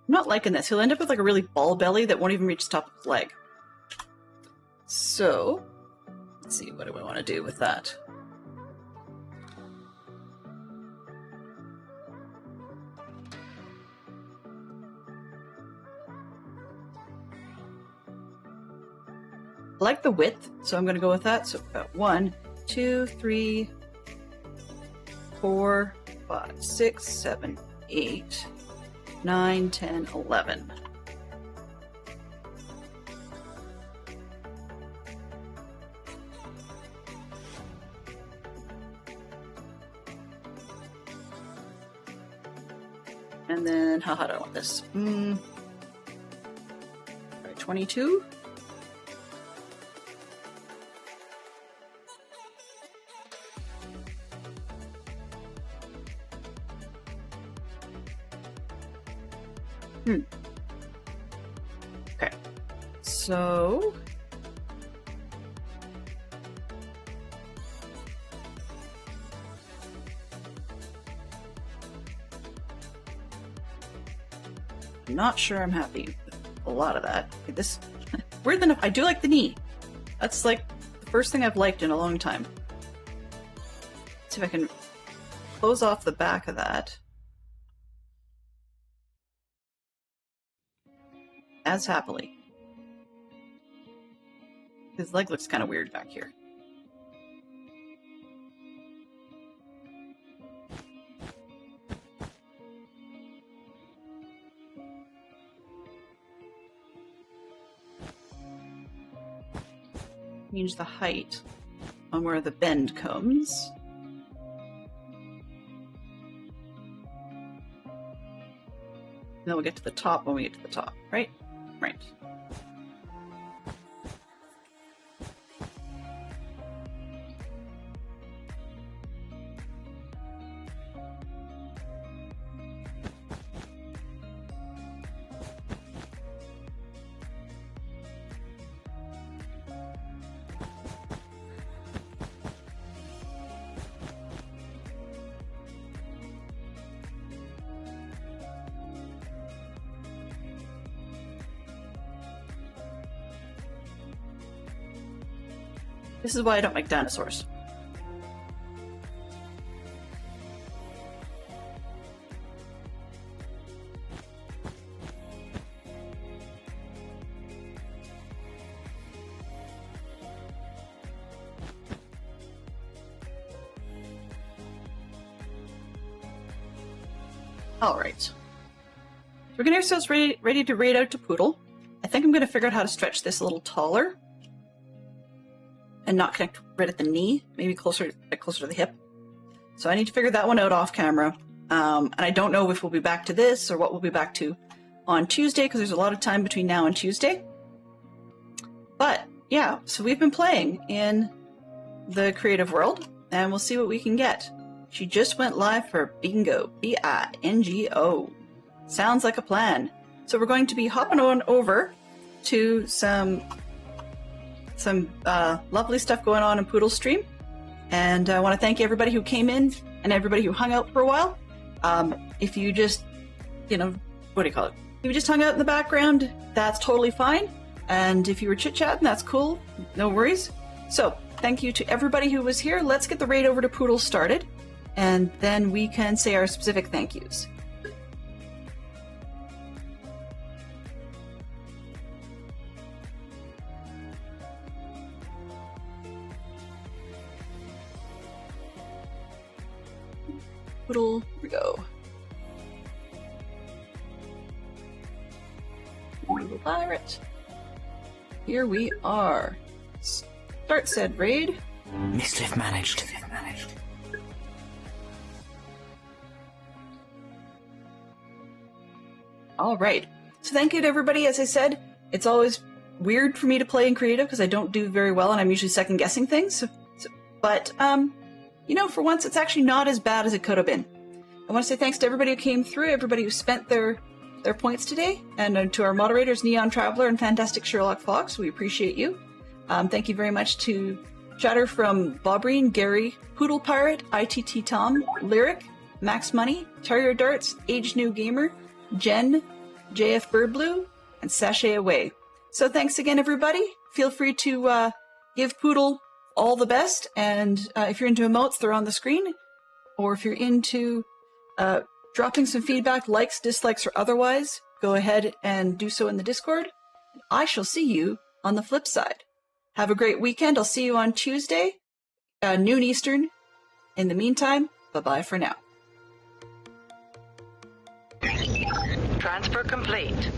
I'm not liking this. He'll end up with like a really ball belly that won't even reach the top of his leg. So, let's see, what do I want to do with that? like the width, so I'm going to go with that. So 1, 2, 3, 4, 5, 6, 7, 8, 9, 10, 11. And then, how do I want this? 22? Okay. So... I'm not sure I'm happy with a lot of that. This weird enough, I do like the knee. That's like the first thing I've liked in a long time. Let's see if I can close off the back of that. As happily. His leg looks kind of weird back here. Change the height on where the bend comes. Then we'll get to the top when we get to the top, right? Right. This is why I don't like dinosaurs. All right. So we're getting ourselves ready to raid out to Poodle. I think I'm going to figure out how to stretch this a little taller. And not connect right at the knee, maybe closer to the hip. So I need to figure that one out off camera. And I don't know if we'll be back to this or what we'll be back to on Tuesday, because there's a lot of time between now and Tuesday. But yeah, so we've been playing in the creative world, and we'll see what we can get. She just went live for Bingo, B-I-N-G-O. Sounds like a plan. So we're going to be hopping on over to some lovely stuff going on in Poodle's stream. And I want to thank everybody who came in and everybody who hung out for a while. If you just, what do you call it? If you just hung out in the background, that's totally fine. And if you were chit-chatting, that's cool. No worries. So thank you to everybody who was here. Let's get the raid over to Poodle started, and then we can say our specific thank yous. Poodle, here we go. Poodle Pirate. Here we are. Start said raid. Mischief managed. All right. So thank you to everybody. As I said, it's always weird for me to play in creative because I don't do very well and I'm usually second guessing things. But for once, it's actually not as bad as it could have been. I want to say thanks to everybody who came through, everybody who spent their points today, and to our moderators, Neon Traveler and Fantastic Sherlock Fox. We appreciate you. Thank you very much to chatter from Bobreen, Gary, Poodle Pirate, ITT Tom, Lyric, Max Money, Terrier Darts, Age New Gamer, Jen, JF Birdblue, and Sashay Away. So thanks again, everybody. Feel free to give Poodle all the best, and if you're into emotes, they're on the screen, or if you're into dropping some feedback, likes, dislikes, or otherwise, go ahead and do so in the Discord. I shall see you on the flip side. Have a great weekend. I'll see you on Tuesday, noon Eastern. In the meantime, bye-bye for now. Transfer complete.